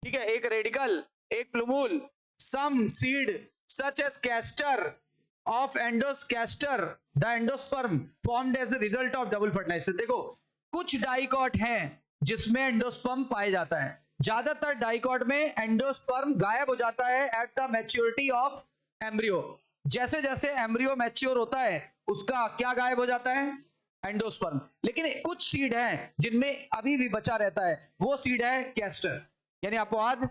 ठीक है, एक रेडिकल, एक plumule. Some seed such as castor of एंडोस्कैस्टर the endosperm formed as a result of double fertilization। देखो कुछ डाइकोट हैं जिसमें एंडोस्पर्म पाया जाता है, ज्यादातर डाइकोट में एंडोस्पर्म गायब हो जाता है at the maturity of embryo. जैसे जैसे एम्ब्रियो मैच्योर होता है, उसका क्या गायब हो जाता है, एंडोस्पर्म। लेकिन कुछ सीड हैं जिनमें अभी भी बचा रहता है, वो सीड है कैस्टर, यानी अपवाद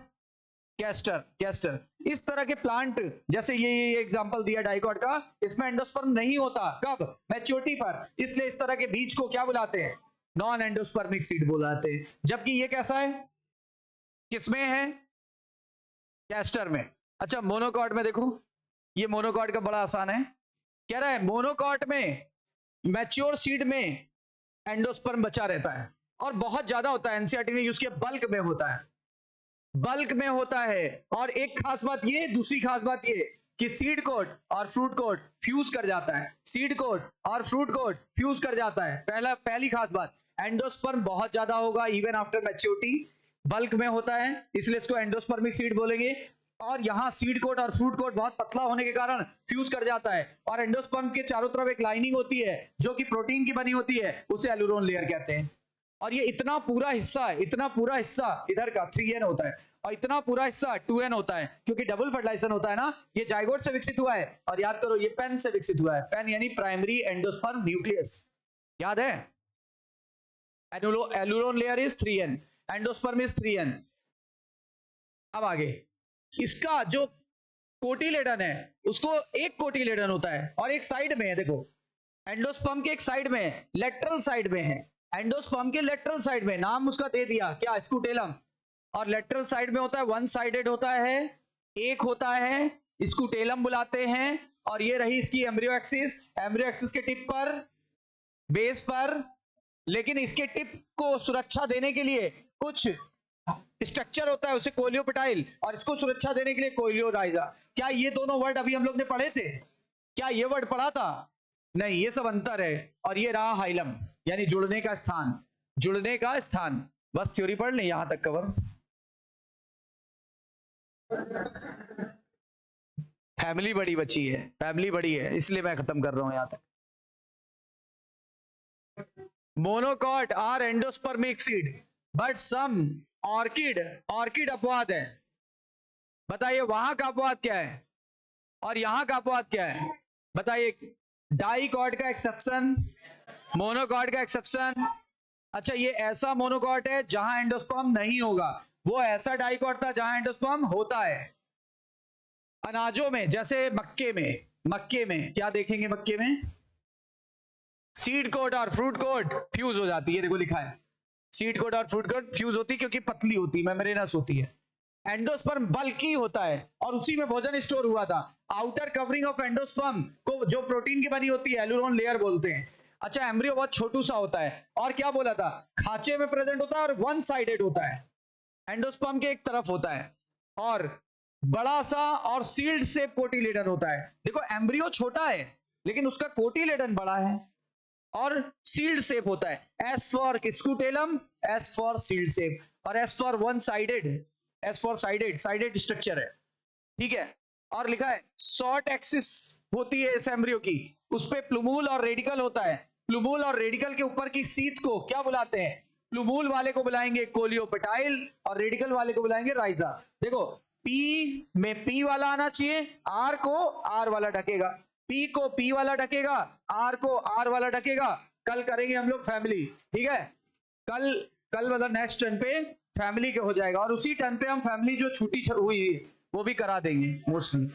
कैस्टर। कैस्टर इस तरह के प्लांट, जैसे ये एग्जांपल दिया डाइकोट का, इसमें एंडोस्पर्म नहीं होता, कब, मैच्योरिटी पर। इसलिए इस तरह के बीज को क्या बुलाते हैं, नॉन एंडोस्पर्मिक सीड बुलाते हैं। जबकि ये कैसा है, किसमें है, कैस्टर में। अच्छा मोनोकॉट में देखो, ये मोनोकॉट का बड़ा आसान है। कह रहा है मोनोकॉट में मैच्योर सीड में एंडोस्पर्म बचा रहता है, और बहुत ज्यादा होता है, एनसीईआरटी ने यूज किया, बल्क में होता है, बल्क में होता है। और एक खास बात ये, दूसरी खास बात ये कि सीड कोट और फ्रूट कोट फ्यूज कर जाता है, सीड कोट और फ्रूट कोट फ्यूज कर जाता है। पहली खास बात, एंडोस्पर्म बहुत ज्यादा होगा इवन आफ्टर मैच्योरिटी, बल्क में होता है, इसलिए इसको एंडोस्पर्मिक सीड बोलेंगे। और यहां सीड कोट और फ्रूट कोट बहुत पतला होने के कारण फ्यूज कर जाता है, और एंडोस्पर्म के चारों तरफ एक लाइनिंग होती है जो कि प्रोटीन की बनी होती है, उसे एलुरोन लेयर कहते हैं। और ये इतना पूरा हिस्सा, इतना पूरा हिस्सा इधर का 3n होता है, और इतना पूरा हिस्सा 2n होता है, क्योंकि डबल फर्टिलाइजेशन होता है ना। ये जाइगोट से विकसित हुआ है, और याद करो ये पेन से विकसित हुआ है, पेन यानी प्राइमरी एंडोस्पर्म न्यूक्लियस, याद है। Aleurone layer is 3n, endosperm is 3n। अब आगे, इसका जो कोटिलेडन है उसको एक कोटिलेडन होता है, और एक साइड में है, देखो एंडोस्पर्म के एक साइड में, लेटरल साइड में है, एंडोस्पर्म के लेटरल साइड में, नाम उसका दे दिया क्या, स्कूटेलम। और लेटरल साइड में होता है, वन साइडेड होता है, एक होता है, स्कूटेलम बुलाते हैं। और ये रही इसकी एम्ब्रियो एक्सिस, एम्ब्रियो एक्सिस के टिप पर बेस पर, लेकिन इसके टिप को सुरक्षा देने के लिए कुछ स्ट्रक्चर होता है, उसे कोलियोपेटाइल, और इसको सुरक्षा देने के लिए कोलियोराइजा। क्या ये दोनों वर्ड अभी हम लोग ने पढ़े थे? क्या ये वर्ड पढ़ा था? नहीं, ये सब अंतर है। और ये रहा हाइलम, यानी जुड़ने का स्थान, जुड़ने का स्थान। बस थ्योरी पढ़ लें, यहां तक कवर। फैमिली बड़ी बची है, फैमिली बड़ी है, इसलिए मैं खत्म कर रहा हूं यहां तक। Monocot are endospermic seed, but some orchid, orchid अपवाद है। बताइए वहां का अपवाद क्या है और यहां का अपवाद क्या है? बताइए। डाइकॉट का एक्सेप्शन, मोनोकॉट का एक्सेप्शन। अच्छा, ये ऐसा मोनोकॉट है जहां एंडोस्पर्म नहीं होगा, वो ऐसा डाइकॉट था जहां एंडोस्पर्म होता है। अनाजों में, जैसे मक्के में, मक्के में क्या देखेंगे? मक्के में सीड कोट और फ्रूट कोट फ्यूज हो जाती है। देखो लिखा है, सीड कोट और फ्रूट कोट फ्यूज होती है क्योंकि पतली होती है, मेम्ब्रेनस होती है। एंडोस्पर्म बल्की होता है और उसी में भोजन स्टोर हुआ था। आउटर कवरिंग ऑफ एंडोस्पर्म को जो प्रोटीन की बनी होती है एलुरोन लेयर बोलते हैं। अच्छा, एम्ब्रियो बहुत छोटू सा होता है, और क्या बोला था? खांचे में प्रेजेंट होता है और वन साइडेड होता है, एंडोस्पर्म के एक तरफ होता है, और बड़ा सा और सील्ड शेप कोटिलेडन होता है। देखो एम्ब्रियो छोटा है लेकिन उसका कोटिलेडन बड़ा है और सील्ड शेप होता है। S for scutellum, S for shield shape, और S for one sided, S for sided, sided structure है। ठीक है, और लिखा है शॉर्ट एक्सिस होती है इस एम्ब्रियो की, उस पे प्लूमूल और रेडिकल होता है। प्लूमूल और रेडिकल के ऊपर की सीट को क्या बुलाते हैं? प्लूमूल वाले को बुलाएंगे कोलियोपेटाइल और रेडिकल वाले को बुलाएंगे राइजा। देखो पी में पी वाला आना चाहिए, आर को आर वाला ढकेगा, पी को पी वाला ढकेगा, आर को आर वाला ढकेगा। कल करेंगे हम लोग फैमिली, ठीक है? कल मतलब नेक्स्ट टर्न पे फैमिली के हो जाएगा, और उसी टर्न पे हम फैमिली जो छुट्टी हुई वो भी करा देंगे मोस्टली।